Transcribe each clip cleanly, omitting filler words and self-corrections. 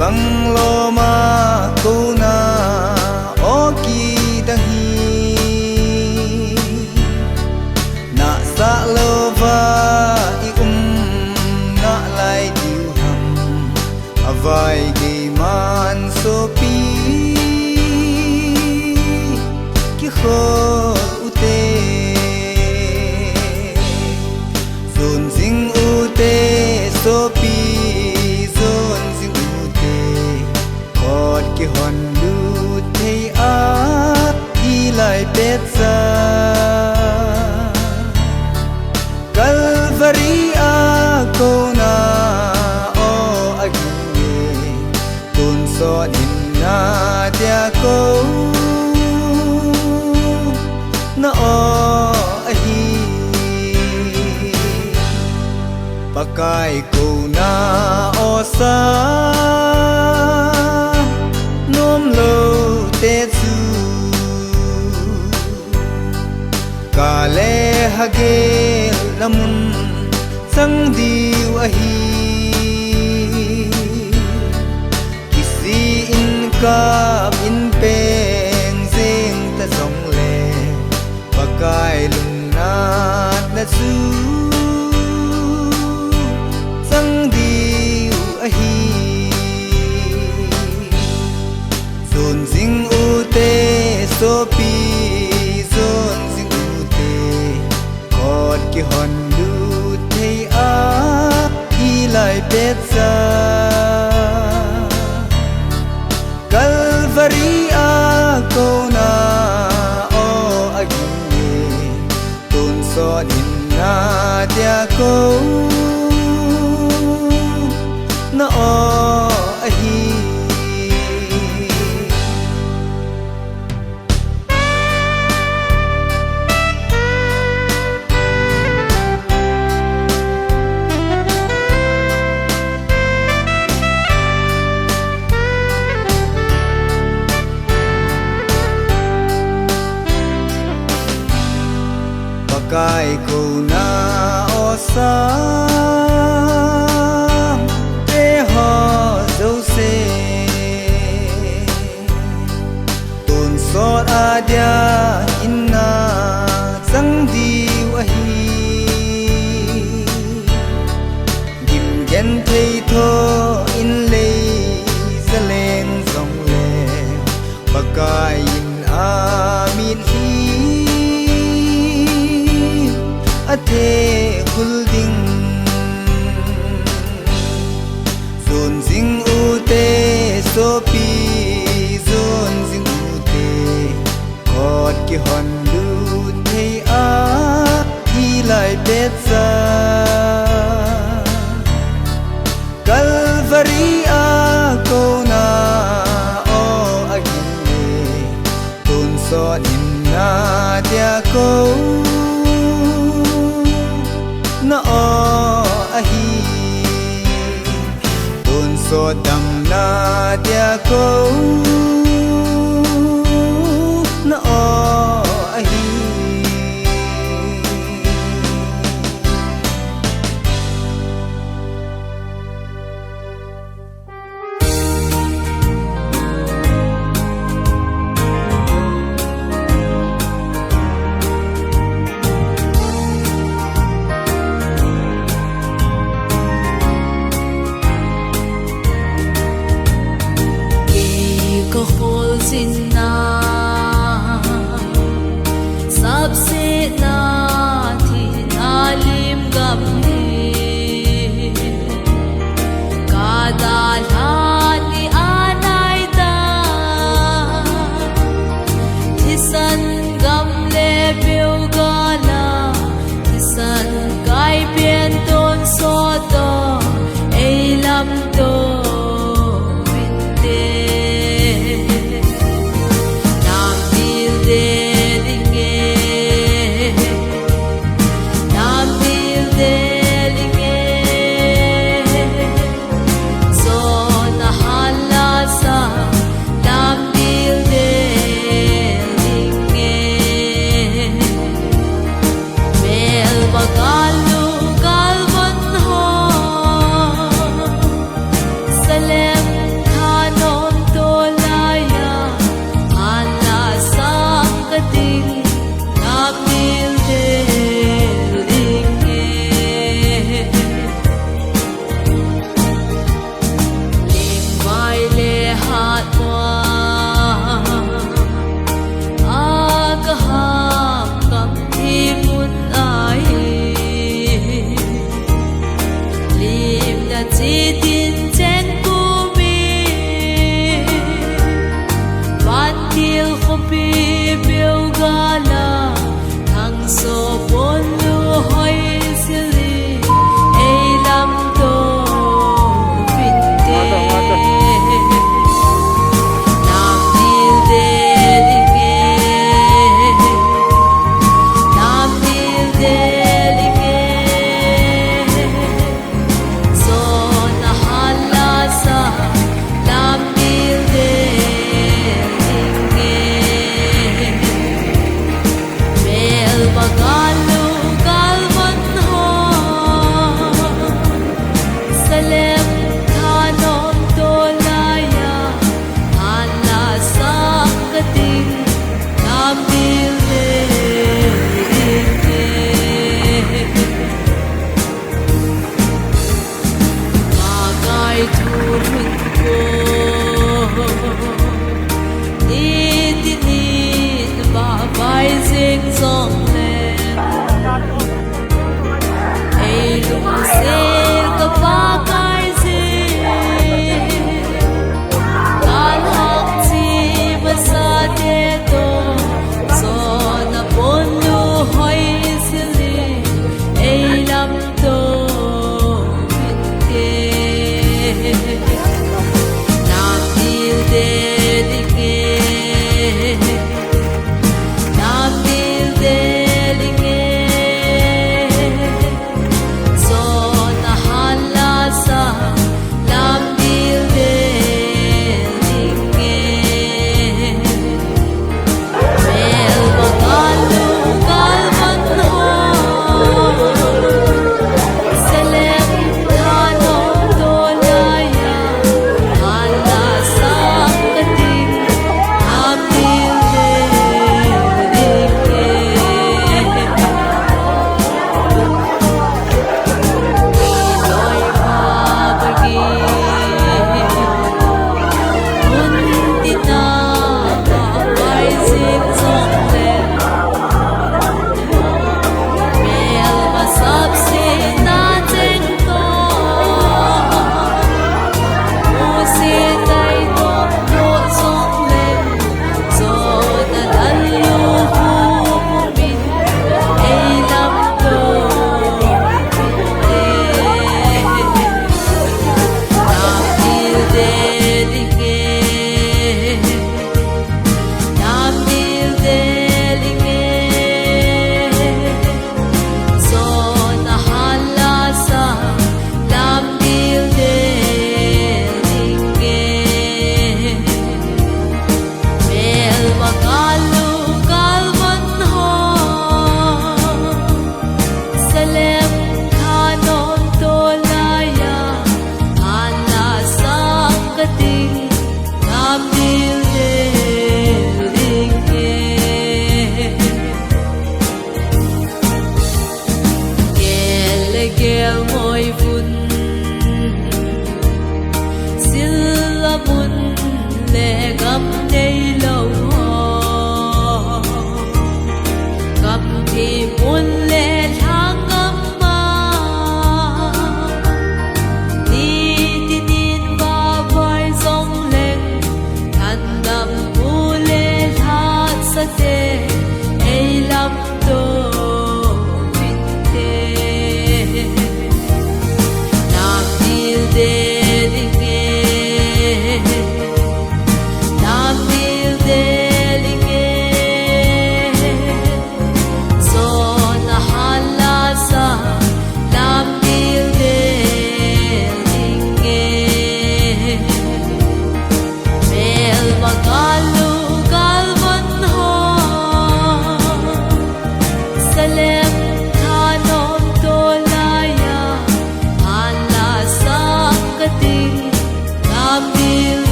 bang lo ma ko na o ki dang hi na sa lo va I na lai diu ham avai ge man so pi ki kho u te zon zing u te so pi zon zing u te khot ki hon lu te a I lai pet sa Calvary a ko na o agi tun so din na dia ko na o ahi pakai ko na o sa nom lo te su kale hage lamun sang diu ahi kisi in kap in peng zing ta song le pakai lung nat na su sang diu ahi zon zing u te so pi zon zing u te khot ki hon lu te a I lai pet sa Calvary a ko na o agi tun so din na dia ko na o ahi pakai ko na o sa te ho zo se tun so a dia inna sang diu ahi gim gen thei tho in le zaleng song le pakai in a min hi ate hulding zon zing u te so pi zon zing u te khot ki hon lu te a I lai pet sa Calvary a ko na o agi tun so din na dia ko na o ahi tun so dam na dia ko na o ahi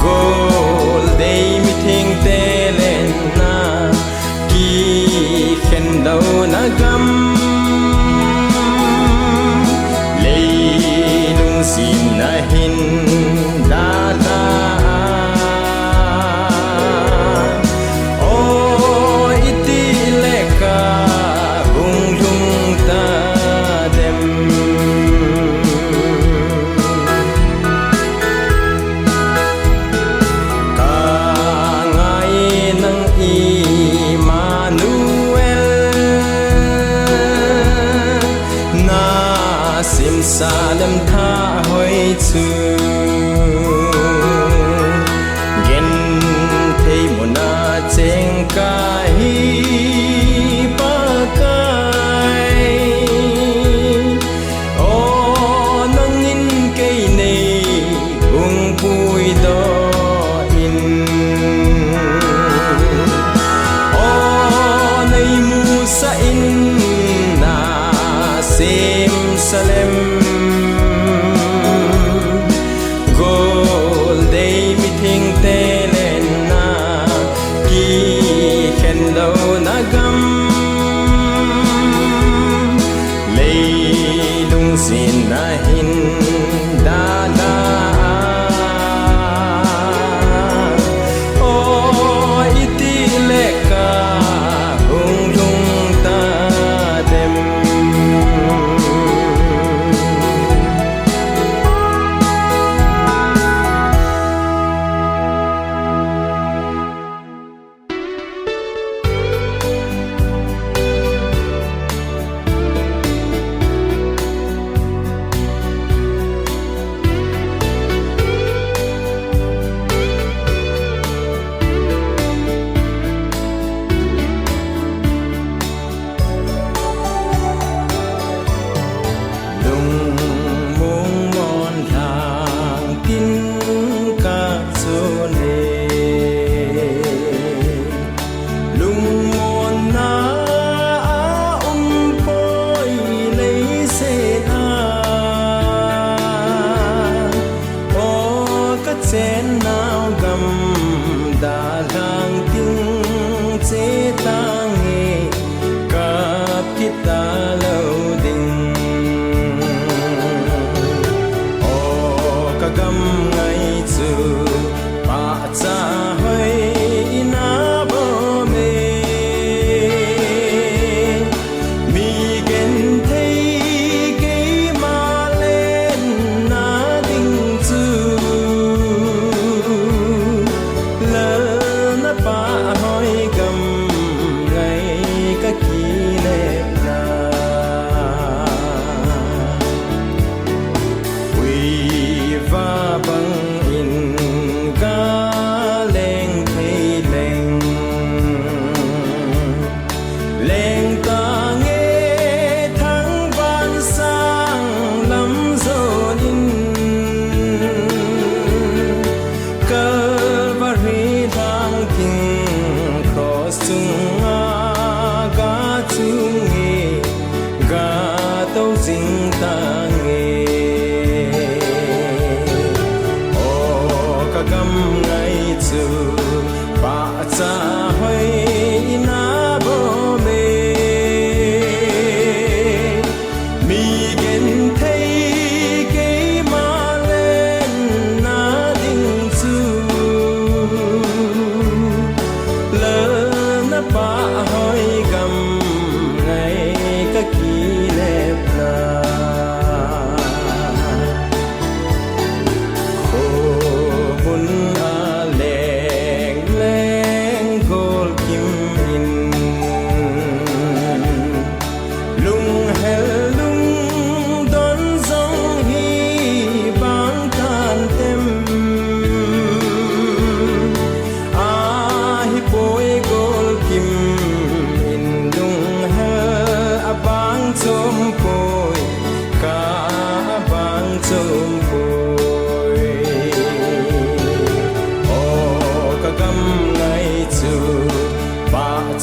Gold day meeting tele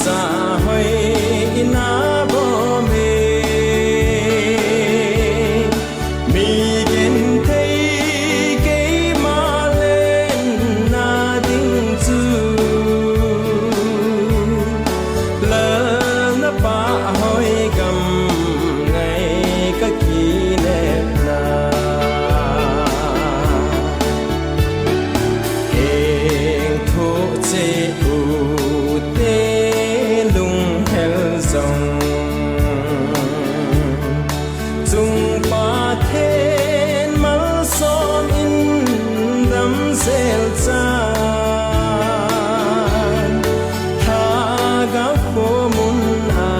cha hoi ina bo me mi gen thei ke ma len na ding chu la na pa hoi gam ngai ka ki ne na heng thu che u te lung hel zong chung pa then mal som in dam sel chan tha ga pho mun a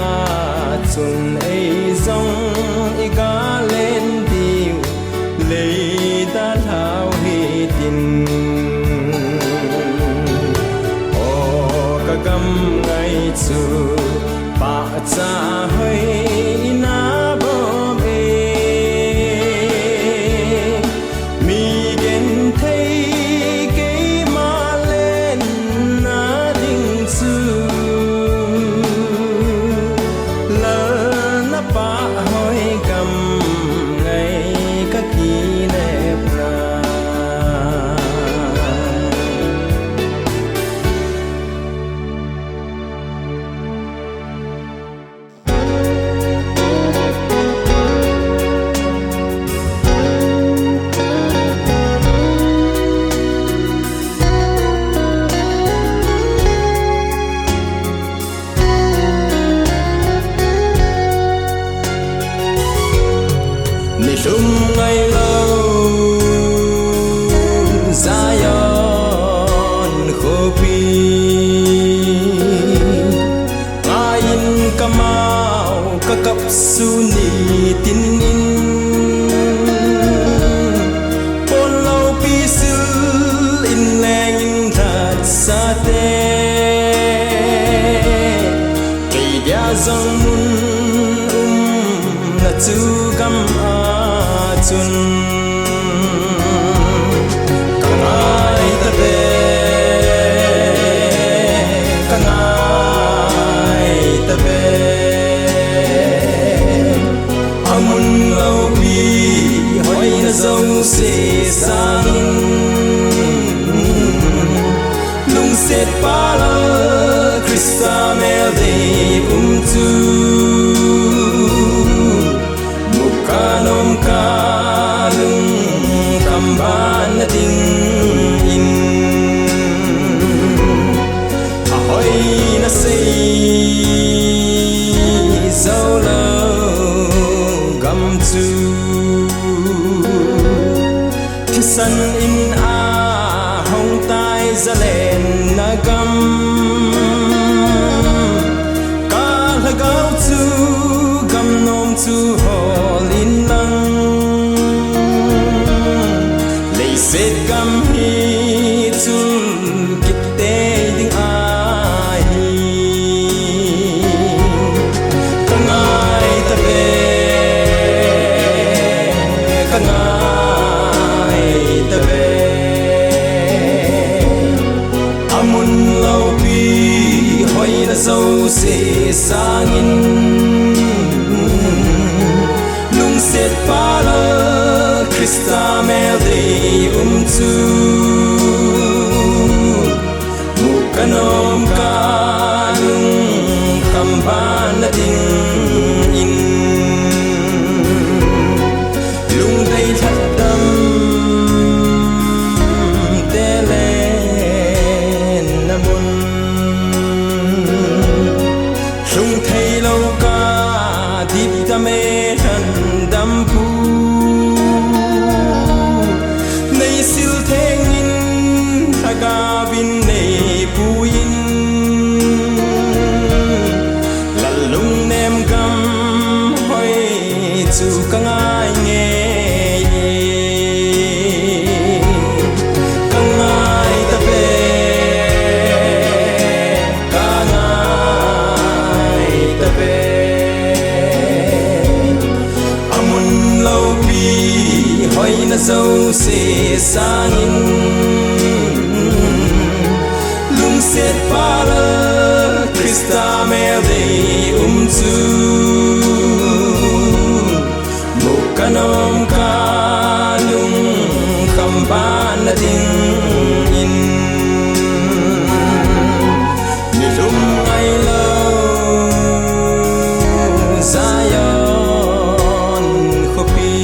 chun ei zong i ga len diu le ta thao hi tin gam ngay chu pa cha hoi na bo me mi gen thei ke ma len na ding chu la na pa hoi gam ngay ka ki ne pra lung ngày lâu Zion khô pi ngayin kamau kakap suni tin in pon lâu pi sil in leng in that sa te cây dia zong mun na chu gam chun kangai ta be amun lau pi hoi na zong se sang lung set pa la Krista mel de tu mukanom ka lung kamban na ding in ahoy na say solo gam tu kisan in a hong tai zalen na gam ka lagaw tu gam nom tu hol in lang lay set gam hi tu kit te ding ai kangai ta be kangai ta be amun lau pi hoi na so se sangin lung set pa la Krista mel de tu mukanom ka lung kamban na ding in lung dei that dam te len na mun lung thei lâu ca dip ta me than dam pu nei sil theng Krista mel dei umzu Mukanom kanung kampan na ding in Nilum ay law Zion kopi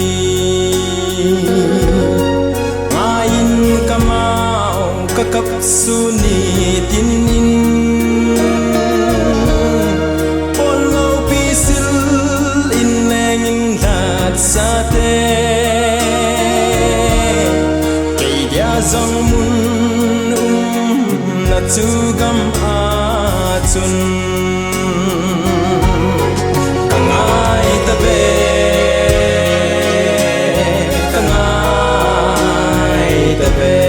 Ngayon kamao kakapsunit in Polo pisil inlengin lahat sa te Kay dia zong mun natugam atun Kangay tabe Kangay tabe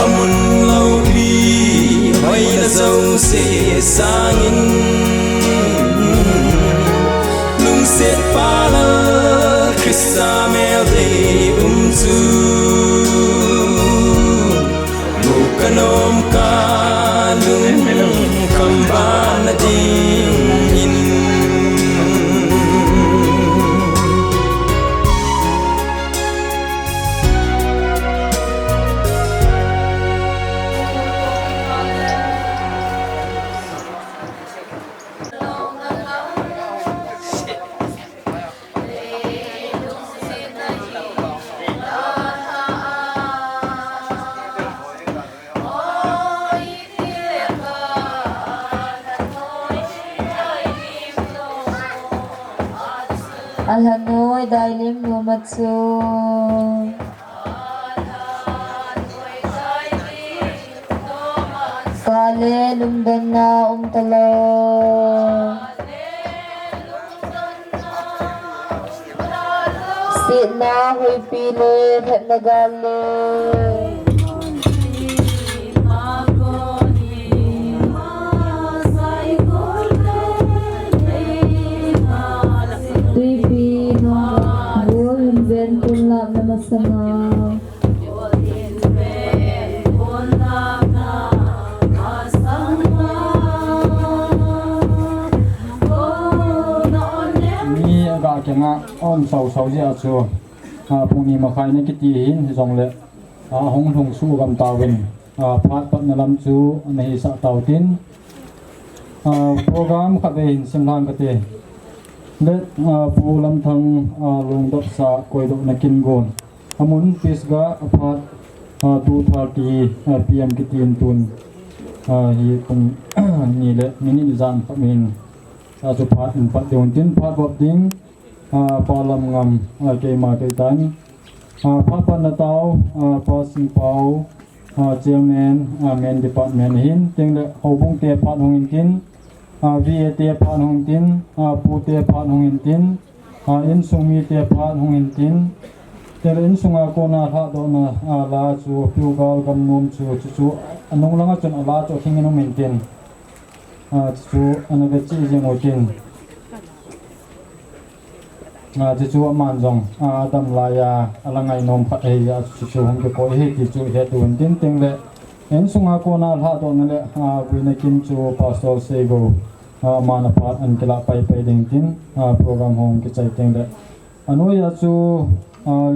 Amun lau pi hoy na sâu se sangin Lung set pala Krista mel dei umzu Mukanom kanung kamban na dingin Alhanoy dailim numatsu Kale lumdan na umtala Sit na huy pili het nagale Masama mi aga kenga on sau sau ja chu puni ma khai ne ki ti hin jong le hong thong su gam tawin phat pat na lam chu nei sa taw tin program kha ve hin simhan ka te let pu lam thang lung dot sa koi do na kin gon amun pisga aphat 2:30 pm ki tin tun hi pun ni le mini zan pa min chu phat in pa deon tin phat bop ding palam ngam ke ma ke tan phat pa na taw pa sing pau chairman main department hin ting le hobung te phat hong in tin vi te phat hong tin pu te phat hong in tin in sumi te phat hong in tin in sunga ko na tha do na la chu piu gal gam nom chu anung langa chon ala chu thingin maintain chu anaga chi jeng otin chu man jong dam la ya alangai nom phat he ya chu hong ke ko he ki chu he tu tin ting le in sunga ko na tha do na le buina kim chu pastor sego mana phat an kila pai pai ding tin program hong ke chai teng le anu ya chu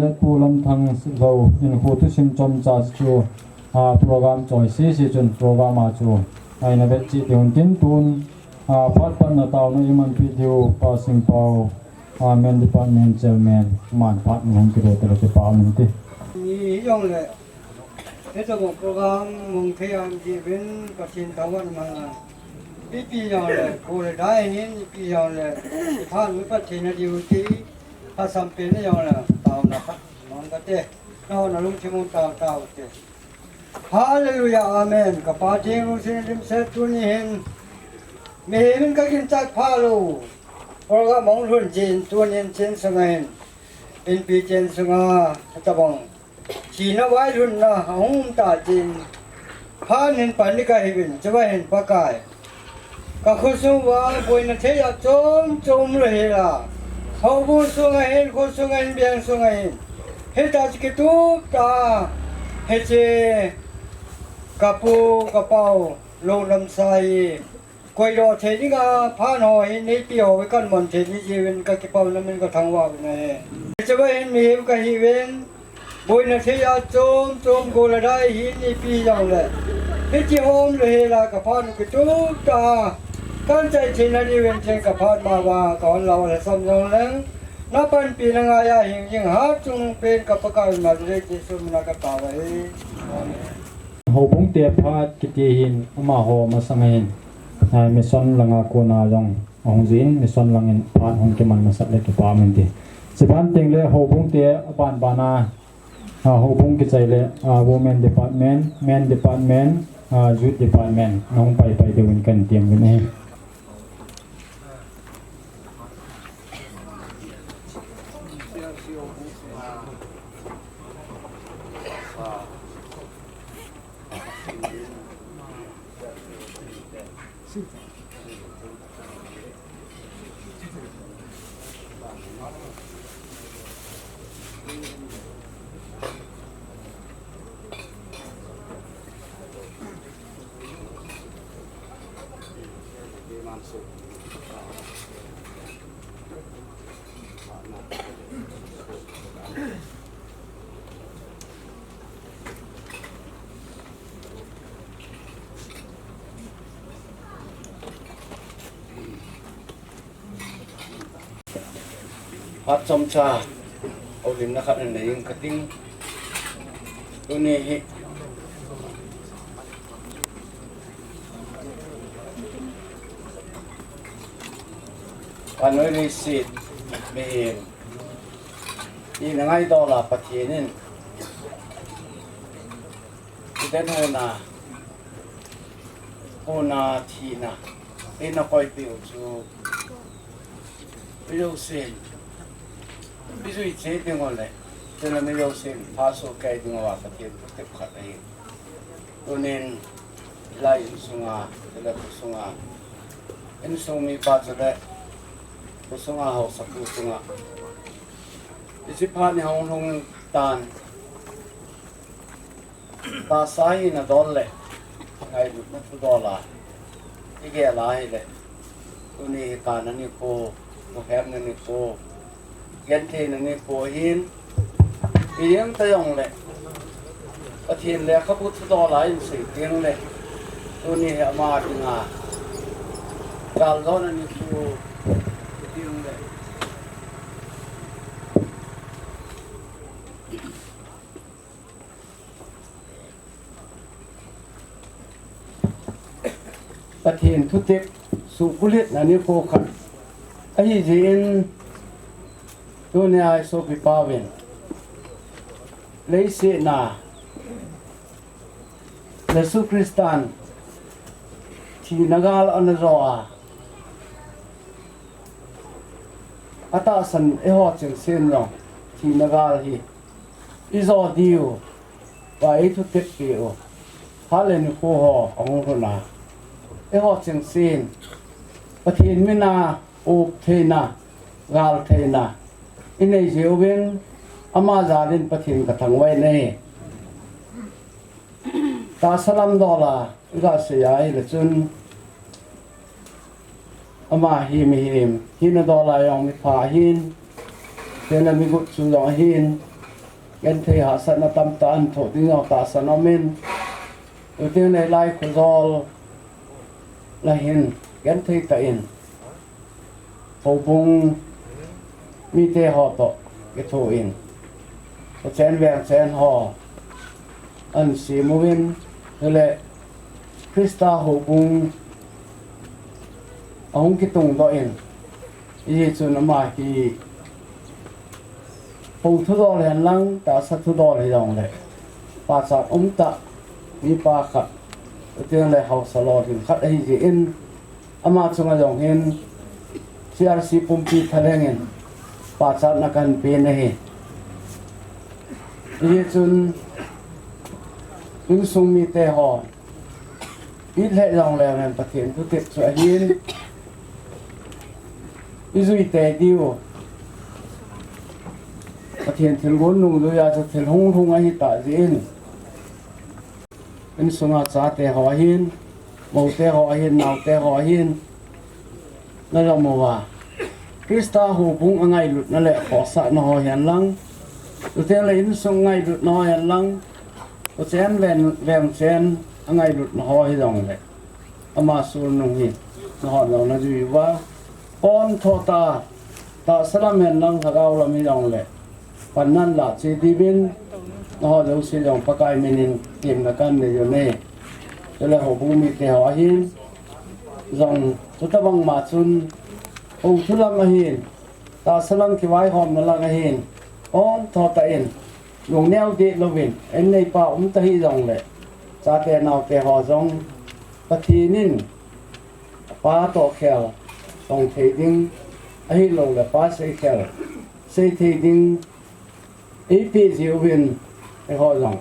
let pu lam thang lo in hu tu sim chom cha chu program choi si chun program a chu ai na bet chi tiun tin tun phat pan na taw na iman pi diu passing pau men department chairman man phat ngong ki ro te ke pa min ti ni yong le eto mo program mong thayam ji ben pasin tawan ma pi yong le ko le dai hin pi yong le than mi pa thina diu ti ha sam pe ne yong le taw na pa mong ka te no na lung chi mong taw te hallelujah amen ka pa ting lu sin lim se tu ni hin me min ka kin chak pha lo program mong hun jin tu nin chen sangain in pi chen sanga ta bong chỉ nó vay luôn là không ta chín phá nên bản đi cái hình cho vay hình phá cái cả khối số vay bồi nó thế là trôm rồi là hậu bu số ngày hình khối số ngày biển số ngày hết ta chỉ tu ta hết chế cà pu cà bao ลงลำไส้กวยดอเทนี่ก็พาหน่อยนี่เปียวไว้กันมันเทนี่จีเวนก็กิปเอานั้นมันก็ทางว่าไปนะจะไปเห็นมีก็ฮีเวนบอยนาเทียโจมโกละได้หินนี่ปีจังเลยที่จีโฮมเลยละกับพานก็จุกตาตั้งใจเทนนี่เวนเทกับพานมาว่าก่อนเราเลยสมยงแล้วนับเป็นปีนังอายาหิงยิงหาจุงเป็นกับประกาศมาเลยที่สุนักตาไว้ ho bung te pha kiti hin ama ho ma sangain mi son langa ko na jong ong jin mi son langin pha hong ke man masat le ke pa men ti siban teng le ho bung te ban bana ho bung ki chai le women department men department youth department nong pai de win kan tiam win heพัดจอมชาเอาลิมนะครับอันไหนยังกระติ้งตัวนี้วันนี้ได้สิทธิ์ไม่เองนี่นังไงดอลลาร์ประเทศนี่ที่ได้โหนาทีน่ะนี่นักไปเปียวจูไม่รู้สิ必须这点我来，真的没有谁发说改定我话发天不可的，多年来送啊，这个不送啊，人送没发出来，不送啊好啥不送啊，你去怕你红红单，打啥嘢那多嘞，ไงดูนักดอลลาร์ที่แกลายเลยตัวนี้การนั้นนี่โคโมแฮมนั่นนี่โคยันเทนนี่โคหินอีเลี้ยงตะยงเลยประเทศเลยเขาพูดดอลลาร์อยู่สี่เตียงเลยตัวนี้มาถึงการร้อนนี่โคเตียงเลยประเทศทุกเด็กสุขุลิตนั่นนี่โคขันไอ้จีนตัวนี้ไอ้โซบิปาวินเลยเสนาเลสุคริสตันที่นักอาลอันรออาตาสันเอหอจึงเส้นลงที่นักอาลฮีอิจอดิวว่าไอ้ทุกเด็กเกี่ยวฮาเลนโคฮอองค์คนน่ะเอหอจึงเส้นประเทศมินาอุบเทนากาลเทนาอินเอเจอเวนอามาจารินประเทศกระทั่งไว้ในตาสลัมดอลลาร์ก็เสียไอ้ละจนอามาฮิมฮินดอลลาร์ยังมีผาหินเดนมีกุศลหินยันเทหาสนตัมตันโถดิ้งเอาตาสนอมินอุทิศในไลคุซอลละหินยันเทตอินผู้บุงมีเตหอตกเกทูอินแสนแหวนแสนหออันสีมวินเลยคริสตาหูบุงองกิตุงตัวอินยี่จุนมาฮีปูทุดอลเห็นลังตาสัทุดอลเห็นลงเลยปาสัตตะมีปาขัดเตือนเลยเขาสลอดถึงขัดไอ้จีอินอามาจงจงเห็นCRC ปุ่มปีทะเลเงินปาสัตนักการเป็นเหตุยี่จุนยุงสุมีเตหออิทเล่ลงแล้วนั่นประเทศทุกเทศสวยหินอิจุยเตดิวประเทศที่ล้วนนุ่งดูยาจะที่หงไอ้ตาจีนเป็นสงอาจาเตหอหิน màu te họ hiền nào te họ hiền nó là màu à Krista hồ bung ngay lụt nó lại khó sợ nó họ hiền lăng tôi thấy là in sung ngay lụt nó hiền lăng tôi xem ven xem ngay lụt nó họ hiền dòng lại mà xuống nông hiền nó họ nó gì và con thọ ta salam hiền lăng thà gạo làm hiền dòng lại phần nan là chỉ đi bên nó họ đâu sẽ dòng pakai mình tìm là căn để rồi này cho là hồ bung mi te họ hiền dòng chúng ta bằng mà chun ông thu lăng hiền ta salam cái vai hòm nó lăng hiền con thọ ta in luồng neo đi lo vin em này pa ta hi dòng lệ cha te nào te họ dòng bắt thi nín pa to khel dòng thấy đinh ấy lồng là pa xây khel xây thấy đinh ấy pi diệu vin cái họ dòng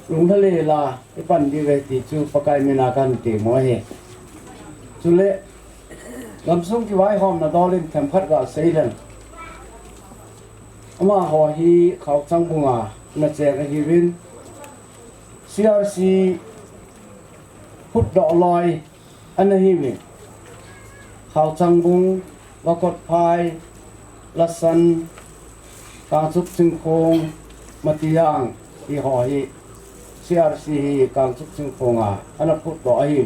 luồng thale là cái phần đi về thì chú pakai mina kan ti mo he chú lệ làm sung cái vai hòm là đo lên thèm khát gạo xây lên mà họ hi khảo sang bung à là trẻ cái hi vin CRC hút đỏ lòi anh ấy hi vin khảo sang bung và cột phai là sân càng giúp sinh khôn mà tiang thì họ hi CRC hi càng giúp sinh khôn à anh ấy hút đỏ hi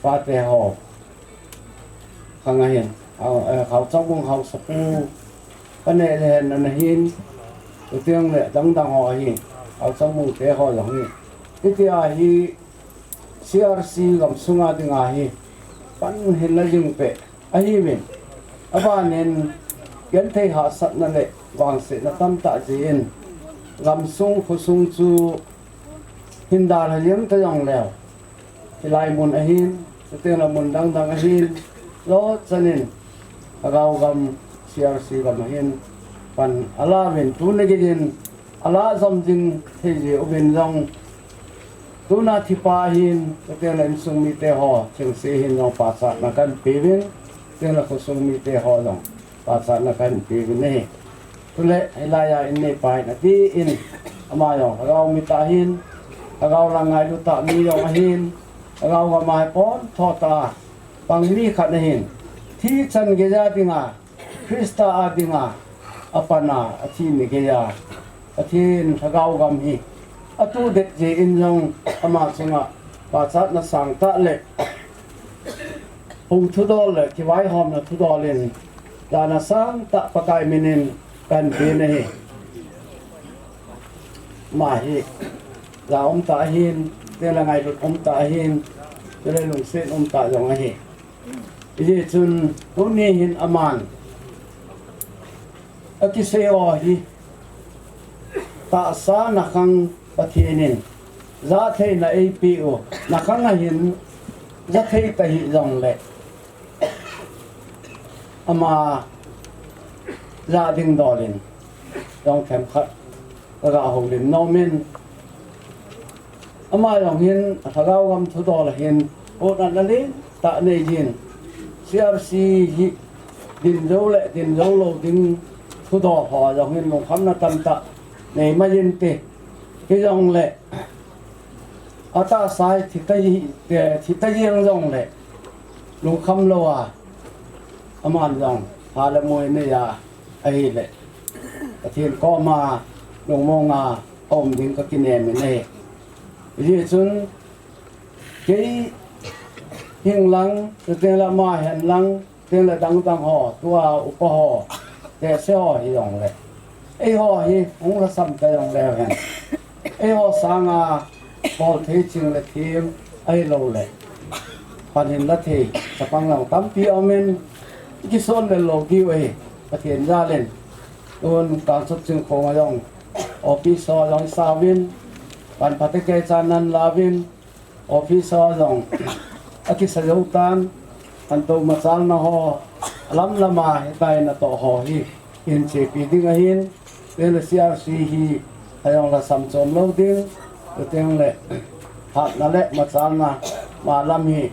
và te họ khang hiền khảo sang bung khảo sập cái này là nó hiền đầu tiên là đăng họ hiền ở trong mùng tế họ giống như cái thứ hai thì CRC làm sung á tiếng Anh vẫn hiền là dùng về ai mình ở bên nên kiến thấy họ sẵn là lệ vàng sẽ là tâm tạ diện làm sung khu sung chu hiền đà là liếm tới dòng lèo thì lại muốn hiền đầu tiên là muốn đăng hiền đó cho nên gạo gầm CRC gam hiền pan ala ven tu ne gin ala zam jing the je ven jong tu na thi pa hin te la sung mi te ho cheng se hin no pa sa na kan pe ven te la ko sung mi te ho jong pa sa na kan pe ven ne tu le ila ya in ne pa na ti in ama yo gao mi ta hin gao la ngai lu ta mi yo hin gao ga mai pon tho ta pang mi khat ne hin thi chan ge ja tinga Krista adinga apana athi nigeya athin thagau gam hi atu det je in jong ama sunga pa chat na sang ta le hung thu dol le ki vai hom na thu dol len da na sang ta pakai minin kan be ne hi ma hi la ta hin te la ngai lut ta hin te le lung se ta jong hi ije chun tu ni hin aman aki seo hi ta sa na khang pathinin za thei na apo na khang hin za thei ta hi jong le ama za ding dolin dong khem khat ra holin no min ama yong hin thagau gam thu dol hin o na le ta nei jin CRC hi din zo lo ding thu đỏ họ dòng hình một khám là tầm tạ này mà yên tệ cái dòng lệ ở ta sai thì ta riêng dòng lệ lùng khăm lâu à âm an dòng hà là môi này à ấy lệ thiên có mà lùng mong à ôm đến các kinh nghiệm này vì chúng cái hiền lăng tên là mai hiền lăng tên là đăng họ tua upa họแต่เสียหยองเลยไอ้ห่อฮีองค์สัมแต่ยองแล้วกันไอ้ห่อสางาพอเทจิงเลยทีมไอ้เราเลยพันเห็นละทีสปังเราตั้มปีเอาเมนกิโซนเลยโลกิเวประเทศยาเล่นโดนการสุดจึงโคงยองออฟิศยองซาวินปันพัตเกจานันลาวินออฟิศยองอากิสยอุตันอันโตมาซาลนะฮอlắm lama hiện na to ho hi in che pi ding a hin le CRC hi ayong la sam chom lo ding teng le hat na le ma chal na ma lam hi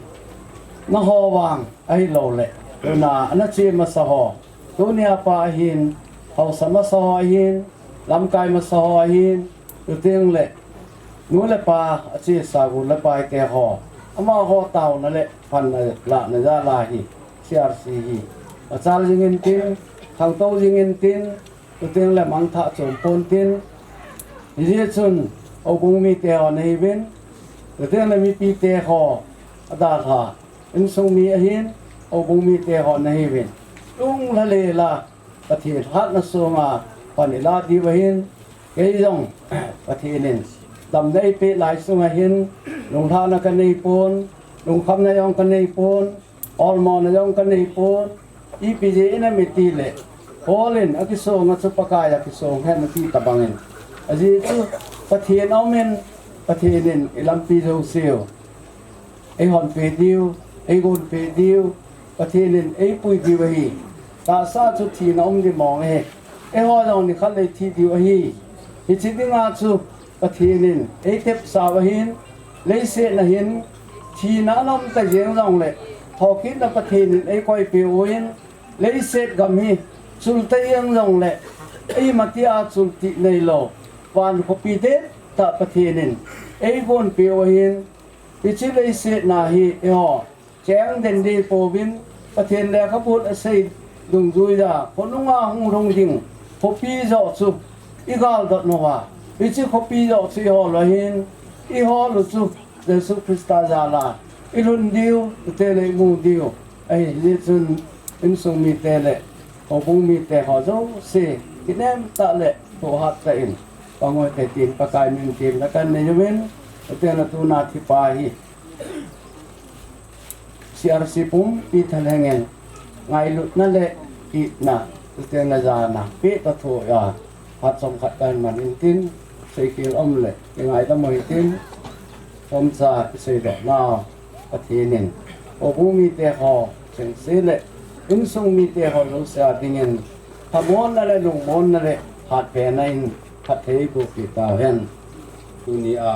na ho wang ai lo le na ana che ma sa ho tu nia pa hin ho sama sa ho hin lam kai ma sa ho hin teng le nu le pa che sa gu le pa te ho ama ho tau na le phan na la na za la hi CRC hi achal jingin tin khang to jingin tin tu teng le mang tha chom pon tin hi chun au bung mi te on hi ben tu teng le mi pi te ho ada tha in sung mi a hin au bung mi te ho na hi ben tung la le laปฏิทัศน์ส่งมาปนิลาดีวหินเกี่ยงปฏินินดำได้เปิดหลายส่งมาหินลงทานกันในปูนลงคำนายองกันในปูนออลมอนายองกันในปูนอีพีเจนั่นไม่ตีเลยโอลินอคิโซงัดสุปกายอคิโซแค่นาทีตะบังเงินอาจีจูปฏิเอาเมนปฏินินอิลัมปีโซเซียวไอฮอนเฟดิวไอกุนเฟดิวปฏินินไอปุยดีวหิตาซาจุดที่น้องดีมองเอฮอลองนี่ขันเลยที่ดีวะฮีฮิจิติงาจุปะทีนินเอเทปสาวหินเลยเสนหินที่น้าน้องแต่ยังรองเลยทอคิดนับปะทีนินเอคอยเปียวหินเลยเสกกำฮีสุลตยังรองเลยไอมาที่อาสุลติในโลวันขบีเดตตะปะทีนินเอกุนเปียวหินฮิจิเลยเสนาฮีเอฮอแจ้งเด่นดีโปวินปะทีนแล้วขบุตรเสดดุงจุยดาคนนุ่งอาหงรงจิงขบีจอดสุอีกาลดัดนัววิจิขบีจอดสุฮอลหินอีฮอลสุเดสุคริสตาจาลาอีลุนดิวเตเลมูดิวไอลิซุนอินซุงมีเตเลขบุงมีเตหอจงเสกินเนมตะเลโตหัดตะอินปังไว้แต่ตีนปะกายมินตีนแล้วกันในยเวนเตนตุนาทิปาฮีCRC pum pi thalengen ngai lut na le ki na te na ja na pi ta tho ya hat som khat kan man in tin sei kil om le ngai ta moi tin som sa sei do na pathi nin o bu mi te ho chen se le in sung mi te ho lo sa dingen thamon na le lung mon na le hat pe na in phat thei ko pi ta hen tu ni a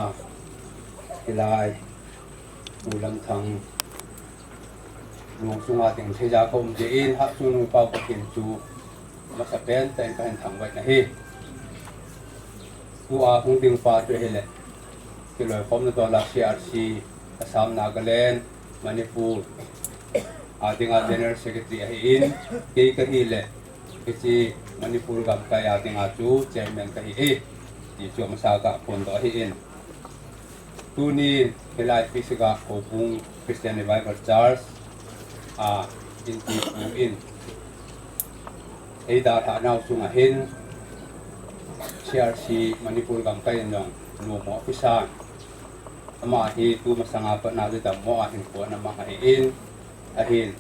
ilai ulam thang luồng sung tiếng thế gia công chế in hấp sun bao cái tiền chú mà sắp đến tại cái hành thẳng vậy này tu à cũng tiếng pha chơi hết cái loại form nó là CRC Assam Nagaland Manipur tiếng General Secretary in cái hele cái gì Manipur gặp cái tiếng chú chairman cái thì chú mà sao cả phone đó in tu ni cái lại physical của bung Christian Revival Church in ti in ei da tha nau sunga hin CRC Manipur gam kai nong no mo pisa ama hi tu masanga pa na da mo a hin ko na ma in a hin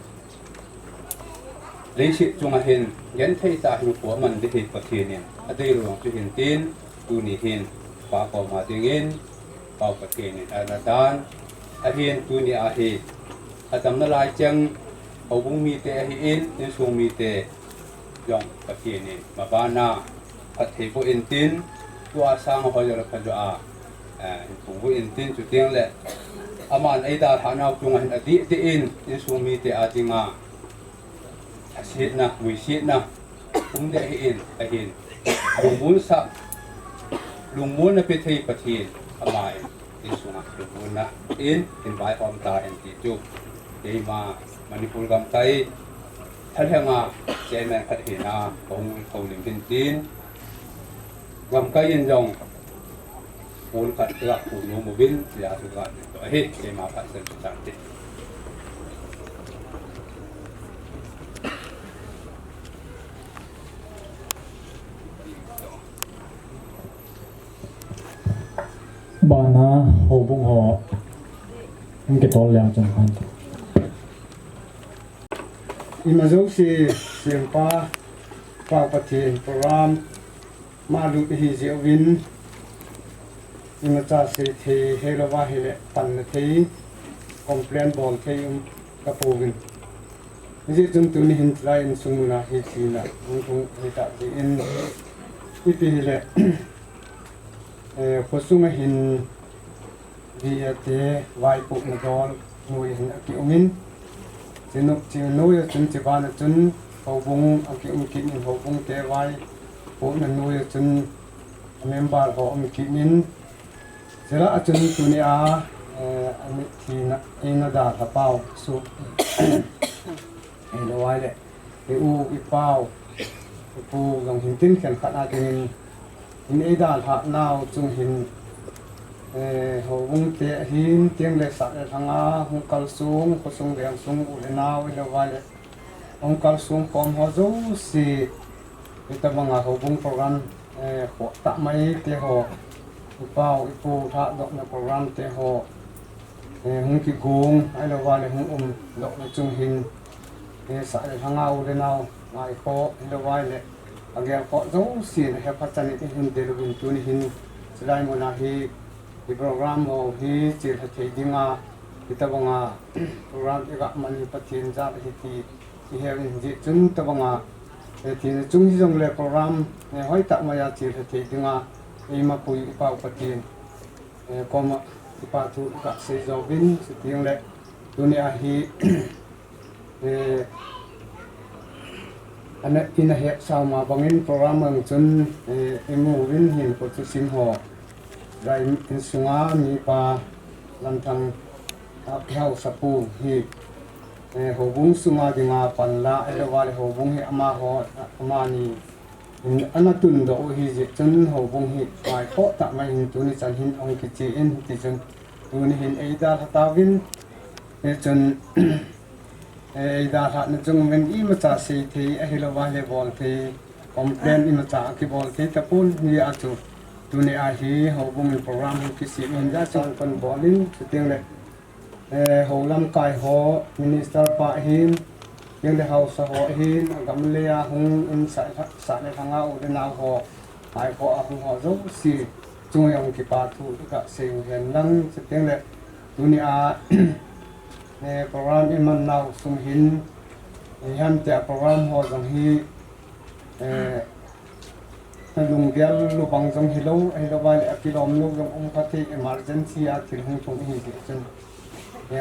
leisi chunga hin yan thei ta hin ko man de hi pathin in a dei rong chu hin tin tu ni hin pa ko ma dingin pa pathin in ana dan a hin tu ni a hi atam na lai chang au bung mi te hi in sung mi te yong pathin ni ma ba na phat thei bo in tin tua sang ho yo la kha a bung bo in tin chu tiang le aman ai da tha na chung hin adi te in sung mi te a tinga asit na wi sit na bung de hi in a hin bung bun sa lung mun na pe thei pathin amai in sunga lung mun na in bai hom ta en ti chu dei ma Manipur gam kai thalhenga chairman khat hina kong lim tin tin gam kai in jong pol khat ra ku no mobil ya su ga to he dei ma pha sen chan ti bana ho bung ho ang ke tol ya chang han imazong si sempa pa pathin program ma lu hi zeu win imacha se the helawa hele pan the complain bol the ka povin ji jun tu ni hin trai in sungna hi china ung ta ji in ipi hele khosunga hin vi ate vai pu na dol ngui hin ki umin chính nuôi chính chỉ ban chính hậu bung anh kim kim hậu bung té vai bộ nên nuôi chính member họ kim min sẽ là chính tu nia อันนี้ทีนะอินดาตะเป้าสุเห็นเอาไว้เลยอูอีเป้าปูลงหินติ้นแข่งขันอาจจะหินไอ้ด้านหักนาวจุงหินหัววงเตะหินเตียงเล็กสัตว์ทางอาหงกัลสูงก็สูงเรียงสูงอุเลนาวเลยไว้เลยหงกัลสูงพร้อมหัวจูสีอิตาบังอาหัววงโปรแกรมหัวตะไม้เตะหัวอีเป้าอีปูท่าดอกในโปรแกรมเตะหัวหงกิกงไอ้เราไว้เลยหงดอกในจุงหินสัตว์ทางอาอุเลนาวไอ้โคเราไว้เลยagar kok jauh sih hebat cani ini dari bentuk ini selain menahi di program oh hi cerita dinga kita bangga program juga manipulasi jat hiti ini jun kita bangga hiti jung jung le program hoi tak maya cerita dinga ima pui ipa patin koma ipa tu kak sejauhin setiang le dunia hiอันนั้นอินเหตุสาวมาบังอินโปรแกรมเมืองจนมูวินหินปุถุสิงห์ได้อินสุงามีปลาลันทังเท้าสปูฮีหัวบุ้งสุงาดิงาปันละเอวาเลหัวบุ้งฮีอามาหัวอามานีอันนั้นตุนดอกฮีจิจนหัวบุ้งฮีไปโคตะมาหินตุนิจันหินองกิจิอินติจนตุนิหินเอดาตาวินจนดาราในจังหวัดอิมจ่าสีที่เอฮิลวาเลบอลที่คอมเพลนอิมจ่าคีบอลที่ตะปูนมีอาจุตุนีอาฮีหัวบุ้งโปรแกรมที่สิมันจะจังคนบอลลินสุดที่เลยหัวลำกายหัวมินิสเตอร์ปะหินยังได้หัวสหัวหินกำเลียหงอินสายในทางเอาเดินเอาหัวหายหัวหัวจุสีจงยังกีปาทูก็เสียงเห็นนั่งสุดที่เลยตุนีอาในโปรแกรมอิมันนาวสุมหินยันแต่โปรแกรมหัวจังฮีลุงเดียลลูกบังจังฮิโลไอ้เราไปเลยกิโลมลูกจังองค์พระที่ emergency อาทิตย์หงทงฮีเดียจน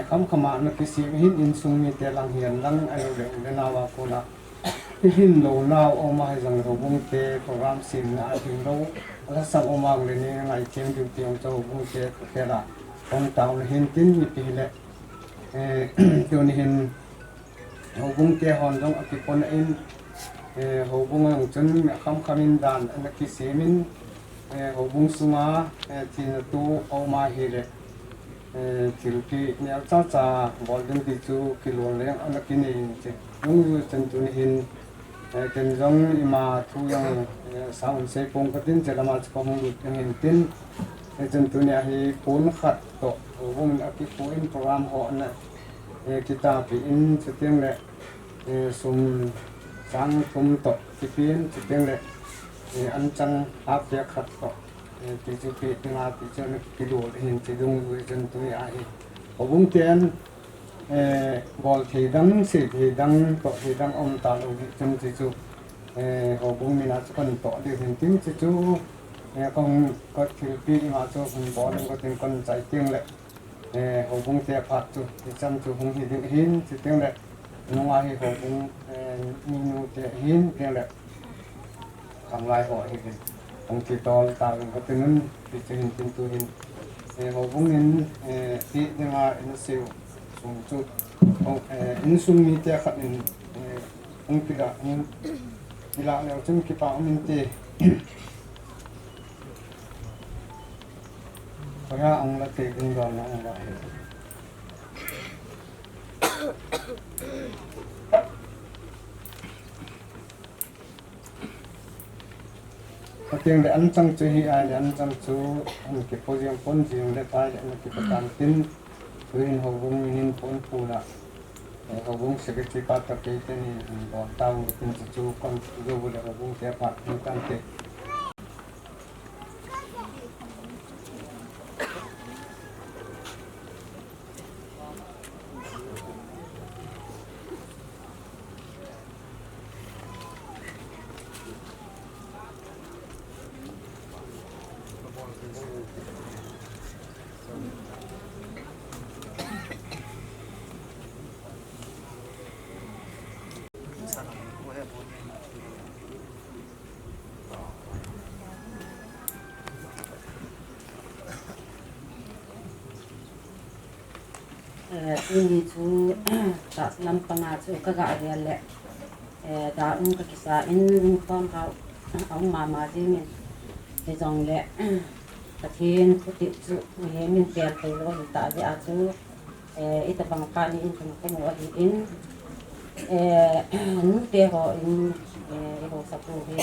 คำขมานักสิหินอินสุมีแต่ลังเหียนลังไอ้เราเด็กเดนาวาโคนาหินโลนาวออกมาให้จังเราบุ้งเตะโปรแกรมสินอาทิตย์เราแล้วสั่งออกมาเลยนี่ไงเชียงดิวเตียงเจ้าบุ้งเตะแค่ละองเต่าหินติ้นมีปีเลยตัวนี้เห็นหัวบุ้งเตะหอนจงอภิปนอินหัวบุ้งจนคำมินดานอันนั้นกิเสมินหัวบุ้งสุมาที่นั่นตัวเอามาเห็นเลยที่ลูกเนี่ยจ้าบอลดึงที่จูกิโลเลยอันนั้นกินเองจริงนุ่งอยู่จนตัวนี้เห็นจนจงมาทุกอย่างสาวเสพงกตินจะละมาจะพงดูยังเห็นตินจนตัวนี้ให้ปูนขัดตกวงอภิปูนโปรแกรมหอนนะกิตาปีอินสเตียงเละสมสังสมตกที่ปีนสเตียงเละอันจังอาเปียขัดตกที่จุปีที่มาที่จะกิโลเห็นที่ดงจนตัวนี้ไอ้วงเตียนบอลที่ดังสิที่ดังตกที่ดังอมตาลูกจนที่จุวงมีนัดคนตกที่เห็นที่จุก็ก็ที่ปีมาจุคนบอลก็เป็นคนใจเตียงเละหัวบุ้งเสียผัดจุที่จำจุบุ้งหินหินจุดเตียงเละน้องว่าให้หัวบุ้งมีนูเตียหินเตียงเละทำลายหัวหินตรงที่ตอตาเป็นก็เป็นนั้นที่จะหินเป็นตัวหินหัวบุ้งหินที่เนี่ยมาอินเซียวสูงจุดอินซุ่มมีเตียขัดอินองค์พิลาอินพิลาแล้วจึงกีปาอินเตียเพราะองค์ละเตะดึงดอนนะองค์ละเตียงเดอันจังจูฮีไอเดอันจังจูอันเก็บโพเซียงพ้นเสียงเดตายเดอันเก็บประการติ้นตัวหินหัวบุ้งหินพ้นปูละหัวบุ้งเสกจิปาตะเกยเตนี่ดอกตาวเป็นจูคนจูบุเดหัวบุ้งเสียผัดมีการเตะ ini chu ta lam panga chu ka ga rial le da ka kisa in pam ha ang mama ding ni jong le ka thin khu ti chu he min tel pe lo ta ja chu ita pang pa ni in ka mo in nu te ho in ho sa pu hi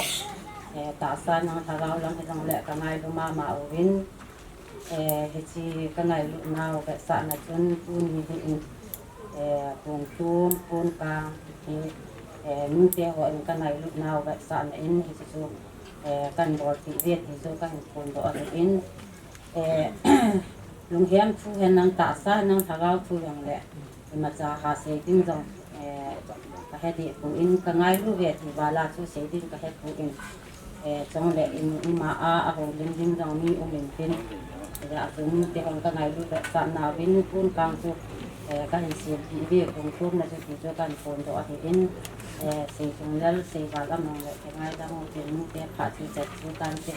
ta sa nang tha rao lam jong le ka ngai lu mama o win he chi ka ngai lu nao ka sa na chun pu ni in pun tum pun ka ki nu te ho in ka ngai lu nao ka sa na in he chu kan bor ti vet hi zo kan pun do in lung hiam thu hen nang ta sa nang tha rao thu yang le ma cha ha se ding jong ka he di pu in ka ngai lu vet hi wala chu se ding ka he pu in trong lệ in mà a hồ linh linh dòng mi ông linh tin dạ chúng thì còn các ngày lúc sẵn nào bên phun càng su các hình sự bị việc cùng phun là cho các phun đó thì in sử dụng lên sử vào làm bằng lệ cái ngày ra một tiền một tiền phát thì sẽ chúng ta sẽ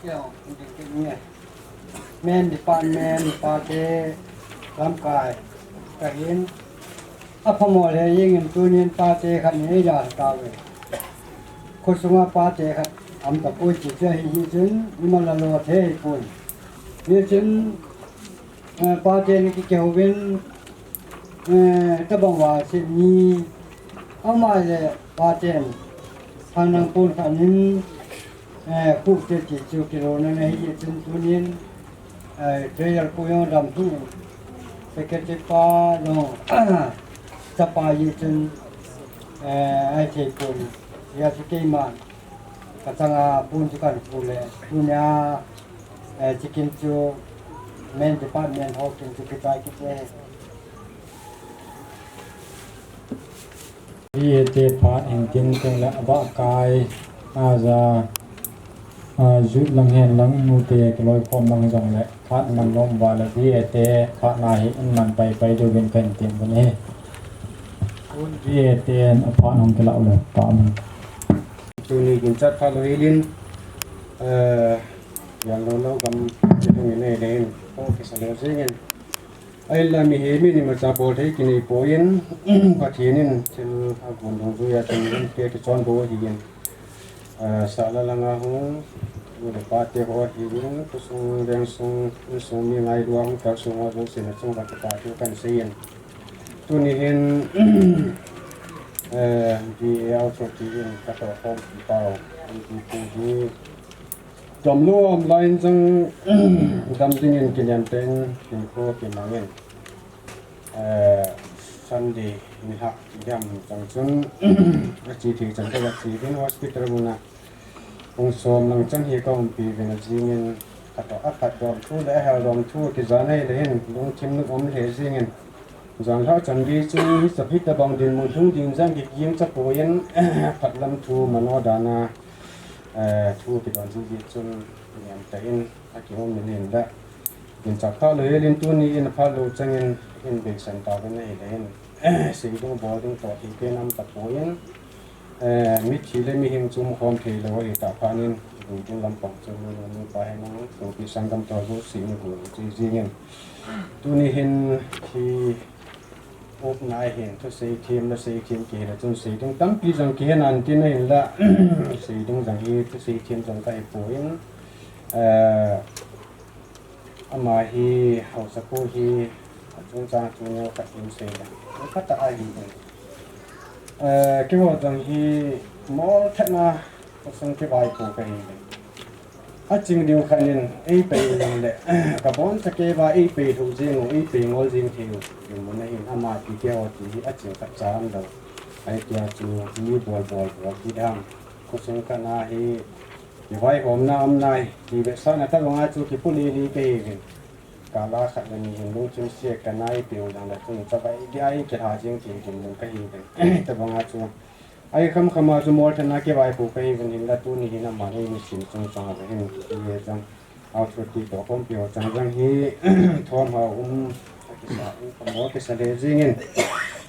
kiểu cái nghe men đi pan cái làm cài cái hiến áp mồiเลยยิ่งตัวนี้ปาเจขันนี้ยาตาเลยคนสมัยปาเจขันอำตะปุยจีเจหิจินนี่มันละโลเทปุ่นนี่จินปาเจนี่เกี่ยวเป็นตะบังว่าสิมีเอามาเลยปาเจนทางนังปุ่นขันนี้คู่เจจิจูกิโลนั่นให้ยิจินตัวนี้เทียร์ปุยองดำที่ไปเก็บปาโนSapaya jun ai cek pun ya sekiman katanga pun juga pule punya cikin cu main department hokin cu kita kita Vì thế phát hành tin từng là bạ cài ra rút lăng hèn lăng nụ tê cái lối khom lăng dòng lại phát mình lông và là vì thế phát này mình bay được bên cạnh tiền bên này vì thế phát hồng cái lão là tạm tu ni cũng chắc phải lo ilin yang lo lo kam itu ni lên oh kisah lo singen ai là mi hemi ni macam boleh kini poin patinin til agun dong ya tin ke chon bo higen sala langa hu udah pate ho higen kusung deng sung mi ngai duang ka sung wa zo sin chung ka ta tu kan sein tu ni hin di auto tin ka to hom pao di jom luom lain jang dam dingin kilian ten tin ko ki mangin Sunday ni hak jam jang chun chi thi chan ka chi din hospital muna ong som nang chang hi ka pi ven jingin ka to apat dom thu le ha dom thu ki zanai le hin lung chim nu om le jingin jang ha chan gi chu sa phit ta bang din mu thung ding jang ki yim cha poyen phat lam thu mano dana thu ki ban ji chun yam ta in a ki hom nen da in cha kha le lin tu ni in pha lo changin in big san ta ben nei len sing dong bo dong to ti ke nam ta poyen mi thi le mi him chum khom the lo hi ta phanin du ding lam pang chu nu pa he nang so ki sang dam to go si ni go ji ji ngen tu ni hin thi op nai hin to sei thim la sei thim ke la chun sei dong tam pi jang ke nan tin nei la sei dong jang hi to sei thim jang kai poyen ama hi hau sa ko hi chung cha chung yo ka im sei la ka ta ai hi ke ho jang hi mo thana sung ke bai ko ka hi a ching diu khanin ei pe lang le ka bon ta ke ba ei pe thu jing ei pe ngol jing thiu yu mo na hin ama ti ke o ti a ching ka cham do ai tia chu ni bol ki dam ko sung ka na hi ki vai hom na am nai ki be sa na ta longa chu ki puli li ke hi ka la khat na ni hin lu chu se ka nai piu dang la chung cha bai gi ai ke ha jing ti kin mun ka hi ta longa chu ai khama chu mol thana ke vai pu kai ven hin la tu ni hin ma ni sin chung cha ba hin ye chang au chu ti to kom pio chang jang hi thom ha ki sa mo ke sa le jingin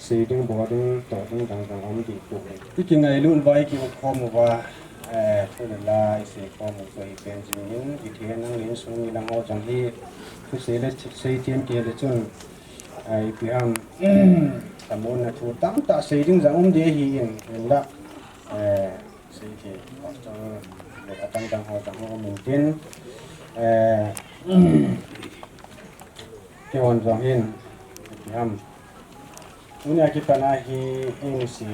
sei ding bo ding to ding dang dang am ti pu ti ki ngai lun vai ki khom wa ผู้เล่าเสียข้อมูลตัวเป็นจริงยิ่งอีกทีนั่งลิ้นสูงมีลังเอาจังที่ผู้เสียเล็กเสียเทียนเกลือจนพี่ฮัมตะมุนถูกตั้งตาเสียจึงจะดีหินเห็นละเสียที่ออกจังเด็กตั้งจังหัวจังหัวมุ่งทิ้นที่วันจังหินพี่ฮัมนี่อากิตนาฮีอินสิ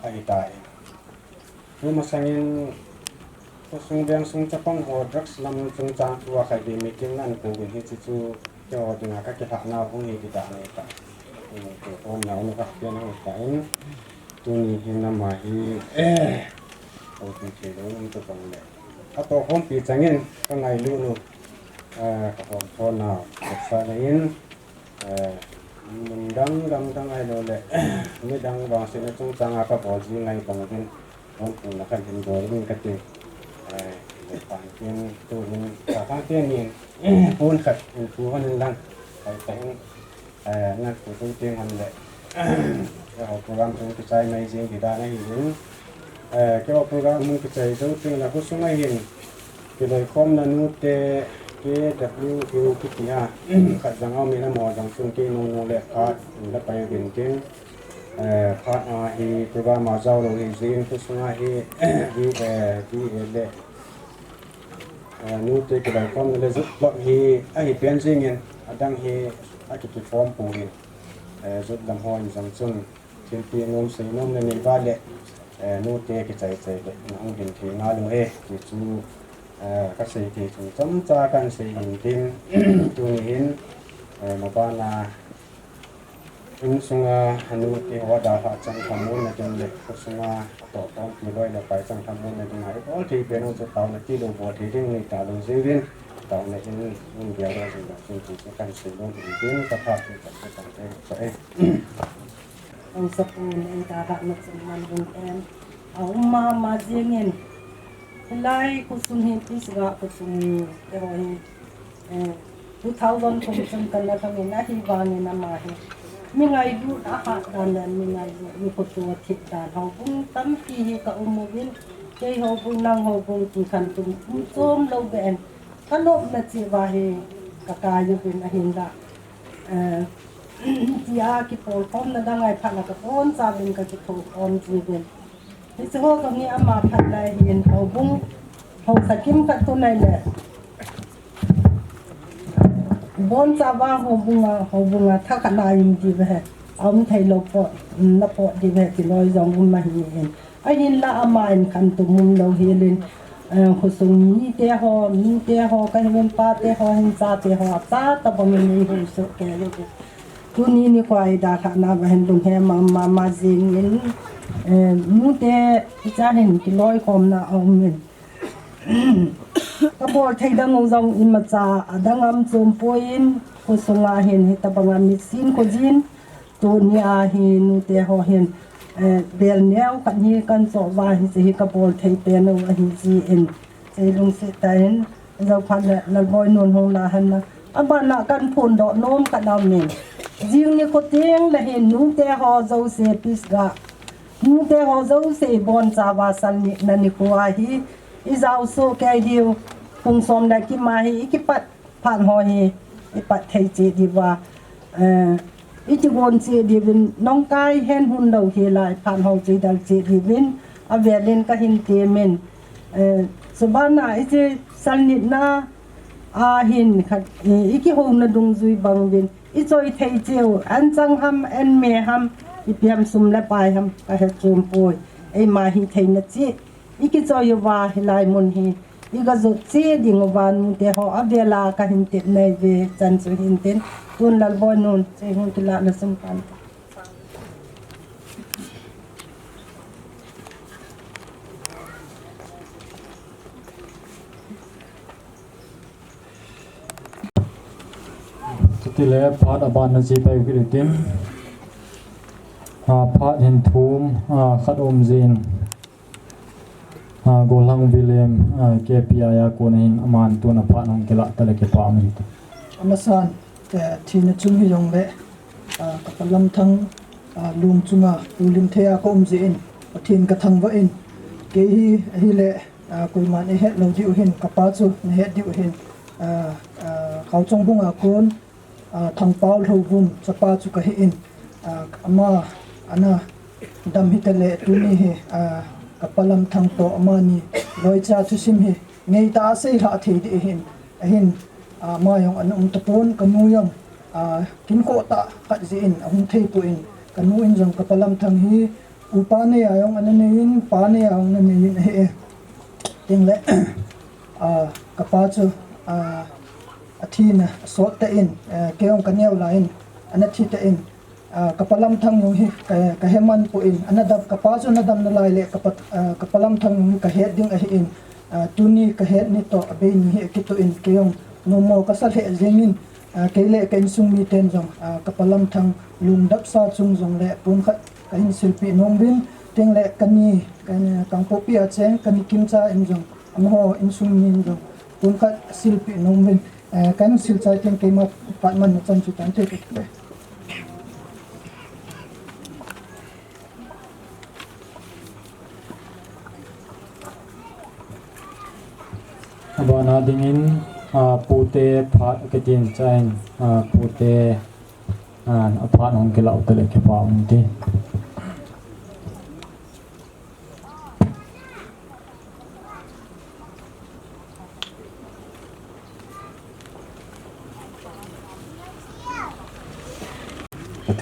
อากิตายรู้มาสังอินก็ส่งเรียนส่งจะป้องหัวดรักส์ลำส่งจางตัวใครดีมีกินนั่นกูเป็นที่จู่เจ้าดึงอากิตาหน้าของฮีกิตาเนี่ยตาตัวคนเราเนี่ยก็เพียงเอาแต่ตัวนี้เห็นน้ำมาฮีเอาเป็นเชื้อมันตัวกันเลยถ้าตัวคนปีจังอินก็ไงรู้นู่ของคนเราศึกษาเรียนmình đang ai rồi đấy mới đang vào sẽ chúng ta ngã các bộ gì ngay bằng cái con cũng là cái hình rồi mình cái gì để phản tiên tụi mình cả các tiên nhìn hôn khật phù hơn lăng phải tránh nát của tôi tiên hơn đấy cái học program trong cái trái này riêng thì đã này những cái học program mình cái trái đầu tiên là có số này hiện cái lời com là nút cái W cái gì à cái rằng ông mình là mò rằng xuân cái nông lệ phát là phải biển trên phát thì program mà giàu rồi thì riêng cái số này đi về đi lệ nút cái lời com là giúp bọn thì ai biến riêng nhiên đang thì ai cái form của mình giúp làm hoa rằng xuân trên tiền nông xây nông lên va lệ nút cái chạy lệ ông điện thì nói luôn thì chú các sĩ thì chúng chấm cho các sĩ hình tin tôi hiện một ban là chúng sung hanu thì họ đã phát triển tham môn là trong lịch của sung tổ công thì gọi là phải trong tham môn là trong này có thì bên ông sẽ tạo là chi đồ bộ thì riêng người tạo đồ dây viên tạo là những điều đó thì là chúng chỉ các sĩ luôn hình tin các phát thì các sản thế ông sắp ông ta đặt một số màn hình em ông mà riêng nhìn lai kusum hin pisga kusum erohi 2000 kusum kala kami na hiwani na mahi mi ngai du na ha dan mi ngai mi ko tu thik dan ho bung tam ki hi ka umuvin ke ho bung nang ho bung ti khan tum som lo ben kanop na chi wa hi ka ka yu bin a hin da tia ki pol kom na da ngai pha na ka on sa bin ka ki tho on ji binที่จะว่าตรงนี้อามาพันได้เห็นเขาบุ้งเขาสกิมกันตัวไหนแหละบนซาบ้าเขาบุ้งถ้าขนาดยิ่งดีไปเอาไม่ไทยเราปอดนับปอดดีไปที่ลอยจองบุ้งมาเห็นไอ้เห็นละอามาเห็นคันตัวมุมเราเห็นเลยเขาส่งมีเตะหอก็เห็นป้าเตะหอเห็นซาเตะหอซาตะบมันมีหูสุกแก่เลยตัวนี้นี่ควายดาขนาดเห็นลุงแฮมาเสียงเห็นมูเตจะเห็นกิลอยคอมนะเอาเงินก็บอกไทยดังงงอิมาจาดังอัมจมปอยน์ก็ส่งอาเห็นให้ตะบังอามิสินก็จินตัวนี้อาเห็นมูเตหอเห็นเบลเนียวกันนี้กันสอบว่าให้สิก็บอกไทยเป็นว่าให้จีเอ็นใจลงเสตเห็นเราพันละบอยนนหงลาหันนะอันบ้านละกันพูนดอกโน้มกันเอาเงินจิงนี่ก็เตียงละเห็นมูเตหอเจ้าเสียปิสกะมูเตหอเจ้าเสียบอนจาวาสันนี่นันนี่ก็ว่าฮีอีเจ้าโซแกเดียวคงสมได้กิมาฮีอีกิปัดผ่านหอฮีอีปัดไทยเจดีว่าอีจิวนเจดีวินน้องกายเห็นหุ่นเราเฮลายผ่านหอเจดังเจดีวินอเวลินก็หินเตเมนสบานาอีเจสันนิดนาอาหินขัดอีกิหงนดุงซุยบังวินอีจอยไทยเจียวอันจังฮัมอันเมฮัมอีเปียมซุมและปายฮัมก็เฮจูมปอยไอมาฮีไทยนัดจีอีกิจอยว่าเฮลายมุนฮีอีกจุดเจดิงวันมุเตหออเวลาก็หินเตในเวจันสุหินเตนตุนลลบอยนุนเจหุนตุลาลสมปันที่แล้วพาดอบานนจีไปวิริติมพาดเห็นทูมขัดอมจีนโกลังวิลเลียมเกปีอายาโกนหินอมานตัวนพาดของเกละตะเลกปามิตอมาสานแต่ที่นจุงฮิยงเละกับลำทั้งลุงจุงะลุลิมเทียก็อมจีนทีนกระทังว่าอิน ke hi le koi man e het lo diu hin kapa chu ne het diu hin khau chong bunga kun thang paul ho bum chapa chu ka hi in ama ana dam hi tele tu ni hi kapalam thang to ama ni loi cha chu sim hi ngei ta se la the di hin ma yong an tapon kamu yong kin ko ta khat ji in ahum thei pu in kanu in jong kapalam thang hi upa ne ayong an ne in pa ne ayong ne in he ting le kapa chu athina so ta in keong kaneu la in anathi ta in kapalam thang nu hi ka heman pu in anadam kapa chu nadam na lai le kapalam thang nu ka he ding a hi in tuni ka he ni to abe ni he ki to in keong no mo ka sal he jengin kele ka in sung mi ten jong kapalam thang lung dap sa chung jong le pun khat ka hin silpi nom bin ting le kani kang po pi a cheng kani kim cha in jong am ho in sung mi jong pun khat silpi nom bin kan sil chai teng ke ma pat man chan chu tan te ke abana dingin pute phat ketin chain pute aphat hong kelau tele ke pa ti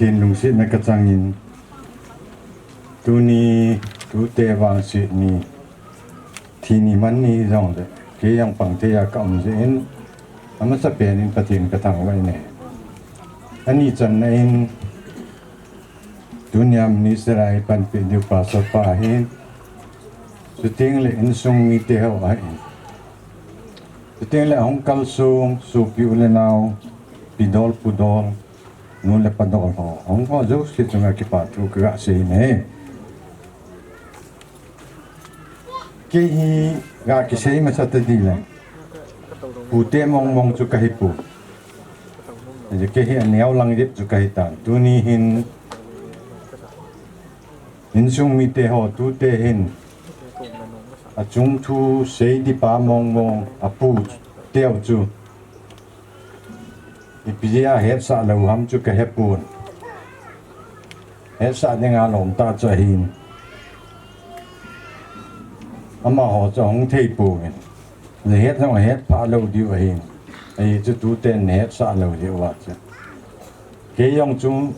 Thiên lùng sĩ mấy cái trang nhìn tu ni tu tê vàng sĩ ni thì ni mắn ni rong đấy cái yang bằng thế ya cộng diễn ama sa pen in patin ka thang vai ne ani chan na in dunyam ni serai pan pe du pa so pa hin su ting le in sung mi te ho ai su ting le hong kal sung su pi le nau pidol pudol nu le padol ho hong ko zo si chunga ki pa tu ka se ne ke hi ga ki sei ma sa ta di le pu te mong mong chu ka hi pu je ke hi aneu lang dip chu ka hi tan tu ni hin sung mi te ho tu te hin a chung thu sei di pa mong mong a pu teo chu ipia het sa lo ham chu ka he pun het sa ne nga lom ta cha hin ama ho cha hong thei pu le het no het pa lo di wa hin ai chu tu ten het sa lo di wa cha ke yong chung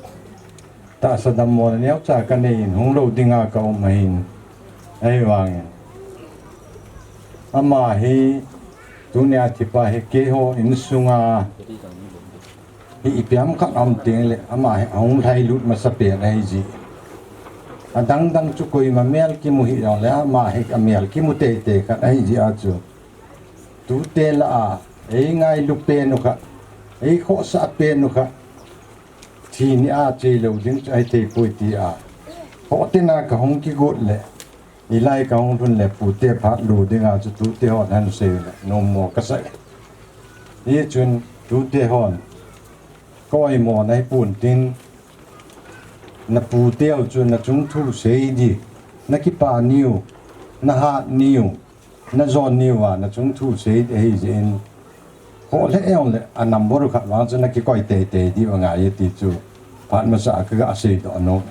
ta sa dam mo ne cha ka nei hong lo dinga ka ma hin ai wang ama hi dunia ti pa he ke ho in sunga hi piam khat am teng le ama hong thai lut ma sa pe ai ji adang dang chu koi ma mel ki mu hi yong le ama he ka mel ki mu te te ka ai ji a chu tu te la a ei ngai lu pe no ka ei kho sa pe no ka thi ni a che lo ding ai te poi ti a ho te na ka hong ki gut le ni lai ka hong thun le pu te phat lu ding a chu tu te hon han se le no mo ka sai ni chun tu te hon coi mò này buồn tin na pu teo chu na chung thu sei di na ki pa niu na ha niu na zon niu wa na chung thu sei de hi jen ho le eo le a number kha wa chu na ki koi te te di wa nga ye ti chu phat ma sa ka ga sei do no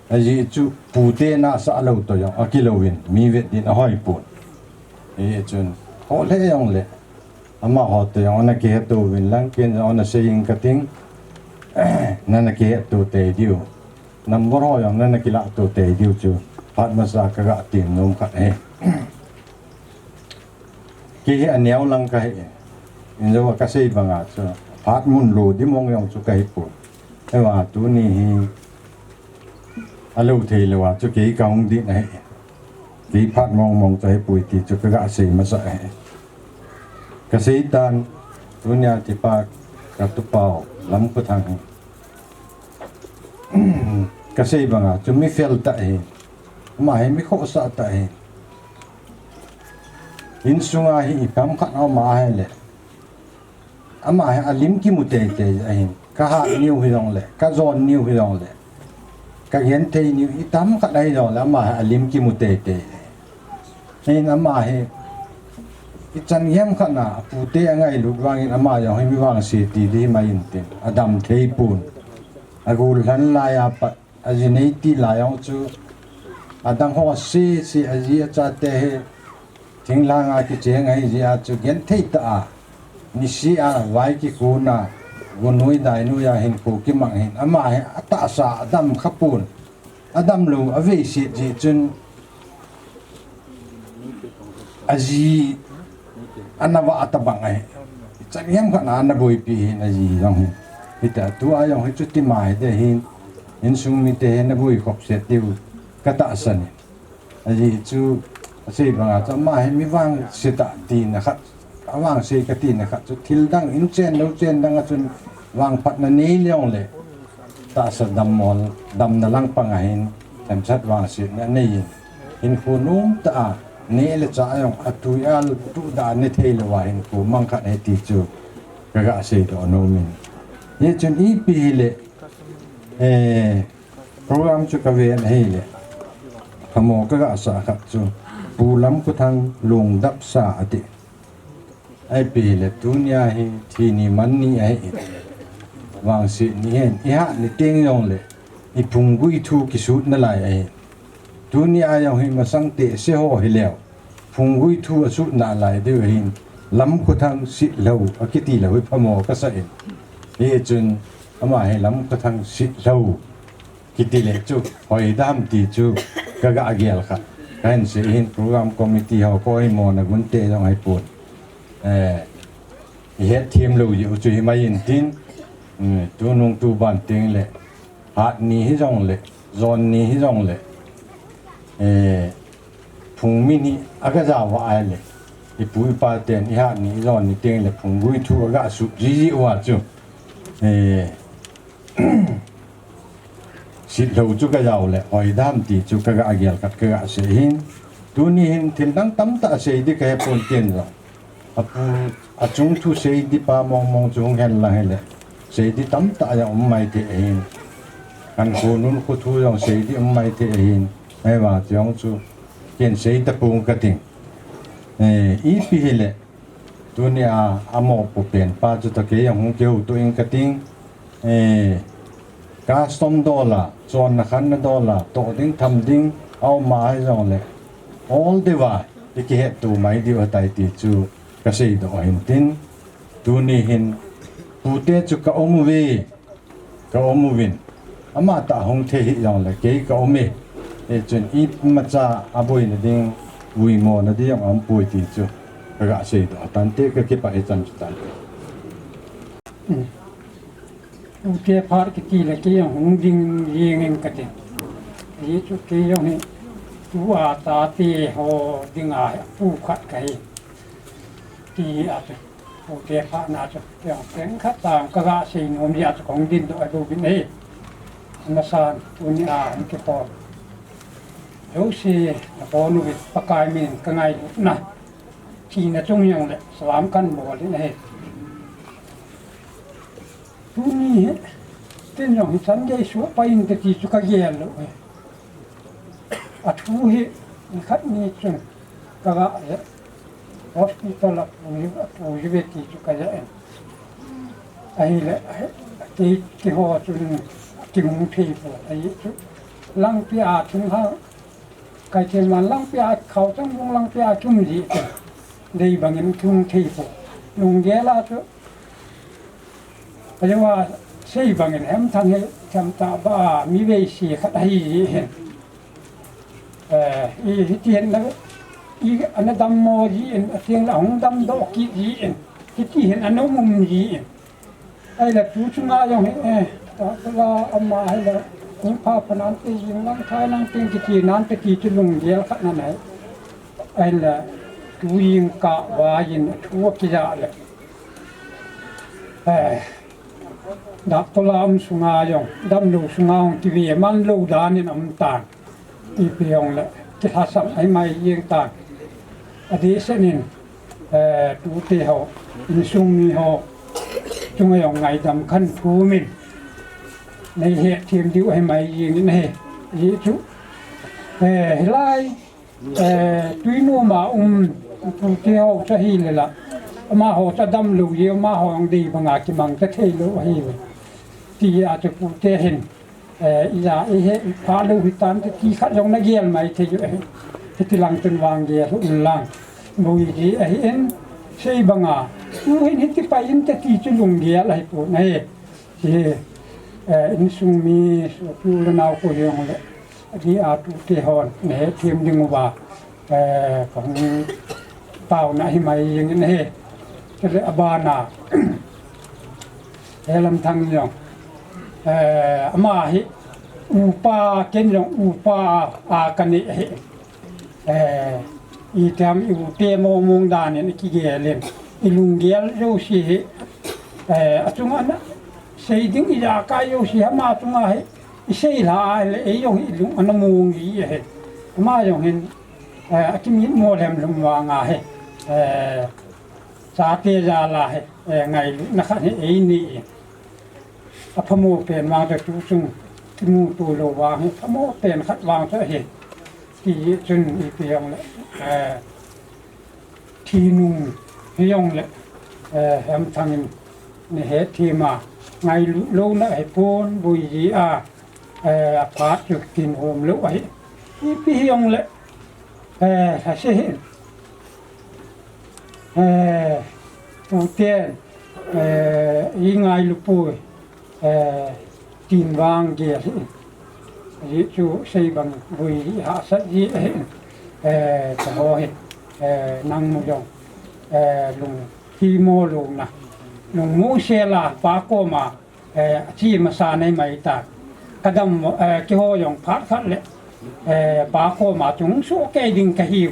a ji chu pu te na sa lo to yo a ki lo win mi vet din a hoi pun e chun ho le eo le ama hote ona ke to win lang ken ona saying kating nana ke to te diu number ho yang nana kila to te diu chu phat ma sa ka ga tin nom kha e ki aneu lang ka he in zo ka sei banga chu phat mun lo di mong yong chu kai pu e wa tu ni hi alo the lo wa chu ki ka hong di nai ki phat mong chai pu ti chu ka ga sei ma sa e Kesehatan dunia tipak katupau lam putang kasih banga cumi fel tak mai mi kho sa ta in sunga hi pam khat au ma le ama alim ki mute te ka ha niu hi dong le ka zon niu hi dong le ka hian thei ni itam ka dai do la ma alim ki mu te te hin ama he ichan yam kha na pu te angai lu wangin ama ya hi mi wang si ti di mai in tin adam thei pun agul han la ya pa ajinei ti la yong chu adang ho si aji cha te he thing la nga ki che ngai ji a chu gen thei ta a ni si a vai ki ku na gunui dai nu ya hin ku ki mang hin ama he ata sa adam khapun adam lu ave si ji chun aji anawa atabang ai chaniam kha na na boi pi hin aji jong hita tu a jong hi chu ti mai de hin in sung mi te na boi khop se tiu kata san aji chu sei banga cha ma he mi wang se ta ti na khat awang sei ka ti na khat chu thil dang in chen lo chen dang a chun wang pat na nei leong le ta sa dam mol dam na lang pangahin tam chat wang se na nei in khunum ta ne le cha yong atual tu da ne thei lo wa in ku mang khat he ti chu ka ga sei do no min ye chun I pi le program chu ka ve an hei le khamo ka ga sa khat chu pulam ku thang lung dap sa ati ai pi le tunia hi thi ni man ni ai wang si ni hen I ha ni teng yong le I phung gui thu ki sut na lai ai tunia yong hi masang te se ho hi leo phung gui thu a sut na lai de hin lam ku thang si lo akiti lo hi phamo ka sa in ye chun ama he lam ku thang si lo kiti le chu hoi dam ti chu ka ga agel kha kan se hin program committee ho ko mo na gun te jong hai put he team lo yu chu hi mai in tin tu nong tu ban ting le hat ni hi jong le zon ni hi jong le phung mi ni aga ja wa ai le I pui pa ten I hat ni zon ni ting le phung gui thu aga su ji ji wa chu sit lo chu ka yaw le oi dam ti chu ka ga agel kat ka ga se hin tu ni hin thil dang tam ta se di ka pon ten ro apu achung thu se di pa mong mong chung hen la hele se di tam ta ya mai te hin kan ko nun ko thu yong se di mai te hin ai wa jong chu ken se ta pung ka ting I pi hele tu ni a amo pu pen pa chu ta ke yang hung keu tu ing ka ting custom dollar chon na khan na dollar to ding tham ding au ma hai jong le all the way ki he tu mai di wa tai ti chu ka sei do hin tin tu ni hin pu te chu ka omu we ka omu win ama ta hong the hi jong le ke ka omi e chun I ma cha aboi na ding ui mo na di yang am pui ti chu ka ga sei do tan te ka ke pa e chan chu tan ke phar ki ti la ke hong ding yeng en ka te ye chu ke yo ni tu a ta ti ho ding a pu khat kai ti a te pu ke pha na chu ya ken khat ta ka ga sei nom ya chu kong din do a do bin ei na san tu ni a ke po yo si na po nu bi pa kai min ka ngai na ti na chung yang le salam kan bo le nei tu ni tên dòng sắn dây số bay in thì chú cái gì rồi à thu hi khách ni chung cái hospital là thu hi về thì chú cái gì ai là cái họ chung cái mông thi của ai chú lăng pia chung ha cái chuyện mà lăng pia khẩu trong vùng lăng pia chung gì đây bằng những chung thi của dùng ghé là chú bây giờ sei bangin hem thang he cham ta ba mi ve si khat hi hen I tien na I an dam mo ji en tieng la hong dam do ki ji en ki hen an mum ji en ai la tu chunga yong he ta la amma hai la ni pa panan te yin lang thai lang ting ki nan te ki chu lung ye khat na nai ai la tu yin ka wa yin thu ki ja le đáp to làm sunga yong đam lu sunga hong TV man lu dan in am tan TV hong le ki hasam ai mai yeng tan adi senin tu te ho in sung ni ho chung yong ngai dam khan thu min nei he thiam diu ai mai yeng ni he gì chú lại tuy nu mà phụ theo cho hi là mà họ cho đâm lũ nhiều mà họ đi bằng ngã cái bằng cái thế lũ hi thì cho phụ theo hình giờ ấy phá lũ thì tan thì khác trong nó ghiền mày thì lăng chân vàng ghiền luôn lăng mùi gì ấy xây bằng ngã nu hết thì phải in thì cho lùng ghiền lại phụ này thì in sung mi phụ là nào có gì không đấy thì tu te hòn nè thêm đừng vàoของเต่านะให้มาอย่างนี้ก็เลยอบานาลำทางอย่างมาให้อุปาเก่งอย่างอุปาอากันนี่อีทำอีเตมมงดานเนี่ยกี่เกล่นอีลุงเกลโยชิจุงอันนะเสียดิ้งอีจากายโยชิมาจุงให้เสียหายเลยยงอีลุงอันนั้นมงดีมาอย่างเห็นที่มีโมเดลลงวางไงสาเตจาลาไงนะครับนี่พโมเป็นวางแต่จุ่มที่มูตัวโลวางพโมเป็นขัดวางเสเหตุที่จนอีเปียงเลยทีนุ่งยงเลยแฮมทางนี่เหตุที่มาไงโลนะให้พ้นบุยจีพาจุดกินโฮมเลยไว้อีเปียงเลยsasahin puten ingai lupui tin wang ge ji chu sei bang bui ha sa ji ta ho he nang mu jong lung hi mo lung na lung mu se la pa ko ma chi ma sa nei mai ta kadam ki ho yong phat khat le bà cô mà chúng số cái đình cái hiu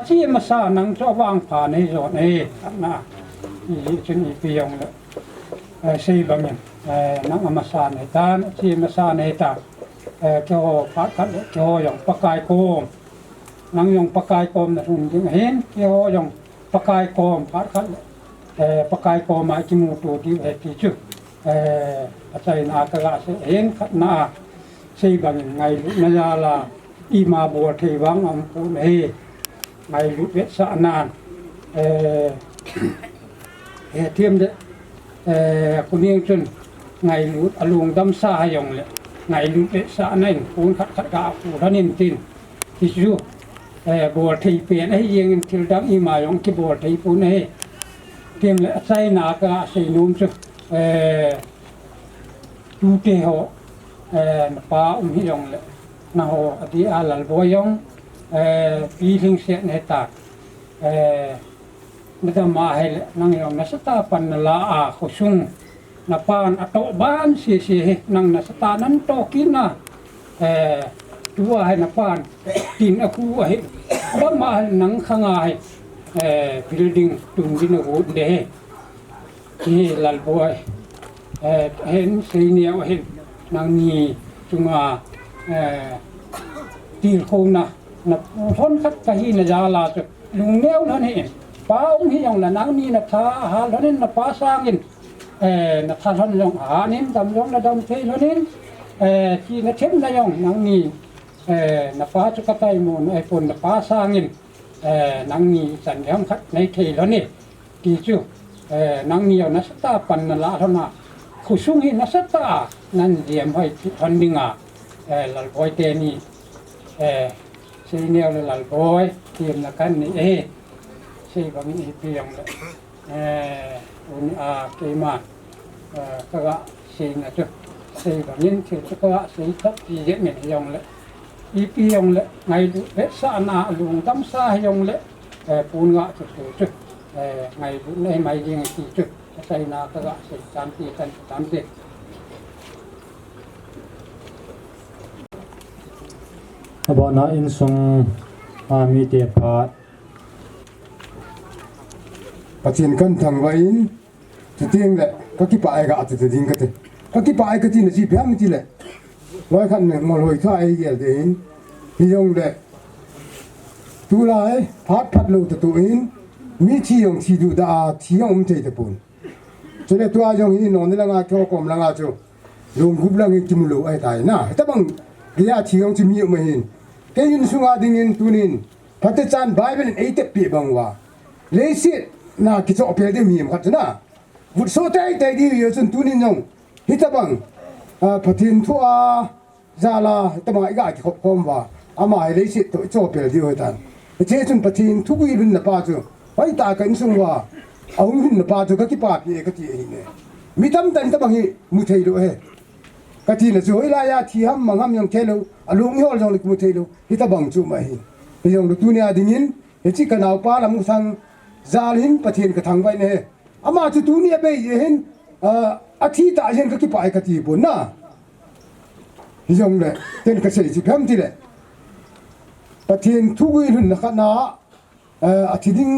chi mà sao năng cho vang phá này rồi này na ý chân ý piong là xây bằng năng mà sao này ta chi mà sao này ta cho phát cắt cho dùng pakai com năng dùng pakai com là dùng những hên cho dùng pakai com phát cắt pakai com mà chỉ một tổ đi về thì chứ chạy na cái là sẽ hên cắt na xây bằng ngày lúc này là ima bùa thì vắng ông phụ này ngày lúc biết sợ nàn thêm đấy con niên chân ngày lúc luồng đâm xa dòng lệ ngày lúc biết sợ này cuốn khát khát gạo phụ đó nên tin thì chú bùa thì biển ấy riêng thì đám ima dòng cái bùa thì phụ này thêm lệ say nà cả xây nôm chứ tu tê họ pa hi yong le na ho ati alal boyong pi hing se ne ta na ma he nang yong na sata pan la a khosung na pan ato ban si nang na sata nan to kina tua he na pan tin aku he ba ma nang khanga he building tung din ho de ki lal boy hen senior hen năng nhì chung tiền khôn na thôn khách cái gì là già là lùng neo nó này phá ông hi dòng là năng nhì là tha hà nó nên là phá sang in là tha thôn dòng hà nên đầm dòng là đầm thế nó nên chỉ là thêm là dòng năng nhì là phá cho cái tay mồn ai phồn là phá sang in năng nhì sản phẩm khách này thì nó này thì chứ năng nhì nó sẽ ta phần là lạ thôi mà khu sung hi nó sẽ taนั่นเดียมให้ทันดิ่งหลังบอยเตนี่ใช่เนี่ยหลังบอยเตรียมนักกันนี่ใช่บางทีเพียงเลยอุณเกมาก็ใช่นะจ๊ะใช่บางทีที่ก็ใช่ทับที่เยอะเนี่ยยองเลยอีพียองเลยไงดูเบสานาลุงตั้มซายองเลยปูนกะจุดจุดไงดูในไม่ยิงที่จุดใช่นาก็ใช่ตามที่กันตามที่บ่นะอินทรงมีเตียพาปัจจุบันทางวัยจะเตียงแหละก็คิดไปก็อาจจะดิ้งกันเถอะก็คิดไปก็ที่นี่สิเพียงที่แหละร้อยคันเนี่ยมาลอยท่าไอ้เหี้ยเดินที่ยงแหละดูลายพัดลูตัวเองมีที่ยงที่ดูดาที่ยงไม่ใช่ตะปูนจะได้ตัวยังนี่นอนในละงาโจกมละงาโจลงคุบละงกิมลูไอ้ตายนะแต่บาง dia thiong chi mi ma hin ke yin sunga dingin tunin pate chan bible in 8 pi bangwa le sit na ki cho pe de mi khat na vut so tai tai di yo chun tunin nong hitabang pathin thua zala tamai ga ki khop kom wa ama le sit to cho pe di ho tan che chun pathin thu gi lun na pa chu pai ta kan sung wa aung hin na pa chu ka ki pa pi ka ti ne mi tam tan ta bang hi mu thei do he ka ti na chu ila ya thi ham mangam yong thelo alung hol jong mu thei do hitabang chu ma hi yong du tunia dingin he chi kanau pa lam sang zalin pathin ka thang bai ne ama chu tunia be ye hin athi ta hin ka ki pai ka ti bun na yong le ten ka sei chi pham ti le pathin thu gi hun na kha na athi ding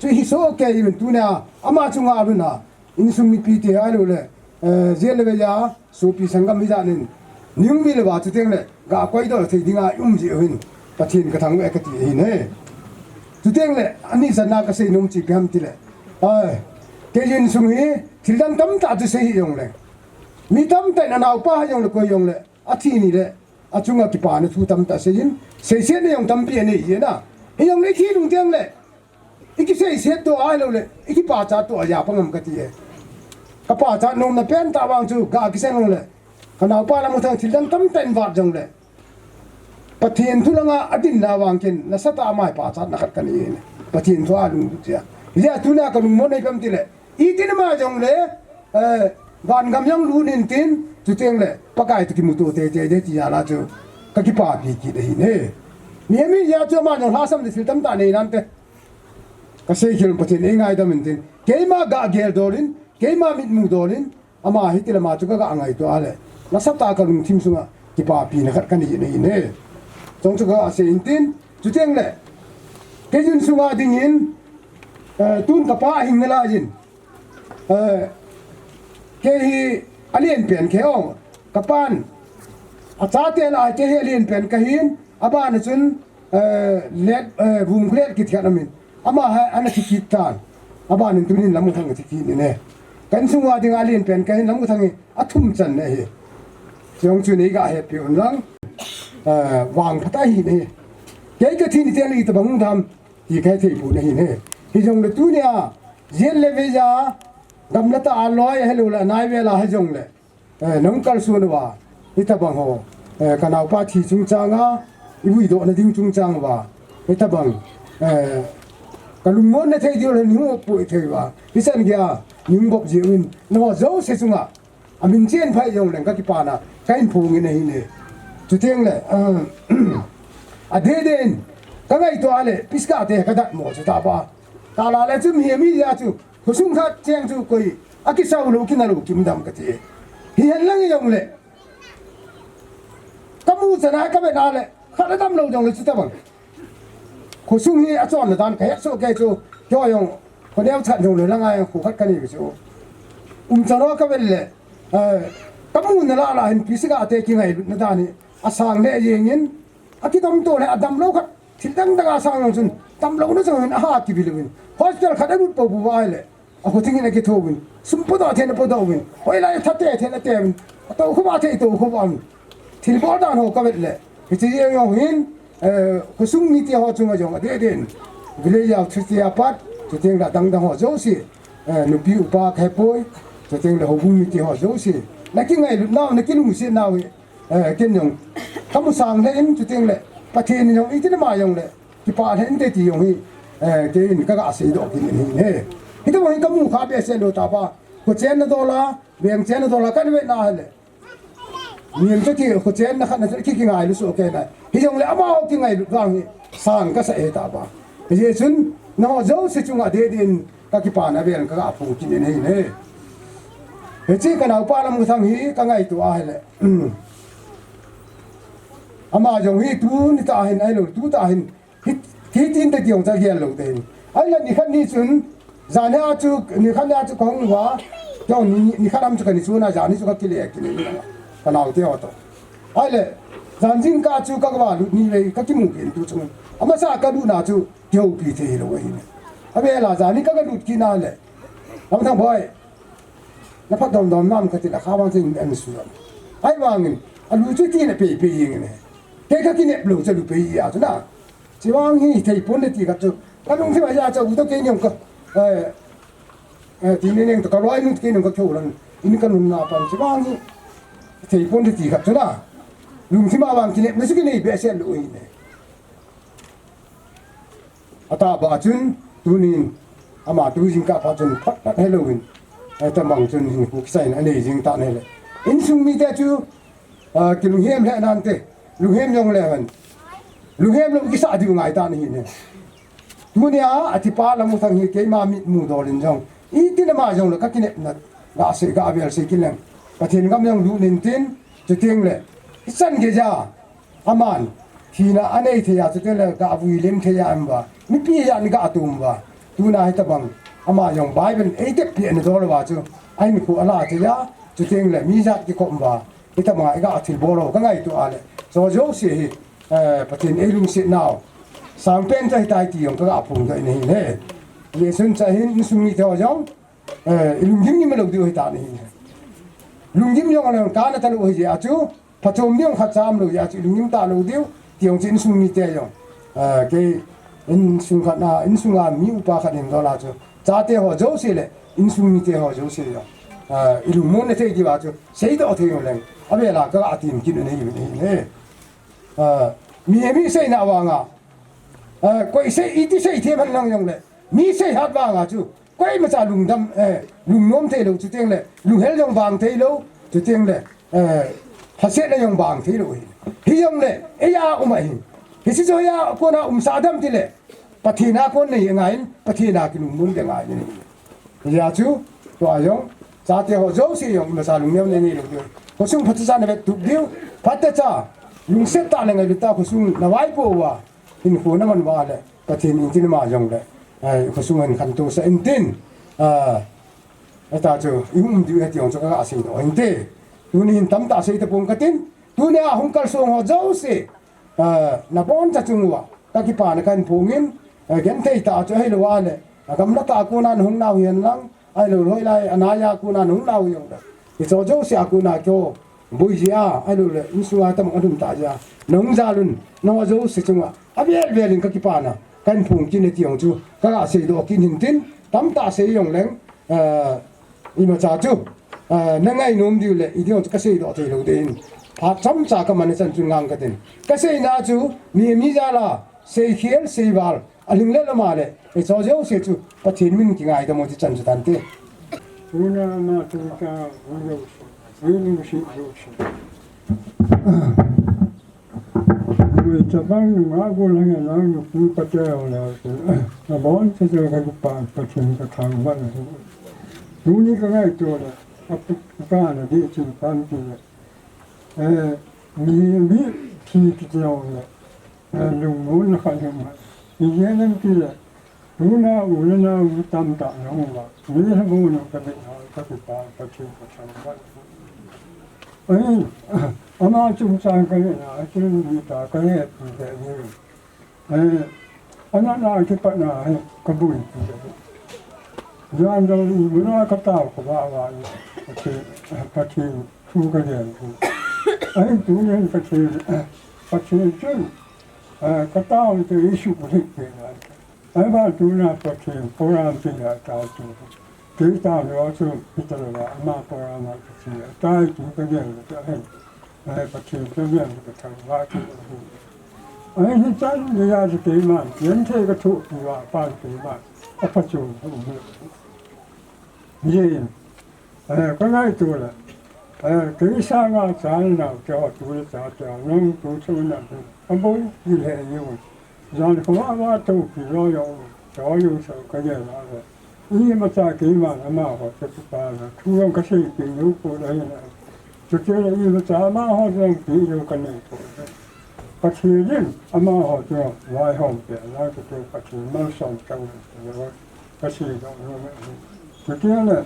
chu hi so ke yin tunia ama chu nga lu na in sum mi pi te ai lo le zel le ya so pi sangam mi ja nin ning mi le ba chu teng le ga koi do thei dinga yum ji hin pathin ka thang we ka ti hi ne chu teng le ani sana ka sei num chi pham ti le ai ke yin sum hi thil dam tam ta chu sei yong le mi tam ta na nau pa yong le ko yong le athi ni le achunga ki pa ne thu tam ta sei yin sei se ne yong tam pi ne hi na yong le thi lung teng le iki sei se to ai lo le iki pa cha to ya pangam ka ti e ka pa cha nom na pen ta wang chu ga ki sen lo le kanau pa la mo thang thil dam tam ten wat jong le pathin thulanga adin na wangkin na sata mai pa chat na khat kan ni pathin thwa lung tia ya tuna ka lung mo nei pam ti le I tin ma jong le van gam yang lu nin tin tu teng le pakai tu ki mu to te ti ya la chu ka ki pa pi ki de ne mi ya chu ma jong ha sam de sil tam ta nei nan te ka sei khil pathin e ngai da min tin ke ma ga gel dorin ke ma mit mu dorin ama hi ti la ma chu ka angai to ale na sata ka lung thim sunga ki pa pi na khat kan ni ne trong chu ga se in tin chu teng le ke jun sunga ding in tun ka pa hing la jin ke hi alien pen ke ong kapan acha te la ke hi alien pen ka hin aba na chun let vum kret ki thian amin ama ha ana ki tan aba nin tunin lamu thang ki ni ne kan sunga ding alien pen ka hin lamu thang athum chan ne hi jong chu nei ga he pi on lang wang phata hi ne ke ka thi ni te li ta bang dham hi kai thei pu ne hi ne hi jong le tu nia yen le ve ja gam la ta aloi helu la nai ve la ha jong le nong kal su wa hi ta bang ho kanau pa thi chung changa I wi do na ding chung chang wa hi ta bang kalung mon na thei dio le ni pu thei wa hi san gya ning bok ji win no zo se sunga amin chen phai jong le ka ki pa na kain phu ngi ne hi ne tu teng le a de den ka ngai to ale piska te ka dat mo chu ta ba ta la le chu mi mi ya chu khu sung kha cheng chu koi a ki sa lu ki na lu kim dam ka ti hi hen lang yong le ka mu sa na ka be na le kha da dam lo jong le chu ta bang khu sung hi a chon na dan ka ya so ke chu yo yong ko deu chat jong le la ngai khu khat ka ni chu cha ro ka be le ka mu na la hin piska te ki ngai na da ni asang le yengin akitam to le adam lo khat thildang daga sang long chun tam lo na chang ha ki bilwin hostel khada bu po bu wa le a ko thingin ki thobin sum po da the po da win hoi la thatte the na tem to khu ba the to khu ba thil bo da no ka le ti ye yong hin ko sum mi ti ho chung jong de den vile ya thti ya pat to ting da dang da ho zo si nu pi u pa khe poi to ting da ho bu mi ti ho zo si na ki ngai na na ki lu si na wi ken yong kamu sang le in tu ting le pathin yong itin ma yong le ki pa hen te ti yong hi ke in ka ga se do ki ni ne hi to hi kamu kha be se lo ta ba ko chen na do la beng chen na do la kan we na le nim to ki ko chen na khan na ki ki ngai lu so ke na hi yong le ama ki ngai lu gang hi sang ka sa e ta ba ye chun na zo se chunga de din ka ki pa na ben ka ga phu ki ni ne he chi ka na pa la mu thang hi ka ngai tu a le ama jong hi tu ni ta hin ai lo tu ta hin hi tin te tiong cha hian lo te ai la ni khan ni chun zana chu ni khan ya chu kong wa jong ni khan am chu kan ni chu na ja ni chu ka ki le ki ni na ka na te wa to ai le zan jing ka chu ka ba lu ni le ka ki mu ken tu chung ama sa ka du na chu yo pi te lo wa hin abe la za ni ka ga lu ki na le am thang boy na phat dom dom nam ka ti la kha wang jing an su ai wang lu chu ti ne pe yin ne ke ka ki ne lu chu lu pe ya chu na chi wang hi thei pon ne ti ka chu ka lung si ma ya chu to ke nyong ka ti ne ne to ka roi nu ke nyong ka chu lan in ka nun na pan chi wang hi thei pon ne ti ka chu na lung si ma wang ki ne ne su ki ne be se lu yin ne ata ba chun tunin ama tu jing ka pa chun phat halloween ai ta mang chun hin ku sai na nei jing ta ne le in sung mi ta chu ki lu hem le nan te lu hem yong le han lu hem lu ki sa di ngai ta ni ne tu ne a ati pa la mu thang hi ke ma mi mu do lin jong i ti na ma jong le ka ki ne na ga se ga bel se ki leng pa thin gam yong lu nin tin chu ting le san ge ja aman thì na anh ấy thì à cho nên là cả vui lên thì anh ba mi pi ya ni cả tụm ba tu na hay ta bằng ama yung Bible ấy tiếp biển rồi là chứ anh mi ku ala thì ya cho nên là mi giặc cái cọm ba cái ta mà cái thì bồ rồi cái ngày tu ale so jo si bắt tin ấy lung si nào sang pen tai tai ti yung cái phùng cái này nè ye sun cha hin sung ni theo giống lung jim ni mà lâu điều ta này lung jim yung là cái nó ta lâu gì à chứ phát chôm niệm phát cham lâu ya chứ lung jim ta lâu điều tiếng trên sung mi te yo cái in sung khát na in sung la mi upa khát in đó là cho cha te ho jo se le in sung mi te ho jo se yo ilu mon ne te di ba cho sei do te yo leng abe la ka atin kin ne yu ne mi sei na wa nga koi sei iti sei the ban lang yong le mi sei hat wa nga chu koi ma cha lung dam lung nom te lo chu teng le lung hel yong bang te lo chu teng le ha se le yong bang te lo hi yong le ya umai hi si jo ya ko na sadam ti le pathina ko nei ngai pathina ki lung mun de ngai ni ya chu to ayong cha te ho jo si yong ma sa lung nem ne lo ko sung phat sa ne tu diu phat cha lung set ta le ngai ta ko sung na wai po wa in ko na man wa le pathin in tin ma yong le ko sung an khan tu sa in tin ta chu im diu he ti yong cho ka asi do in te tu ni tam ta sei ta pong ka tin tu ne a hong kal song ho jo si na bon cha chung wa ta ki pa na kan phungin gen thei ta cho hei lo wa le gam la ta ku nan hong nau hian lang ai lo loi lai anaya ku nan hong nau yong da ki cho jo si a ku na kyo bui ji a ai lo le in su a tam adum ta ja nong za lun no jo si chung wa a bel belin ka ki pa na kan phung kin ne ti yong chu ka ga sei do kin hin tin tam ta sei yong leng i ma cha chu na ngai nom diu le i dio ka sei do thei lo din phát chấm cha cái mình chân chung ngang cái tin cái gì na chú mi ra là xây khiel xây vào anh lên làm gì cái cho dấu xây chú bắt thiên minh cái ngày đó mới chân chân thế chú na mà chú ta vui sự người ta đang ngã过来了，然后不不这样了，那帮这个还不把钱个扛完了，如你个爱做了，他不干了，你就干去了。mi thi cái nhau là lùng muốn khai thông mà vì thế nên kia là lúc nào uống nào uống tam tạ nó không vào nếu không uống nó cái bệnh họ các cái chuyện của thằng bạn ấy ama chúng ta cái này là cái người ta cái này thì cái gì anh nào cái bạn nào cái bụi thì cái giờ anh đâu uống nó cái tao của bà vào cái thu cái gì ấy chủ nhân phát triển chân cái tao thì isu của thị trường ấy ba chủ nhà phát triển program thì là tao chủ cái tao nó chủ cái tao là mà program mà phát triển tao chủ cái gì là cái hay phát triển cái gì là cái thằng va cái ấy thì chân người ta thì cái mà nhân thế cái thủ thì là ba cái mà phát triển gì cái này tôi là cái sao mà chán nào cho tôi cho nông tôi cho nó không bố gì hệ như vậy rồi không có tôi thì lo cho sợ cái gì đó rồi nhưng mà cha cái mà họ sẽ ta là thu ông cái gì cái yếu của đấy là thực tế là nhưng mà cha mà họ đang bị yếu cái này cái gì mà họ cho vài hôm để lại cái gì mà sống trong cái gì đó thực tế là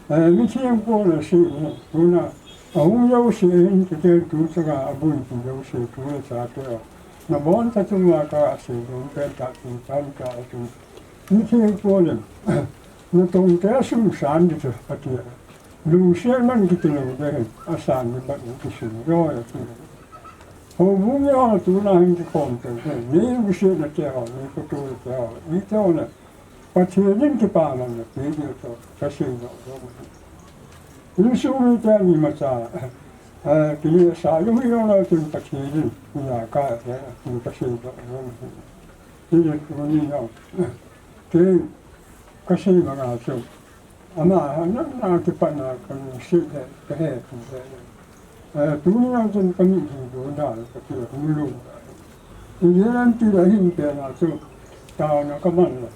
mi chiêm qua là sự tu na ông yêu sự thì cái tu cho cả bún tu yêu sự tu là sao thế na bọn ta chúng ta cả sự đúng cái ta tu tam cả tu mi chiêm qua là nó tung cái sung sản đi chứ bắt lu xe man kita lu deh asan ni bat ni sini rồi tu hồ bún nhau tu na hình con tu ni lu xe na kia ho ni ko tu kia ho ni tao na pa chơi đến cái ba lần là cái điều đó cái sự đó lu số ni ta ni mà sa cái sa lu hiểu là tu pa chơi đến nhà cái tu pa chơi đó cái điều đó ni nhau cái sự mà là sao ama na ke pana kan shi ke he tu ni na jin kan ni do da ka ti hu lu ni ran ti da hin pe na su ta na ka man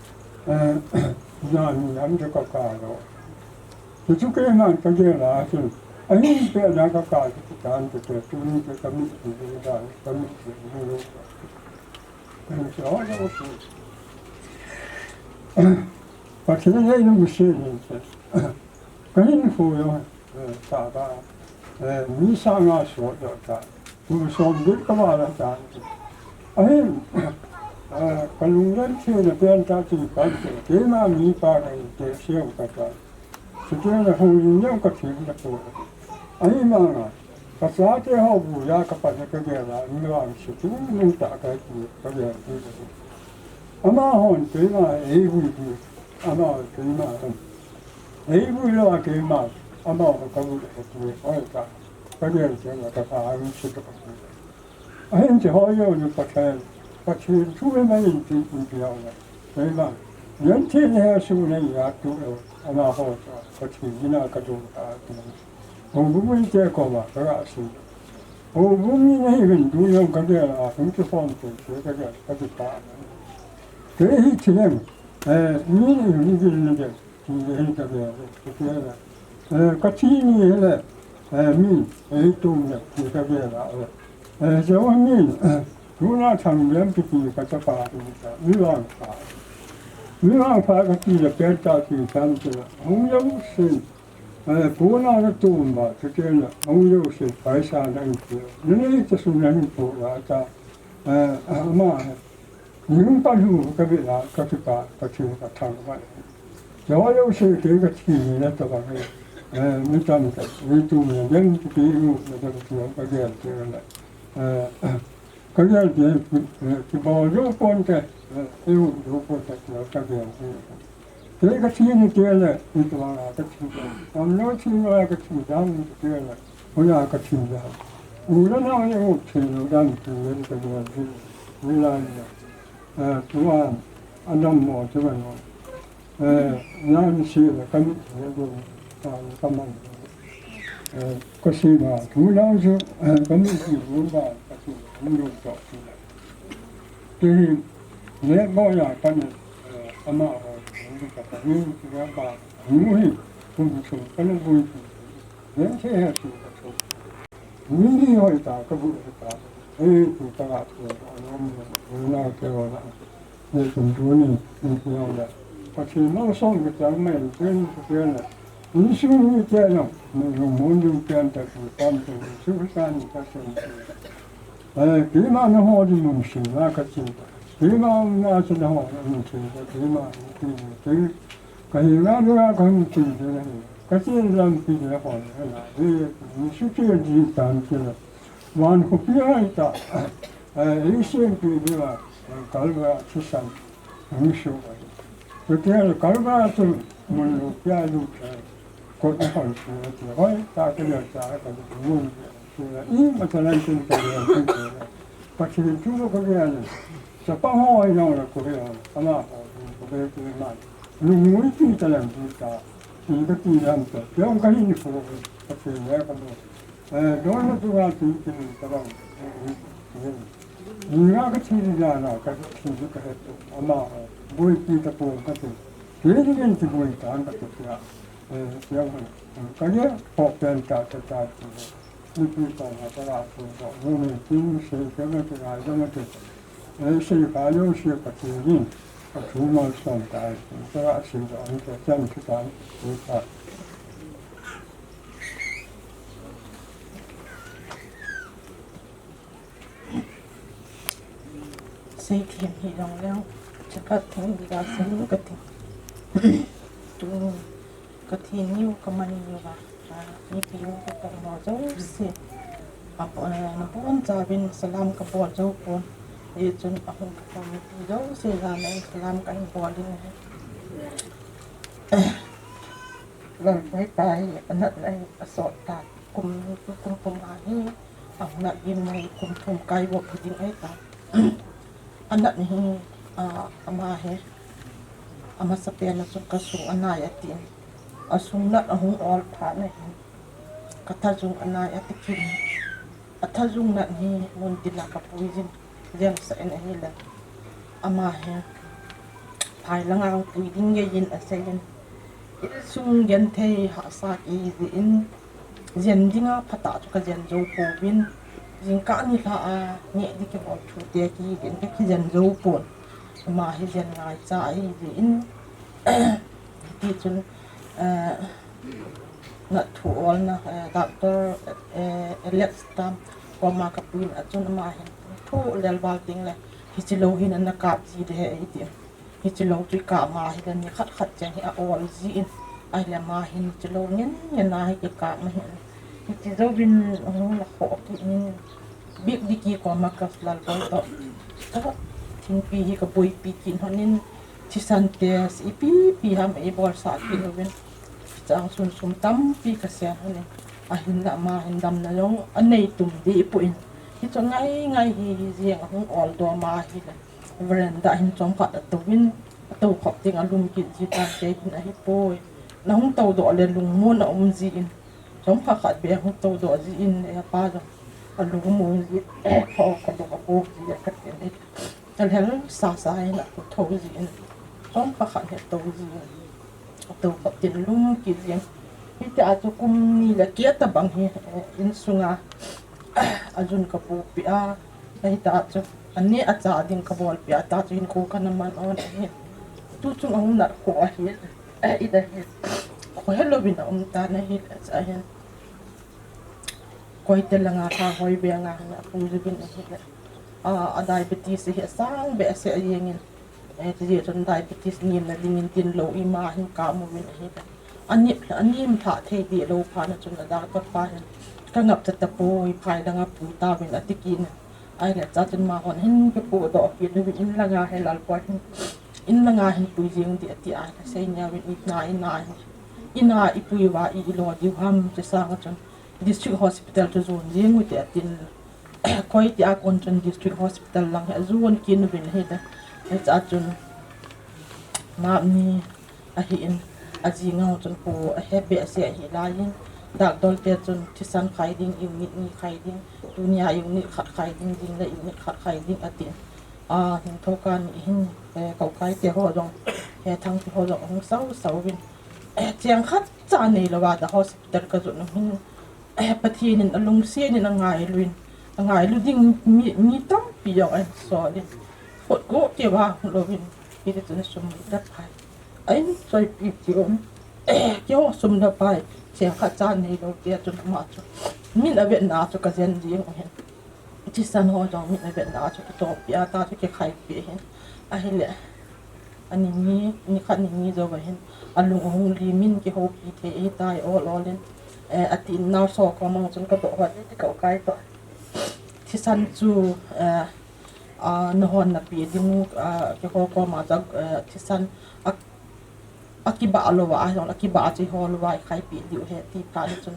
na ni am je ka ka ro tu ke na ka je la su ai ni pe na ka ka ti ta an te tu ni ke ka mi do da ka mi hu lu kan se o da su và khi ấy nó một sự cái này phù hợp cả ba mỹ sang à số được cả một số biết các bạn là cả ấy cái lúc đó thì là bên ta chỉ có cái mà mỹ ba này để xem cả sự kiện là hùng nhau có chuyện là phù ấy mà cái giá trị họ bù ra các bạn cái gì là như là sự kiện mình trả cái gì cái gì mà hòn cái mà ấy vui ama cái mà ấy vui là cái mà ama cái vui là cái vui cái gì là cái phải sự cái ấy chỉ hỏi nhau như cái chuyện chú em ấy thì cũng nhiều là cái mà nhân thiên hay số này là chú ama họ cái chuyện gì cái chú ông bố mình chơi có mà cái gì ông bố mình này mình chú em cái gì là không chịu phong cái gì cái gì em ni ni ni de ni he ka de ko la ka chi ni le mi tu ne ni ka de la so mi tu na chang lian pi pi ka cha pa ni ka chi de pe ta chi san chi la hong yong shi bu na de tu ma ce ke la hong yong shi bai sha na ni ni ce su na ni po la ta ma những cái thứ cái việc là cái chuyện là thằng vậy, do yêu sự cái gì là tất cả cái mình chăm cái tu mình đến cái yêu là cái chuyện cái gì thì bao nhiêu con cái yêu nhiều con cái cái gì như thế là mình toàn là cái chuyện làm nói chuyện là cái chuyện làm như thế là bây giờ cái chuyện là uống nó như chuyện làm chuyện cái gì như là tu anh làm mỏ cho mình làm gì là cái gì đó cái mình có gì mà tu làm cho cái gì cũng là cái gì cũng được cho thì nếu bao giờ cái này ama những cái những cái bà những cái cũng được cái nó vui nếu thế là sự những cái hỏi ta cái vui ta thì ta là nó kêu là để chúng tôi này nhiều là có khi nó xong cái chẳng mấy trên cái là những sự như thế nào mình muốn dùng tiền để làm cho sự sản cái sự cái mà nó họ đi mình xin là cái gì cái mà nó sẽ họ mình xin cái mà cái nó ra cái mình xin cái gì làm gì để họ là những sự chuyện gì làm gì là hoàn không biết ai ta ý xem thì là kalba susan misho vậy thì là kalba thì mình lúc kia lúc có cái hỏi thì hỏi ta cái là ta cái muốn là ý mà ta lên trên cái là cái chúng có cái này sẽ bao hỏi nhau là có cái ama có cái mà lúc mới thì ta làm gì ta thì cái gì làm ta không cái gì phụ cái gì này cái đó là tôi làm thì ta làm những cái chuyện là cái chuyện cái ama vui thì ta buồn cái gì thế thì thì vui ta ăn cái gì à cái gì học tiền ta thì ta là là mình tin sự cái này cái sự cái yêu sự cái gì cái chủ mà sống cái là sự cái chân cái ta xây thiền thì lòng leo cho các thiên đi ra sống cái thiền tu cái thiền nhiều cái mình nhiều mà ni piu ko no zo se apa na pon jawin salam ka bol zo pon e chun ahun ka pon pi zo se la na salam ka bolin lần với tay anh này sọt tạt cùng mà hi ông nãy im này cùng cây bộ cái tiếng ấy ta anh nãy hi ama he ama sapian na sung kasu anay atin asung nat ahung all pa na hi katajung anay atikin atajung nat hi mun dila kapuizin diyan sa inahila ama he pai lang ang puiding yayin asayin sung gen thei ha sa ki in zen dinga phata chu ka zen zo po win jing ka ni la a ni di ke bo thu te ki gen ke zen zo po ma hi zen ngai cha ai in ti chun na thu ol na doctor Alex tam ko ma ka pin a chun ma hi thu lel bal ting le hi chi lo hin an ka ji de ai ti hi chi lo tu ka ma hi dan ni khat chen hi a ol ji in ai la ma hin chi lo nyen na hi ka ma hin hi chi zo bin la kho ti min big diki ko ma ka lal ko to ta tin pi hi ka boi pi kin honin chi san te si pi ham e bol sa pi lo ben chang sun sum tam pi ka se honin a hin la ma hin dam na long an nei tum di pu in hi cho ngai hi riêng hong ol do ma hi la veranda hin chom khat to win to khop ting alum ki ji ta te na hi poi na hong to do le lung mo na ji in chom khat be hong to do ji in e pa do alung mo ji kho ka do ka po ji ka te ni tal hel sa na ko to ji in chom khat he to ji to khop tin lum ki ji hi ta chu kum ni la kia ta bang hi in sunga ajun ka pu pi a ai ta chu ani acha ding ka bol pi ta chu in ko kan man on hi tu chu ang na ko a hi i da hi ko hello bin ta na hi cha hi ko ite la nga ka hoi be nga na pu ju bin hi a diabetes hi sang be se yengin ti chon diabetes ni na dingin tin lo i ma hin ka mu bin hi ani m tha the di lo pha na chun da ka pa hin ka ngap ta poi phai da nga pu ta bin atikin ai la cha chen ma hon hin ke pu do ki nu in la nga he lal pa in la nga hin pu jing di ati ai se nya win ina i pu wa i lo di ham che sa nga chon district hospital to zone jing wi te tin koi ti a kon chon district hospital lang ha zone ki nu bin he da cha chun ma ni a hi in a ji nga chon pu a he be se hi la yin dak dol te chun thi san khai ding unit ni khai ding dunia unit khat khai ding la unit khat khai ding atin hin thokan hin kau khai te ho jong he thang ti ho jong hong sau win chiang khat cha nei lawa da hospital ka zun hin pathin in alung se ni ngai lu ding mi tam pi yo ai so ni hot go ke wa lo win ki te chun sum da phai ai soi pi ti om ke ho sum da phai chiang khat cha nei lo te chun ma chu min a vet na chu ka zen ding hen chi san ho jong min a vet na chu to pia ta chu ke khai pi hen a hi le ani ni khat ni zo ba hen alung hong li min ke ho pi the e tai all len atin naw so ko mang chun ka to ha ti ka kai to chi san chu no hon na pi ding ke ko ma cha chi san akiba lo wa jong akiba chi ho lo wa khai pi diu he ti pa ni chun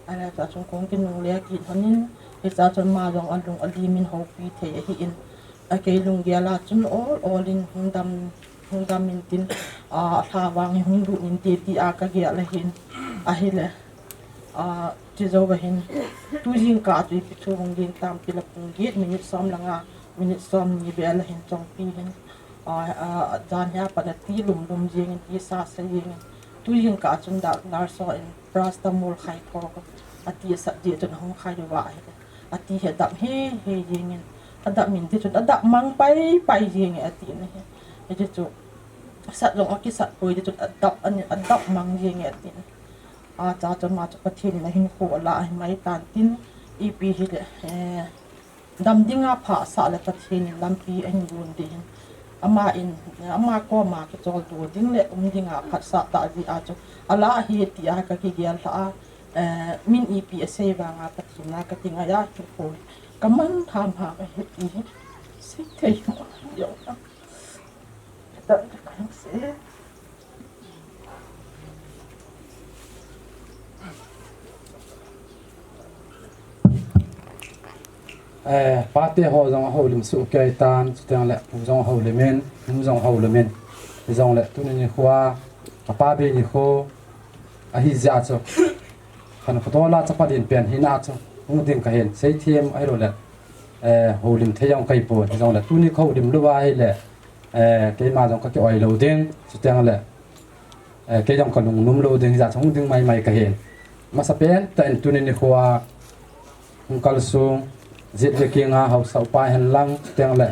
ala cha chung kong kin nung le ki thonin e cha chun ma jong alung ali min ho pi the hi in a ke lung ya la chun all in hung dam min tin tha wang hung du in ti a ka ge la hin a hi le chi zo ba hin tu jing ka tu pi chu hung ding tam pi la pung ge minute som la nga minute som ni be la hin chong pi hin dan ya pa da ti lum jing ti sa jing tu jing ka chun da nar so in prastamol khai ko ati sa je chun hong khai wa ati he dam he jing adap min ti chun adap mang pai jing ati ne he je chu sat long aki sat poi je chun adap mang jing ati cha chun ma chu pathin na hin ko la mai tan tin ep hi le dam dinga pha sa le pathin lam pi an gun din ama ko ma ke chol du ding le dinga phat sa ta ji a chu ala hi ti a ka ki gel tha min EPSA banga patina katinga ya chupo kaman tham ha heti se thei mo yo ta kan se party ho zong ho lim su kai tan tang le zong ho le men zong ho le men zong le tu ni khwa pa be ni kho a hi za cho kan photo la cha pa din pen hi na cho ung ding ka hen sei thiam ai ro le ho lim the yong kai po zong le tu ni kho lim lu wa hi le ke ma zong ka ke oi lo ding tang le ke yong ka lung num lo ding za chong ding mai ka hen ma sa pen ta tu ni khwa ung kal sung zit le kinga hau sau pa hen lang teng le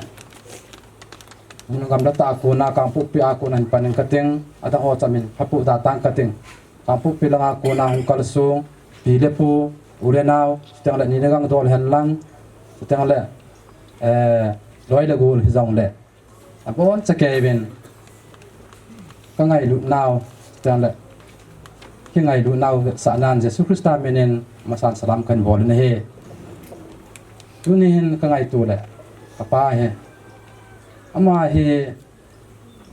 mun gam da ta ko na kang pu pi a ko nan panin ka teng ada ho chamin phapu da tang ka teng kang pu pi langa ko na hung kal sung pi le pu ure naw teng le ni ne gang dol hen lang teng le loi le gol hi jong le a bon cha ke ben ka ngai lu naw teng le ki ngai lu naw sa nan jesu christa menen masan salam kan bol ne he tu ni hin ka ngai tu le apa he ama he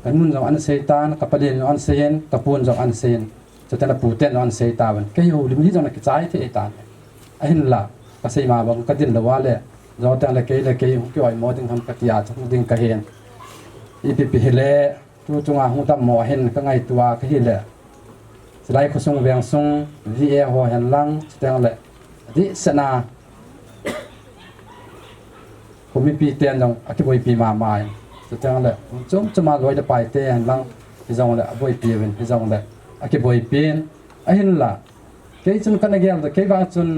kan mun jong an seitan kapalin an sein kapun jong an sein chotela puten an seitawan ke hu lim ni jong ki chai the etan a hin la ka sei ma bang ka din la wa le zo tang le ke hu ki oi mo ding ham ka tia chung ding ka hen i pi pi hele tu chunga hu tam mo hen ka ngai tuwa ka hi le slai khu sung veng sung vi e ho hen lang tang le di sana mi pi ten dong aki boy pi ma mai so tang le chom chama loi da pai te han lang hi jong le boy pi wen hi jong le aki boy pin a hin la ke chun kan agel da ke ba chun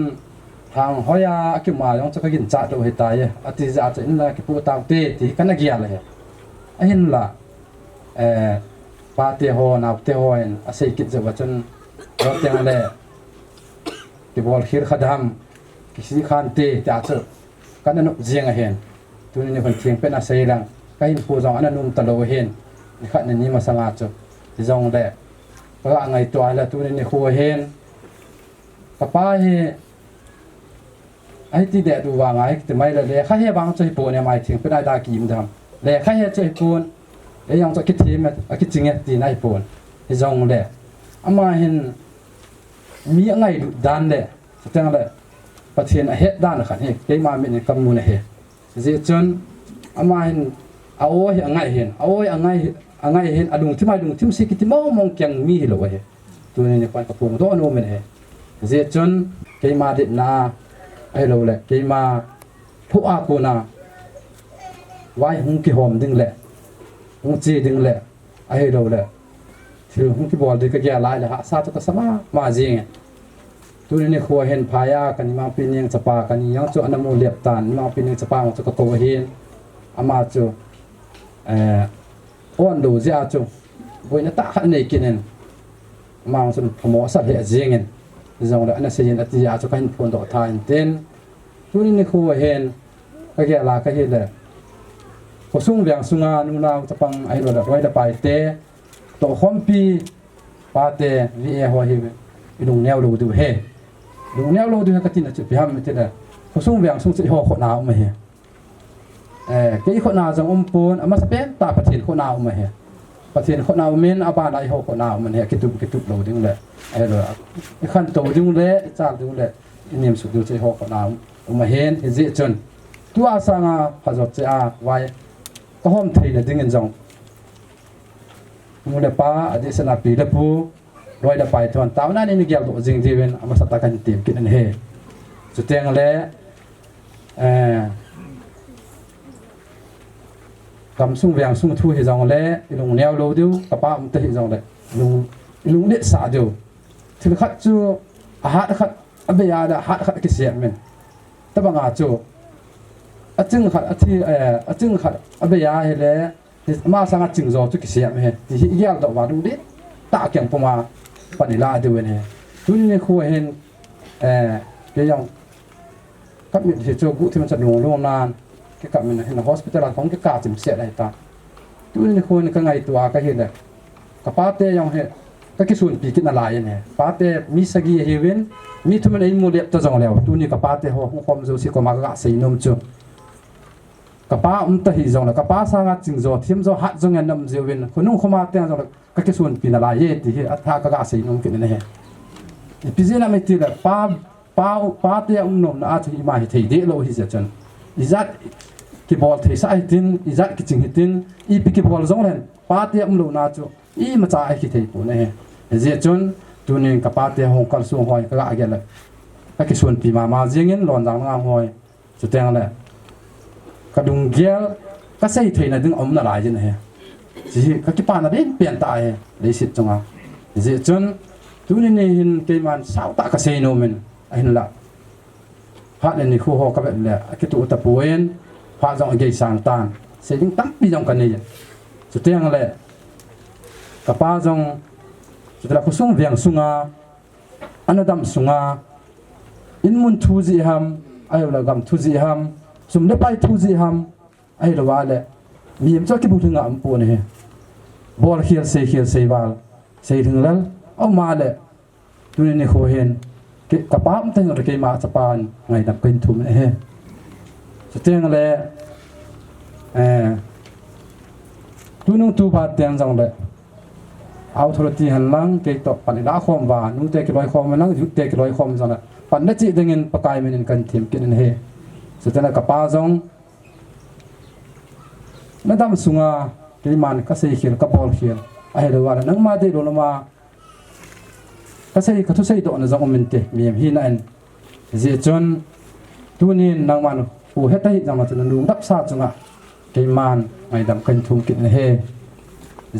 hang hoya aki ma yong cha ka gin cha do he ta ye ati za cha in la ki pu ta te ti kan agel le a hin la pa te ho na te ho en a sei kit za ba chun ro tang le ki bol khir khadam ki si khan te ta cha kan anu jiang a hen tu ni kon thieng pen a sei lang ka hin pu jong ananum ta lo hen ni khat ni ma sanga chu ti jong le ka ngai to ala tu ni khu hen ka pa he ai ti de du wa ngai ti mai la le kha he bang choi pu ne mai thieng pen ai da kim dam le kha he choi pun le yang cho ki thi me a ki ching e ti nai pun ti jong le ama hen mi ngai du dan le tang le pathian a het dan khan he ke ma min kam mun he je chon ama hin a o hi angai hen a o angai hen adung thimai dung thim si ki mo mong kyang mi hi lo he tu ni pan ka pum do no men he je chon ke ma dit na ai lo le ke ma phu a ko na wai hung ki hom ding le hung chi ding le ai lo le thil hung ki bol de ka ya lai le ha sa to ka sama ma jing tu ni khua hen phaya kan ma pining chapa kan yang chu anamu lep tan ma pining chapa ma chu ka ko hin ama chu on do ja chu boina ta khan nei kinen ma sun phomo sa he jingen zong la ana seyin atia chu kan phon do tha in ten tu ni khua hen ka ge la ka hi le ko sung byang sunga nu na chapang ai ro da roi da pai te to khompi pa te vi e ho hi ilung neo lo du he lung neo lo du ka tin chu pi ham te da ko sung byang sung chi ho kho na ma he ke kho na jong pon ama sa pen ta pathin kho na ma he pathin kho na men aba dai ho kho na man he ki tu lo ding le ai ro i khan to ding le cha ding le nim su du chi ho kho na ma hen hi ji chon tu a sa nga pha jot che a wai ko hom thei le ding en jong mu le pa adi sana pi le pu roi da pai thon taw na ni gel do jing ji wen ama sa ta kan tim kin an he chu teng le kam sung vyang sung thu hi jong le ilung neo lo du ka pa um te hi jong le ilung de sa du thil khat chu a hat khat a be ya da hat khat ki siam men ta ba nga chu a ching khat a thi a ching khat a be ya he le ma sa nga ching zo chu ki siam he ti hi yal do wa du de ta kyang poma panila de wen he tu ni khu hen ke yang kap mi thi chu gu thi man cha long long nan ke kap mi na hospital khong ke ka chim se dai ta tu ni khu ni ka ngai tua ka hi le ka pa te yang he ka ki sun pi kin ala yen he pa te mi sagi hewen mi thumen ei mo lep to jong lew tu ni ka pa te ho khom zo si ko ma ga sei nom chu ka pa ta hi jong la ka pa sa ga ching zo thim zo hat jong en nam je win khunung khoma te jong ka ki sun pi na la ye ti hi atha ka ga sei nom kin ne he pi je na me ti la pa te nom na a thi ma hi thei de lo hi se chan izat ki bol thei sa tin izat ki ching hitin I pi ki bol jong len pa te lo na chu I ma cha ai ki thei pu ne he je chun tu ni ka pa te hong kal su hoi ka ga la ka ki sun pi ma jingin lon jang nga hoi chu teng la ka dung gel ka sei thei na ding om na lai jin he ji ka ki pa na den pian ta he le sit chunga je chun tu ni hin ke man sao ta ka sei no men ai la ha le ni khu ho ka be le ki tu ta puen pha jong ge sang tan sei ding tam pi jong ka ni chu teng le ka pa jong Setelah kusung viang sunga, anadam sunga, inmun tuzi ham, ayo lagam tuzi ham, sum lepai tuzi ham, ayo lawale, miem so kibu tunga ampu ne, bol hiel sei wal, sei tunglal, au male, tunin ne hohen, kapam teng re ma chapan ngai dam kain thum ne he, seteng le, tunung tu ba teng jang le. Authority hanlang ke to pan da khom wa nu te ke loi khom lang ju te ke loi khom jana pan na chi dengin pakai men kan thim kin he setana ka pa jong na dam sunga ke man ka sei khil ka bol khil a he wa nang ma de lo ma ka sei ka thu sei to na jong men te mi hi na en je chon tu ni nang man u he tai jang ma chun nu dap sa chunga ke man mai dam kan thum kin he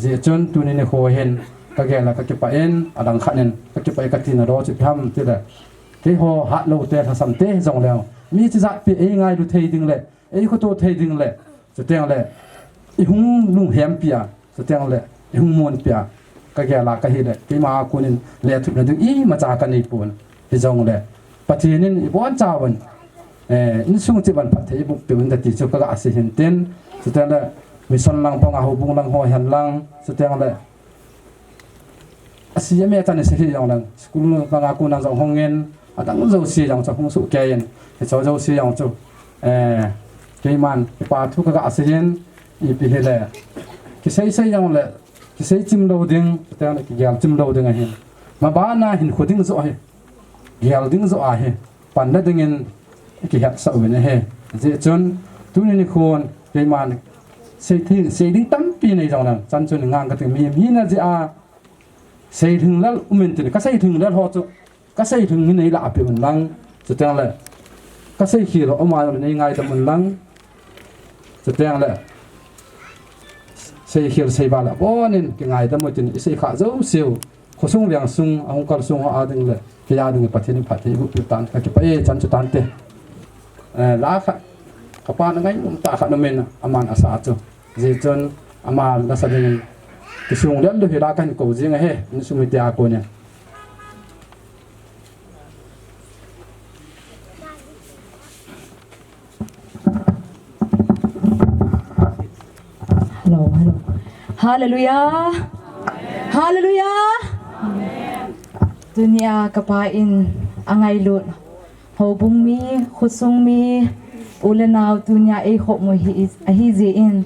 je chun tu ni ne kho hen ka ge la ka ki pa en adang khanen ka ki pa ka tin ro chi pham ti la ke ho ha lo te tha sam te jong leo mi chi za pi e ngai lu thei ding le e ko to thei ding le chu teng le I hung lung hem pia chu teng le I hung mon pia ka ge la ka hi le ke ma ku nin le thu na ding I ma cha ka nei pun hi jong le pa thi nin I bon cha wan in sung chi ban pa thei bu pe un da ti chu ka ga se hin ten chu teng le mi son lang pong a hubung lang ho han lang su teng le asia me tan se hi yong lang school lang a ku nang jong hongen adang zo si jong cha hong su ke yen he zo zo si yong chu ke man pa thu ka ga se hin I pi he le ki sei yong le ki sei chim lo ding teng le ki gyal chim lo ding a hin ma ba na hin khoding zo he gyal ding zo a he pan na ding in ki hat sa wen he je chon tu ni khon ke man sei ding tam pi nei jong nang chan chun ngang ka te mi na ji a sei thung lal umen te ka sei thung lal ho chu ka sei thung ni nei la pe un lang chu teng le ka sei khi lo oma lo nei ngai ta mun lang chu teng le sei khil sei ba la bonin ki ngai ta mo tin sei kha zo siu kho sung wiang sung a hong kal sung a ding le ke ya ding pa thin pha thei bu pu tan ka ki pa e chan chu tan te la kha kapa na ngai ta kha no men aman asa chu je chon ama la sa ding ki sung lem do hira kan ko jing he ni sumi tia ko ne hello hallelujah hallelujah dunia kapain angai lut hobung mi khusung mi ulenaw dunia e khop mo hi ji in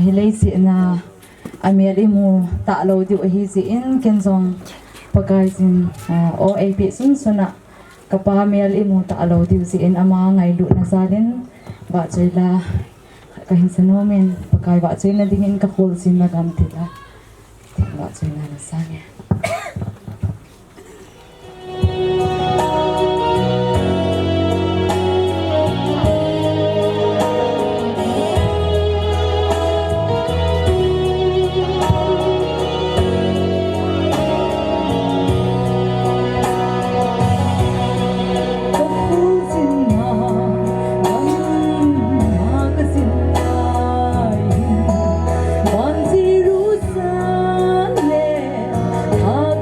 hilai si na amial imu ta lo di hi ji in kenzong pagai sin OAP sun suna kapa amial imu ta lo di ji in ama ngai lut na salin ba chela kahin sanomen pakai ba chela dingin ka khol sin na gam tila ba chela na sanya Hãy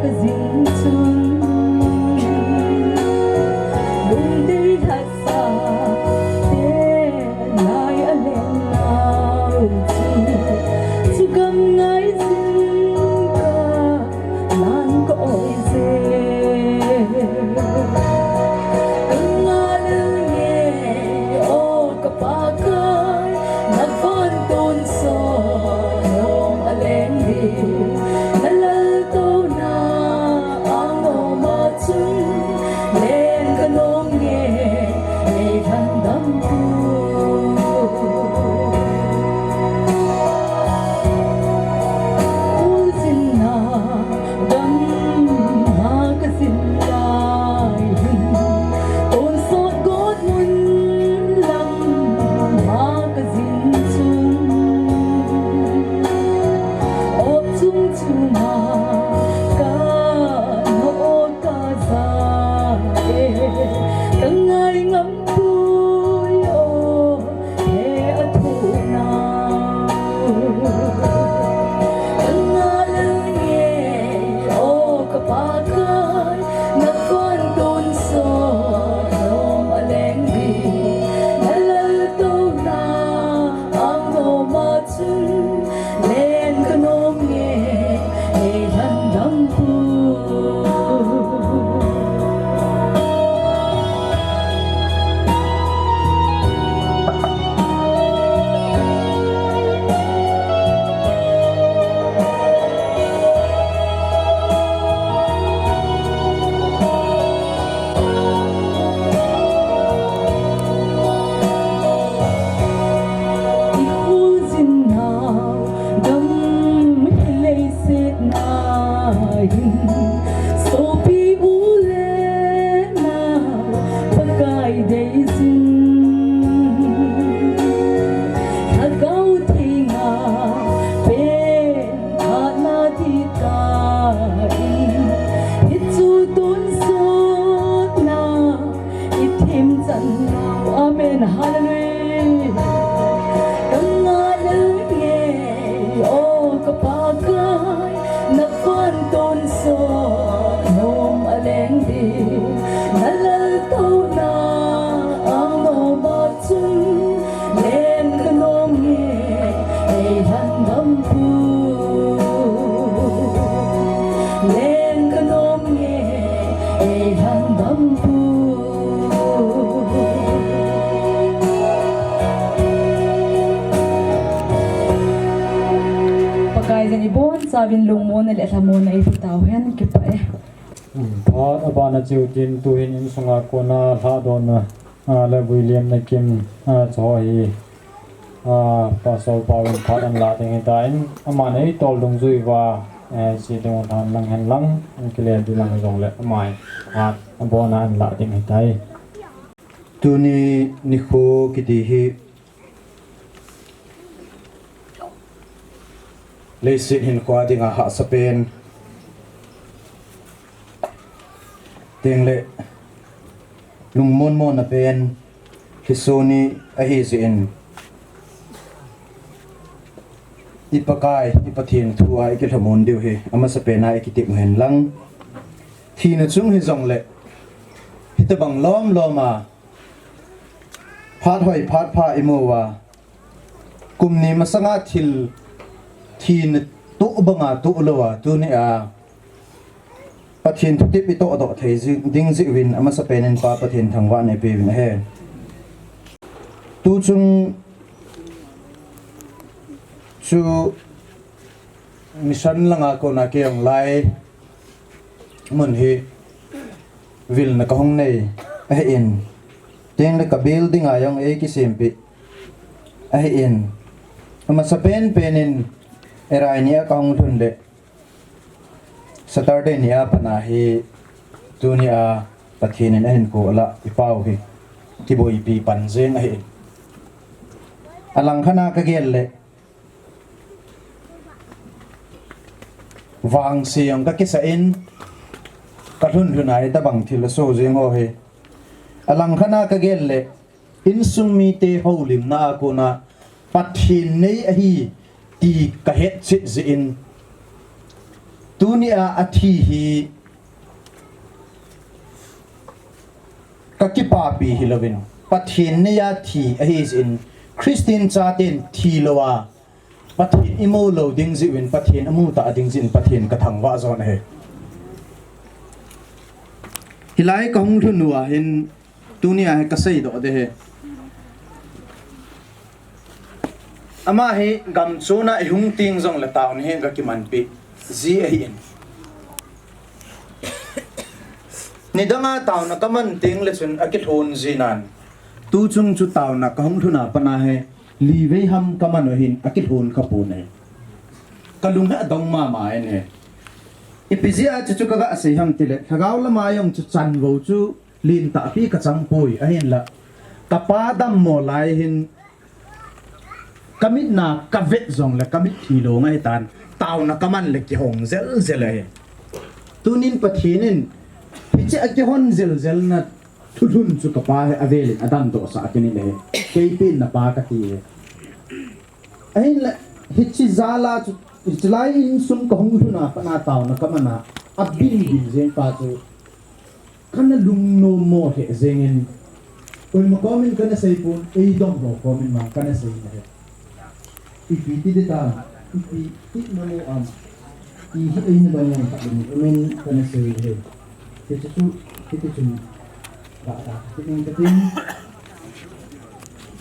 e han dam pu pakai jani bon sabin lungmon le thamon ai tau hen ki pa e Phật abana chiu tin tu hin in sunga kona tha don na la William na kim cho hi pa so pawin phat an la teng ta in ama nei tol dong zui wa si dong than lang han lang an kile du lang jong le mai hat abona an la teng tai tu ni kho ki ti hi le sin hin kwa dinga ha sa pen tiếng lệ lùng môn môn là bên khi soni a hi zin ipakai ipathin thua ai cái thomon điều he ama sa pe na ikitip hen lang thi na chung hi zong lệ hita bang lom loma phat hoi phat pha imowa kumni masanga thil thin tu banga tu lowa tu ni a pathin thutip ito ado thei ding zi win ama sa penen pa pathin thangwa ne pe win he tu chung chu mission langa ko na ke ang lai mun hi vil na ka hong nei a in teng le ka building ayong e ki sempi a in ama sa pen penin erai ni ka hong thun le Saturday niya panahi dunia pathinin ahin ko ala ipaw hi tiboy pi panzeng ahin alang khana ka gelle wang siang ka kisa in kathun hunai ta bang thil so jeng ho he alang khana ka gelle in sumi te holim na ko na pathin nei ahi ti ka het sit zin dunia athi hi kakipapi hilovin pathin ne ya thi a hi in Christian chaten thi lowa pathin imo lo ding zi win pathin amu ta ding zin pathin ka thangwa zon he hilai ka hung thu nuwa hin dunia he ka sei do de he ama he gam chona hung ting zong la taun he ga ki man pi zi ahin nidanga taw na kaman ting le chun akit hon zinan tu chung chu taw na ka hong thuna pana he li ve ham kaman hin akit hon ka pu ne kalung na dong ma ma ne ipizia chu ka ga sei ham tile thagaw la ma yong chu chan wo chu lin ta pi ka chang poi ahin la kapadam mo lai hin kamit na kavet zong la kamit thilo ngai tan tao na kaman le ki hong zel zel he tunin pathinin piche aki hon zel zel na thudun chu ka pa he avel adam do sa kini le keipin na pa ka ti ai la hichi zala chu chlai in sum ka hong thuna pa na tao na kamana abin bin zen pa chu kana lung no mo he zengin ul mo komen kana sei pun ei dong bo komen ma kana sei na he ipiti de ta ipi tik no am I ini banyak tak ini men kena seri he kita tu tak keting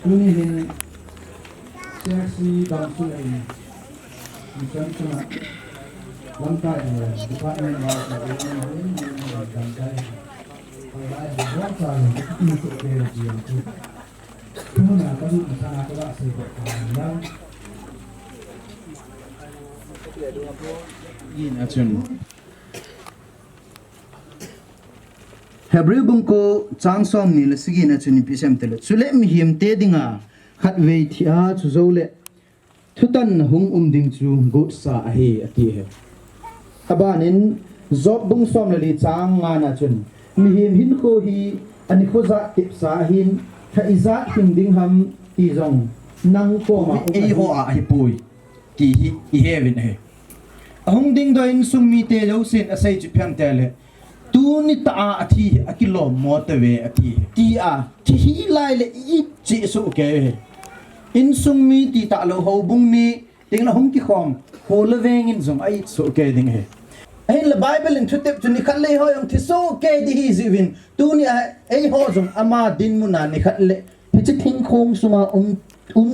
ini hin sersi bangsu ini macam cuma langkai department ini langkai kalau ada buat salah itu untuk kerja itu cuma nak kalau misalnya aku tak sebut yang Hebrew bungko changsom ni lesigi na chuni pisem tele chule mi him te dinga khat vei thia chu zole thutan hung ding chu go sa a hi ati he abanin job bung som le li chang nga na chun mi him hin ko hi ani kho za tip sa hin tha iza him ding ham ti zong nang ko ma e ho a hi pui ki hi i hevin he ahung ding do in sumi te lo sin asai chu pham tele tu ni ta athi akilo mo te ve ati ti a ti hi lai le i chi su ke in sumi ti ta lo ho bung mi ting la hung ki khom ho le veng in zong ai su ke ding he Ahin la Bible in thutep tu ni khat le ho yong thi so ke di hi zivin tu ni ei ho jong ama din muna ni khat le hi chi thing khong sunga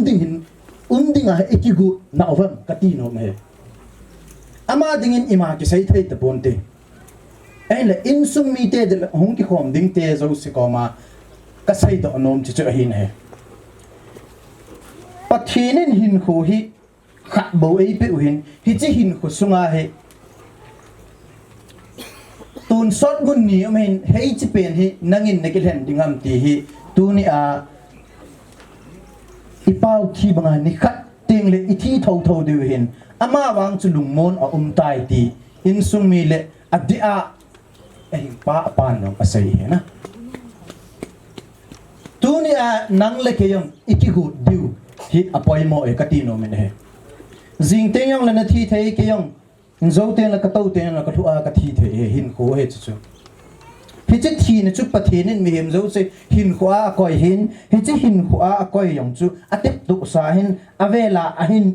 ding hin ding a ekigu na ovam katino me ama dingin ima ki sai thai ta ponte ai la in sung mi te de hong ki khom ding te zo si ko ma ka sai do nom chi chu hin he pathinin hin khu hi khat bo ei pe hin hi chi hin khu sunga he tun sot gun ni men hei chi pen hi nangin ne ki hen dingam ti hi tu ni a ipau thi banga ni khat ting le ithi thau thau de hin ama wang chu lungmon a tai ti in sung mi le adia ei pa pan no asai he na tu ni a nang le ke yong iki gu diu hi apoi mo e katino men he jing te yong le na thi thei ke yong zo te la ka tau te la ka thu a ka thi the hin ko he chu hi chi thi ne chu pathin in mi hem zo se hin ko a koi hin hi chi hin ko a koi yong chu atep tu sa hin avela a hin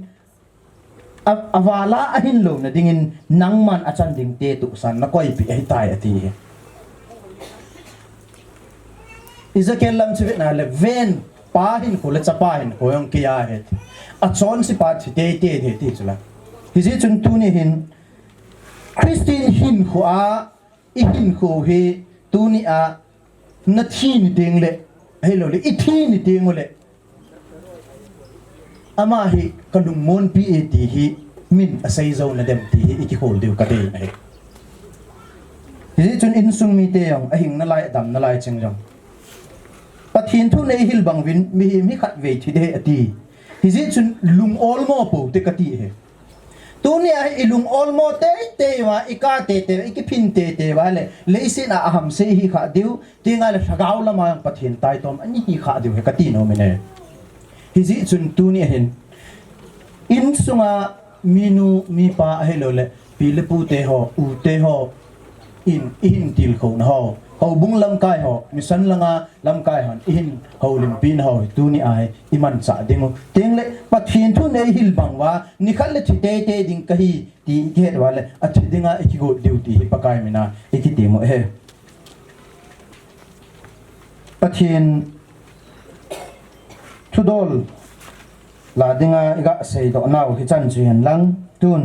avala a hin lo na dingin nangman a chan ding te tu san na koi pi ai tai ati he Ezekiel lam chu na le ven pa hin ko le chapa hin ko yong kia he a chon si pa thi te te ti chula hi ji chun tu ni hin Christine hin khu a I hin khu he tu ni a na thi ni ding le hello le I thi ni ding le ama hi kalung mon pi e ti hi min asai zo na dem ti hi ki hol deu ka de ai hi chun in sung mi te yong a hing na lai dam na lai ching jong pathin thu nei hil bang win mi khat ve thi de ati hi chun lung ol mo po te ka ti he tu ni a ilung olmo te wa ika te ikiphin te wa le leisin a aham se hi kha diu tinga le thagaw lama pathin tai tom ani hi kha diu he kati no mene hi ji chun tu ni hin in sunga minu mi pa hello le pile pu te ho u te ho in til kho na ho ho bung lam kai ho misan langa lam kai han in ho lim pin ho tu ni ai iman cha dingo teng le pathin thu nei hil bang wa ni khal le thite te ding ka hi ti get wa le a thi dinga e ki go duty hi pakai mina e ki ti mo he pathin thu dol la dinga iga sei do naw hi chan chian lang tun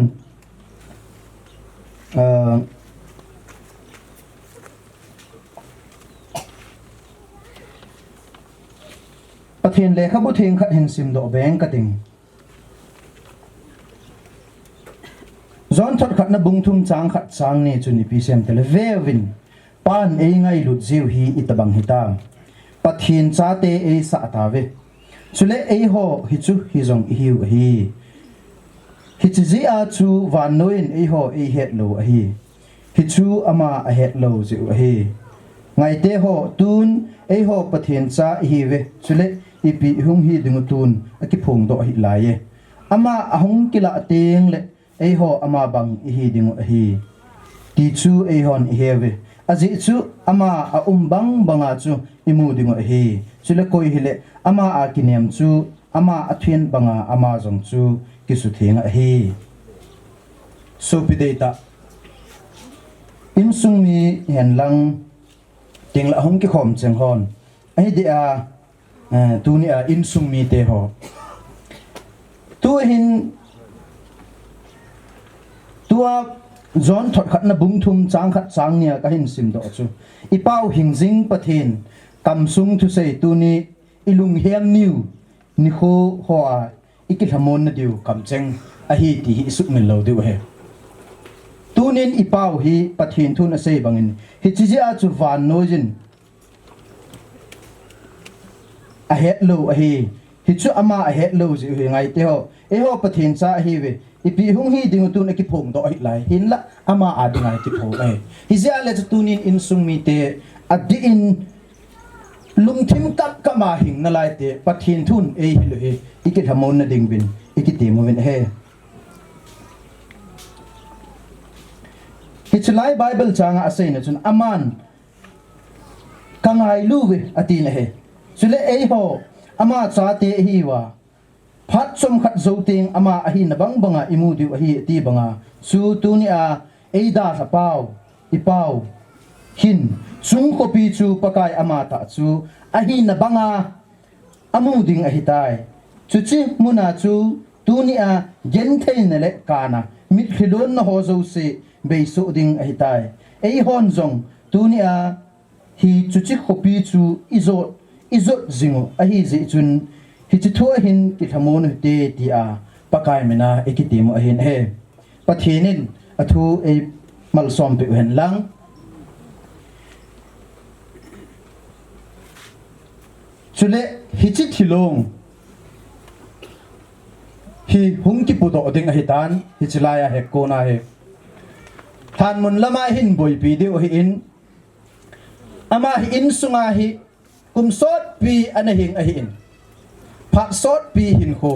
pathin le khabu thing khat hin sim do beng ka ting zon thot khat na bung thum chang khat chang ne chuni pi sem tele vevin pan e ngai lut jiu hi itabang hita pathin cha te e sa ta ve chule e ho hi chu hi zong hiu hi hi chi ji a chu van noin e ho e het lo hi hi chu ama a het lo jiu hi ngai te ho tun e ho pathin cha hi ve chule ipi hung hi dingutun aki phung do hi lai ama ahung kila teng le ei ho ama bang hi dingu hi ti chu ei hon heve aji chu ama a bang banga chu imu dingu hi chule koi hile ama a kinem chu ama athien banga ama jong chu kisu thenga hi so pi data in sung mi hen lang ting la hung ki khom cheng hon ai de a tu ni a in sung mi te ho tu hin tua zon thot khat na bung thum chang khat chang nia ka hin sim do chu I pau hing jing pathin kam sung thu sei tu ni ilung hiam niu ni kho hoa ikil hamon na diu kam cheng a hi ti hi su min lo diu he tu nen I pau hi pathin thu na sei bangin hi chi ji a chu van nojin a het lo a hi chu ama a het lo ji hi ngai te ho e ho pathin cha hi ve ipi hung hi ding tu na ki phom do hi lai hin la ama a ding ai ti pho ai hi ja le tu nin in sung mi te adi in lung thim kap ka ma hing na lai te pathin thun e hi lo hi ikit hamon na ding bin ikit ti mo bin he hi chlai bible changa asai na chun aman kangai lu ve ati na he chule ei ho ama cha te hi wa phat som khat zo teng ama a hi na bang banga imu diu hi ti banga su tu ni a eida sa pau ipau hin chung kopi chu pakai amata chu ahi na banga amuding ahitai chuchi muna chu tunia genthein le kana mit khilon na hozo se beisu ding ahitai ei hon jong tunia hi chuchi kopi chu izot zingo ahi ji chun hi chi thua hin ki thamon te ti a pakai mena ekitimo ahin he pathinin athu ei malsom pe hen lang chule hichi thilong hi hungki pudo ding hitan hichilaya he kona he than mun lama hin boi pi deu hi in ama hi in sunga hi kum sot pi anahing ahi in phat sot pi hin ko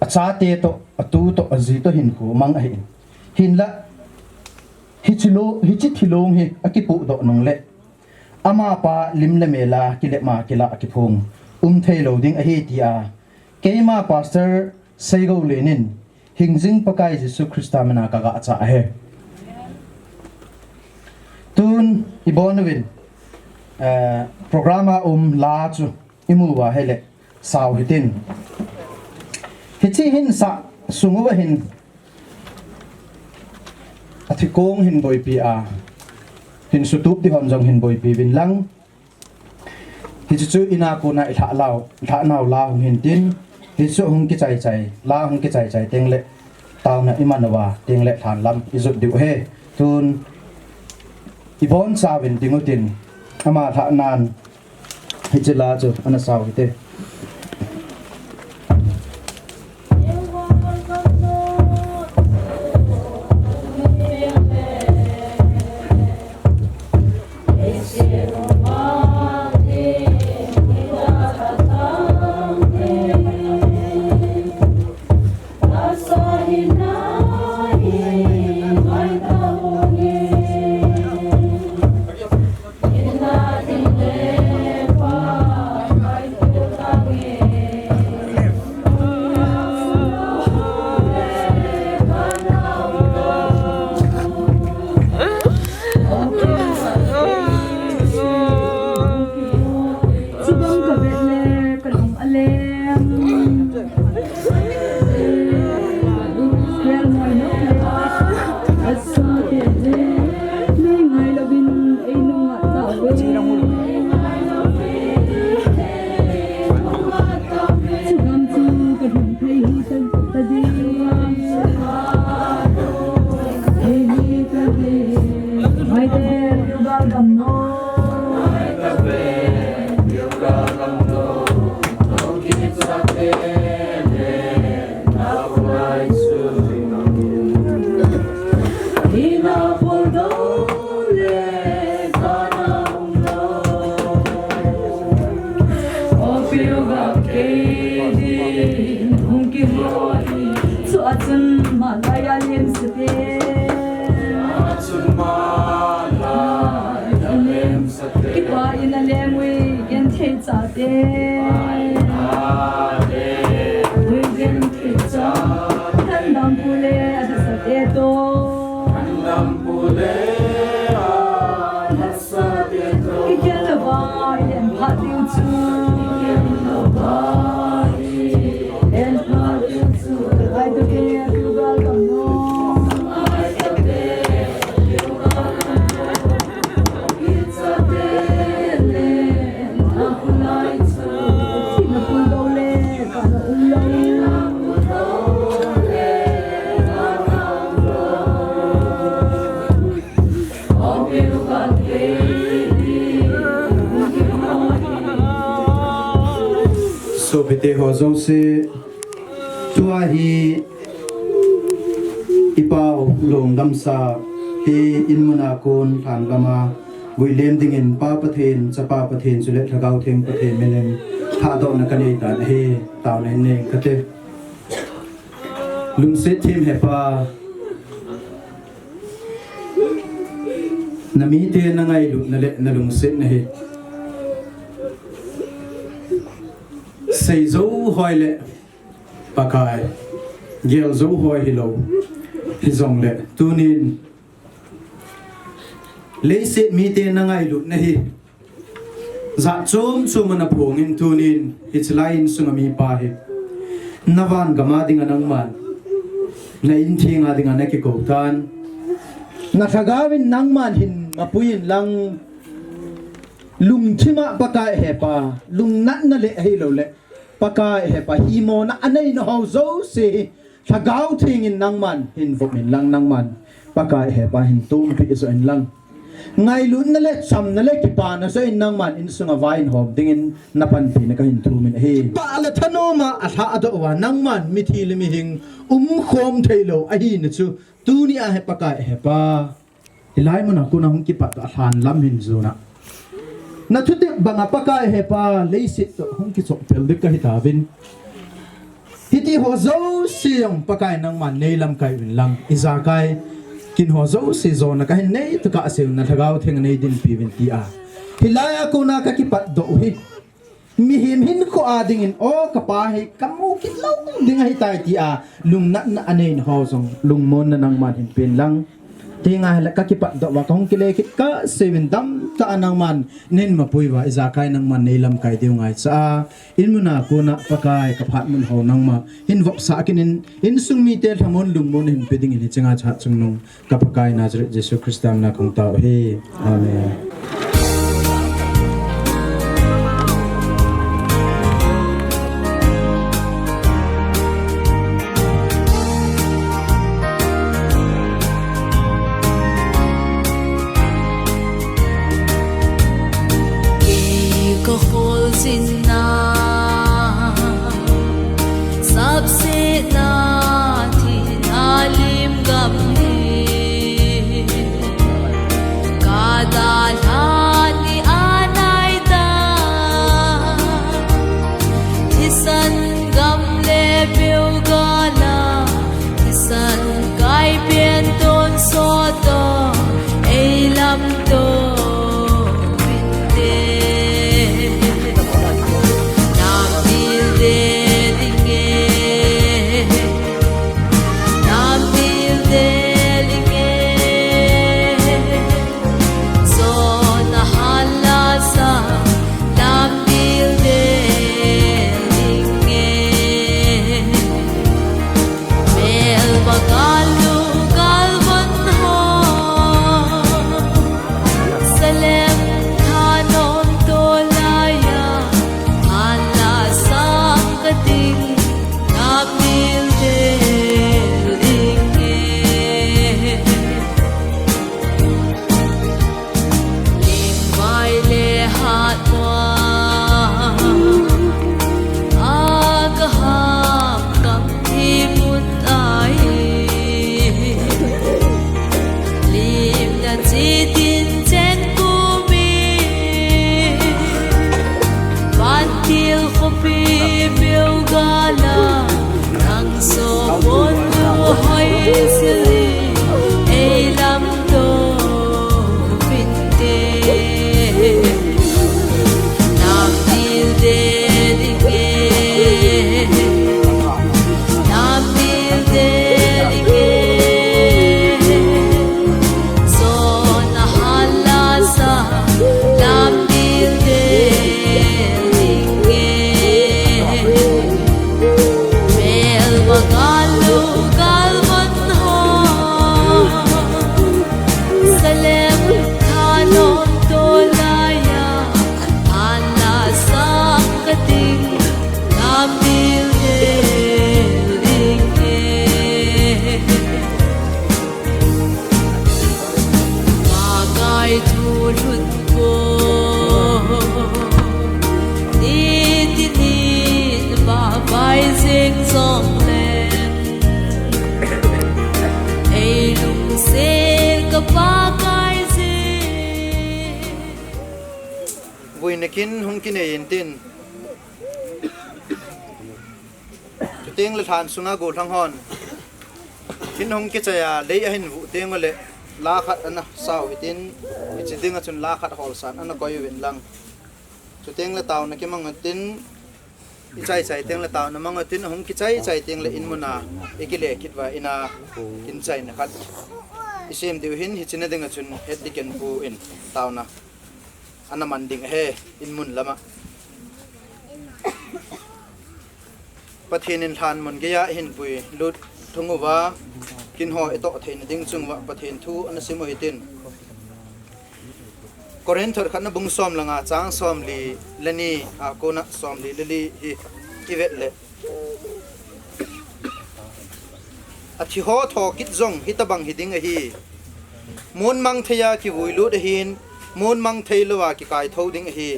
acha te to atu to azi to hin ko mang ahi in hin la hichi thilong hi akipu do nong le ama pa limle mela kile ma kila akipung thei loading a he tia keima pastor seigo lenin hingjing pakai jesu christa mena ka ga cha he tun ibonwin programa la chu imuwa hele saw hitin hichi hin sa sunguwa hin athikong hin boi pi a hin sutup di hom jong hin boi pi bin lang hi chu ina ko na tha naw la hong hin tin hi chu hong ki chai la hong ki chai teng le taw na imanawa teng le than lam izut diu he tun ibon sa bin dingutin ama tha nan hi chu la chu ana saw hi te so pete ho zo se tua hi ipao long dam sa he in muna kon than lama William ding in pa pathen cha pa pathen chule thagau theng pathen menem tha do na kanei ta he taw ne ne khate lung se thim he pa nami te na ngai lu na le na lung se na he sei zo hoi le pakai gel zo hoi hilo hi zong le tunin leisit mi te na ngai lut na hi za chom chumana phongin tunin it's line sunga mi pa hi nawan gama dinga nangman na in thinga dinga na ki ko tan na thagawin nangman hin mapuin lang lung thima pakai hepa lung nat na le hi lo le pakai hepa hi mo na anai no ho zo se thagaw thing in nangman hin vomin lang nangman pakai hepa hin tum pi so in lang ngai lu na le cham na le ki pa na so in nangman in sunga vain hom dingin napan pi na ka hin thumin he pa la thanoma a tha ado wa nangman mi thi le mi hing khom thailo a hi na chu tu ni a he pakai hepa hilai mo na ku na hung ki pa ta han lam hin zuna na thu te banga pakai hepa leisit to hung ki chok pel de ka hitawin hiti ho zo siang pakai nangman nei lam kai win lang iza kai kin ho zo si zo na ka hin nei to ka asil na thagaw theng nei din pi win ti a hilaya ko na ka ki pat do hi mi him hin ko ading in o ka pa hi kamu ki lo ding hi tai ti a lung na na anen ho zong lung mon na nangman hin pin lang tinga la ka ki pat do wa kong kile kit ka seven dam ta anang man nen mapui wa iza kai nang man nei lam kai deu ngai cha in muna ko na pakai ka phat mun ho nang ma in vok sa kinin in sung mi tel thamon lung mon hin peding in chenga cha chung nong ka pakai Nazareth Jesus Christam na kong tao he amen. Kin hung kin e tin ting le than sunga go thang hon kin hung ki chaya le a hin vu teng le la khat ana sau itin chi ding a chun la khat hol san ana koi win lang chu teng le taw na ki mang tin ใจใจเตียงละตาวนะมังตินหงกิใจใจเตียงละอินมุนาเอกเลคิดว่าอินากินใจนะครับอิเซมดิวหินฮิจินเดงจุนเฮ็ดดิเกนปูอินตาวนะอันนั้นมันดิ่งเฮอินมุนละมะประเทศนินทานมันก็ยะหินปุยลุดทุ่งว่ากินหอยโตเทนดิ่งจุงว่าประเทศทูอันสิมหิตินกอรินทร์ขันนบุงซ้อมละงาจางซ้อมลีเลนี่อาโกนะซ้อมลีเลลีอีเวตเลอธิหอทอกิดจงฮิตบังฮิดิงฮีมูนมังเทียกิวุยลุดหินมูนมังเทลวากิกายทอดิงฮี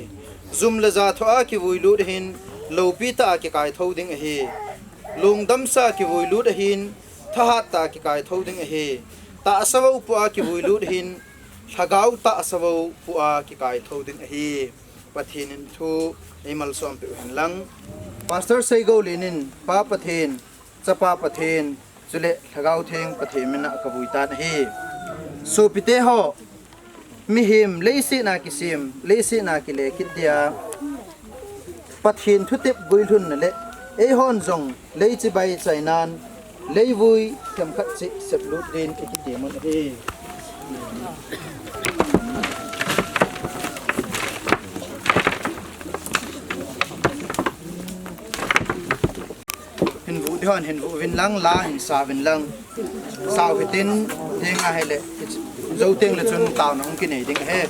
ซุมเลซาทอากิวุยลุดหินโลปีตากิกายทอดิงฮีลุงดัมซากิวุยลุดหินทหารตากิกายทอดิงฮีตาสวะอุปอากิวุยลุดหินHagau ta asawau pua ki kai thodin hi pathinin thu emal som pe han lang pastor seigo linin pa pathin chapa pathin chule hagau theng pathimina kabuitan hi so pite ho mi him leisi na kisim leisi na ki le kidia pathin thutip guilhun le e hon jong leichi bai chainan leivui kam khat chi seplut din ki mon hi hình vụ điòn hình vụ vin lăng lá hình sa vin lăng sao cái tin tiếng ai hay lệ dấu tiếng là chân tàu nó không kia này tiếng hết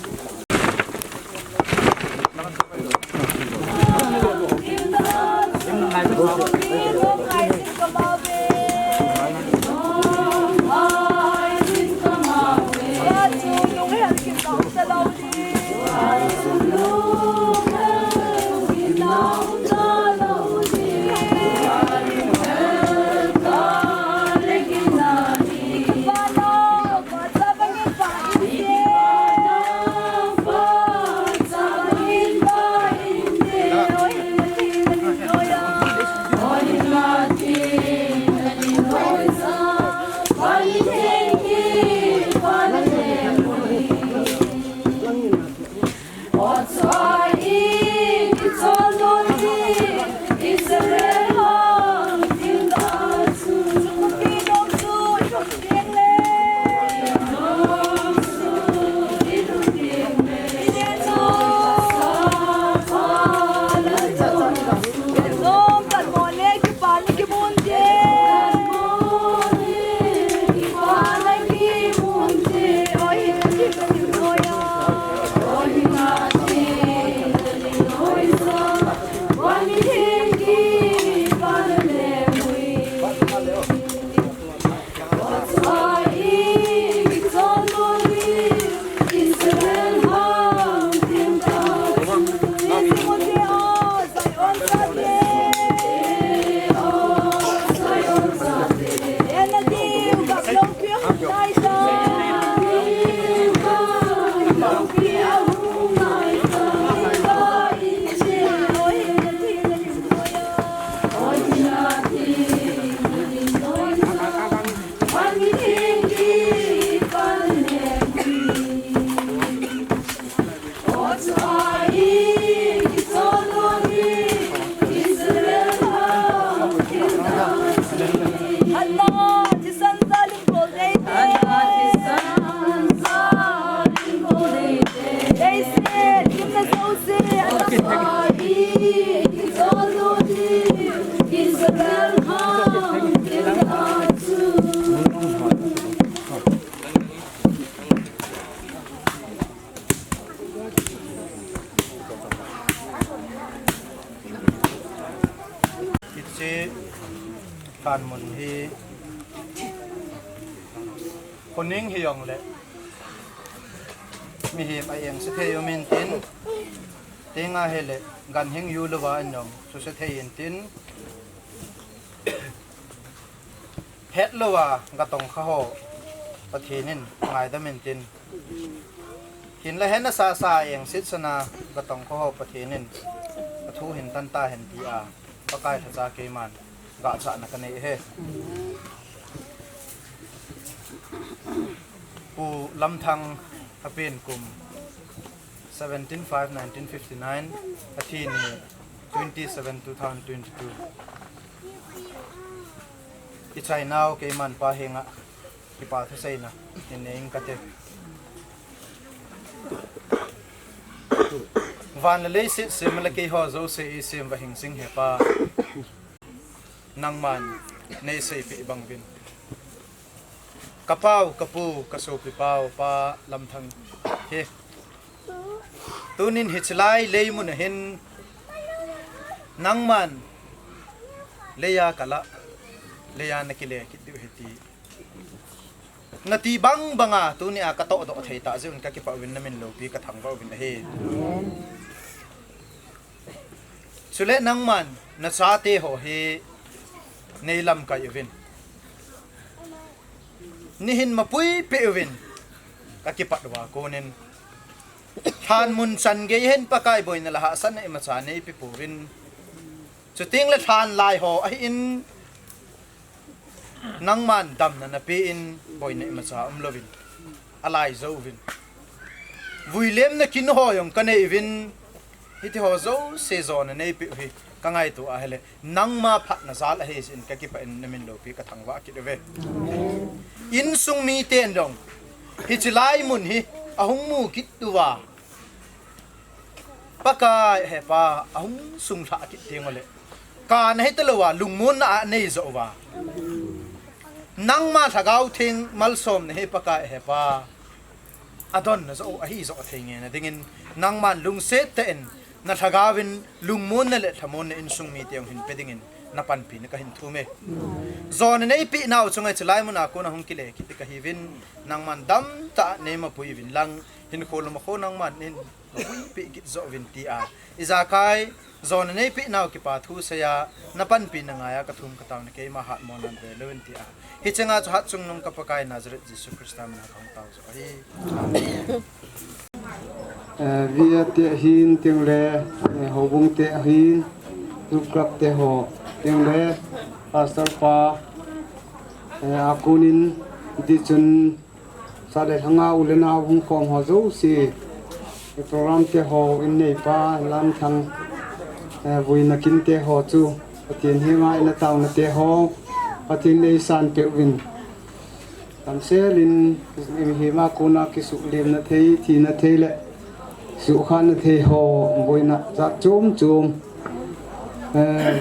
การมันที่คนนิ่งเหี่ยงเลยมีเหตุอะไรอย่างเสถียรมินตินเตียงอาเฮเลกันเฮงยูลวาอันยองสุเสถียรตินเฮ็ดลวากระตงข้าวประเทศนินง่ายแต่มินตินหินและเห็นน่ะซาอย่างศิษนากระตงข้าวประเทศนินกระทูเห็นตันตาเห็นปีอาประกายทัศเกมันกะสะนักเนเฮปูลำทังอเป็นกลุ่ม17-5-1959อาทินี้ 27/2022 ichai now ke man pa henga ki pa thu sei na in kate van le se simla ke ho zo se sim va hing sing he pa nang man nei sei pi bang bin kapau kapu kaso pi pau pa lam thang he tunin hichlai leimun hin nangman leya kala leya nakile kitu heti ngati bang banga tuni aka to do thei ta jun ka ki pa win namin lopi ka thang ba win he chule nangman na chate ho he neilam ka yuvin nihin mapui pe win ka ki pa dwa konen than mun san ge hen pakai boy na laha san na imacha nei pi purin chuting la than lai ho ai in nangman dam na pe in boy na imacha lovin alai zo vin vuilem na kin ho yong ka nei vin hiti ho zo se zo na nei pi hi ka ngai tu a hele nangma phat na zal a he sin ka ki pa in namin lo pi ka thangwa ki de ve in sung mi ten dong hi chilai mun hi ahung mu kit tuwa pakai hepa ahung sung tha kit tengole kan he telawa lungmun na nei zo wa nangma thagau thing malsom ne he pakai hepa adon na zo a hi zo thenge na dingin nangman lungset ten na thagawin lungmun na le thamon na in sung mi teng hin pedingin na panpi na ka hin thume zon nei pi naw chungai chlai mun a ko na hung kile kit ka hivin nangman dam ta nei ma pui vin lang hin khol ma kho nangman in pui pi kit zo vin ti a iza kai zon nei pi naw ki pa thu se ya na panpi na nga ya ka thum ka taw na ke ma hat mon nan ve lewin ti a hi chenga chu hat chung nong ka pakai Nazareth Jesus Christ na khong taw zo hi via te hin ting le hobung te hin ruklap te ho ting le pastor pa akunin di chun sa le hanga ulena hung khom ho zo si program te ho in nei pa lam thang vui na kin te ho chu patien hi ma ina taw na te ho patien nei san pe win tam selin hi ma kuna ki su lim na thei thi na thei le su khan na thei ho vui na za chum chum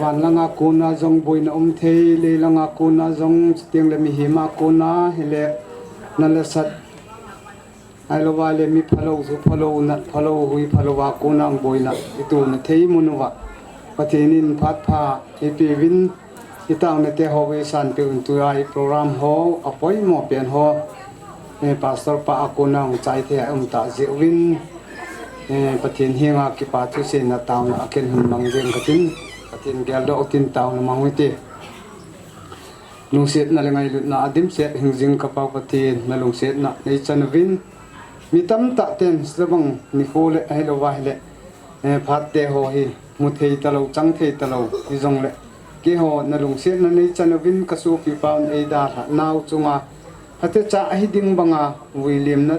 van langa kuna jong vui na thei le langa kuna jong tiang le mi hi ma kuna hele na le sat ai lo wa le mi phalo su phalo na phalo hui phalo wa kuna vui na itu na thei munuwa pathenin phat pha epi win itang na te ho we san pe un tu ai program ho apoi mo pen ho pastor pa akuna chai the ta je win pathin hinga ki pa thu se na taw na ken hun mang jeng katin pathin gel do tin taw na mangwite lungset na lengai lut na adim set hingjing ka pa pathin na lungset na nei chan win mi tam ta ten slabang ni khole ai lo wa hele phat te ho hi mu thei talo chang thei talo hi jong le ke ho na lungset na nei chan win ka su pi paun ei da naw chunga hate cha hi ding banga William na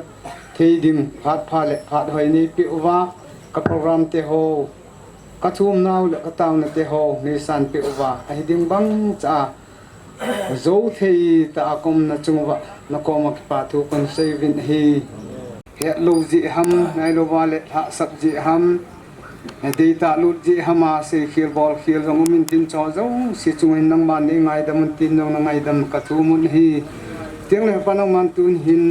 thei ding phat pha le phat hoi ni pi wa ka program te ho ka thum naw le ka taw na te ho ni san pi wa hi ding bang cha zo thei ta akom na chungwa na ko ma ki pa thu kon sei vin hi he lo ji ham nai lo wa le tha sab ji ham dei ta lu ji hama se khir bol khir jong min tin cho zo si chungin nang man ni ngai dam tin nong ngai dam ka thu mun hi tiang le pa nang man tun hin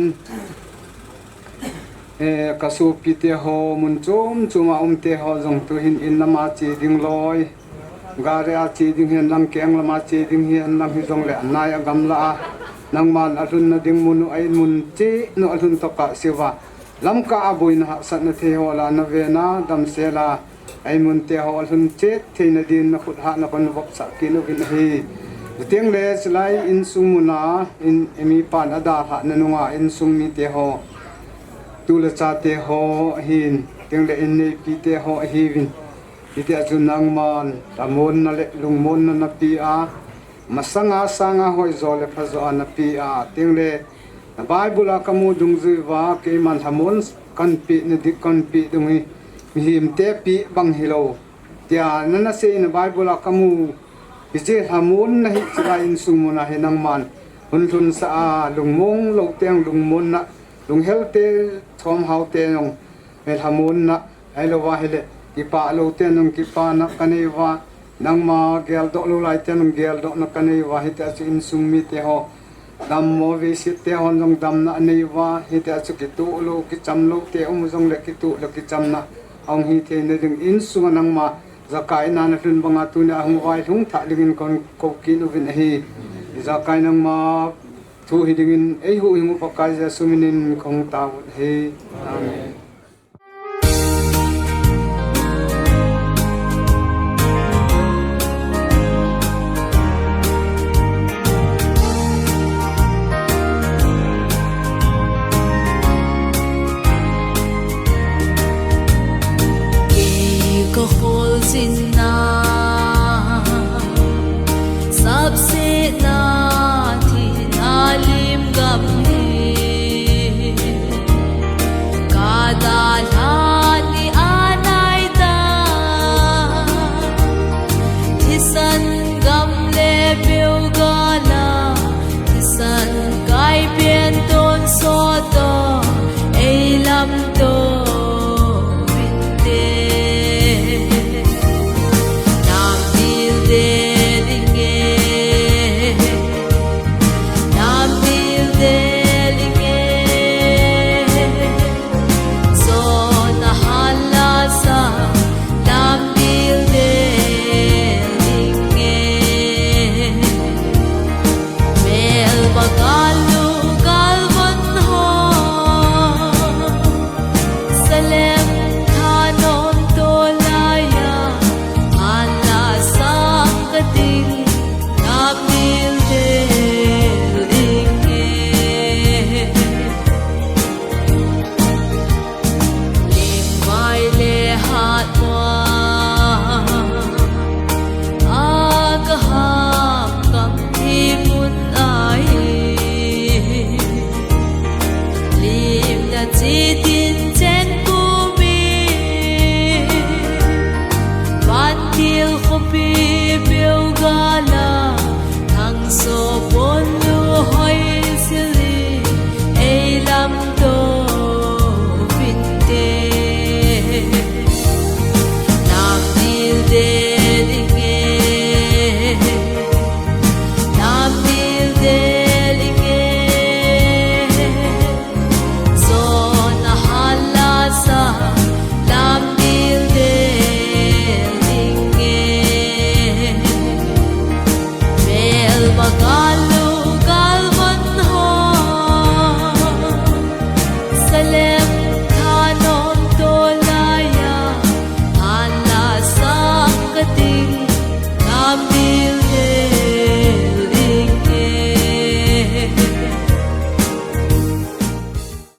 kasu pite ho mun chum chuma te ho jong tu hin in nama chi ding loi gare a chi ding hian lang keng lama chi ding hian lang hi jong le nai agam la nang man alun na ding mun ai mun chi no alun to ka siwa lam ka aboi na sat na the ho la na ve na dam se la ai mun te ho alun che the na din na khut ha na kon wak sa ki no vin hi tiang le slai in sumuna in emi pan ada ha na nunga in sum mi te ho tu le cha te ho hin tiang le in nei pi te ho hi vin ite chu nang man tamon na le lungmon na pi a masanga sanga hoi zo le pha zo na pi a tiang le Bible kamu dung zui wa ke man hamon kan pi ne dik kan pi dung hi him te pi bang hilo tia nana se in bible kamu ije hamun na hi chira in sumuna henang man hun sa lungmong lo teng lungmon na lung helte thom haute nong el hamun na ai lo wa hele ki pa lo te nong ki pa na kanei wa nang ma gel do lo lai te nong gel do na kanei wa hita chu in summi te ho dam mo vi sit te hon jong dam na nei wa hita chu ki tu lo ki cham lo te um jong le ki tu lo ki cham na ong hi the ne ding in su nang ma zakai na na hlun banga tu na hung wai hung tha lingin kon ko ki nu vin hi zakai nang ma thu hi dingin ei hu hi mu pakai ja suminin khong ta he amen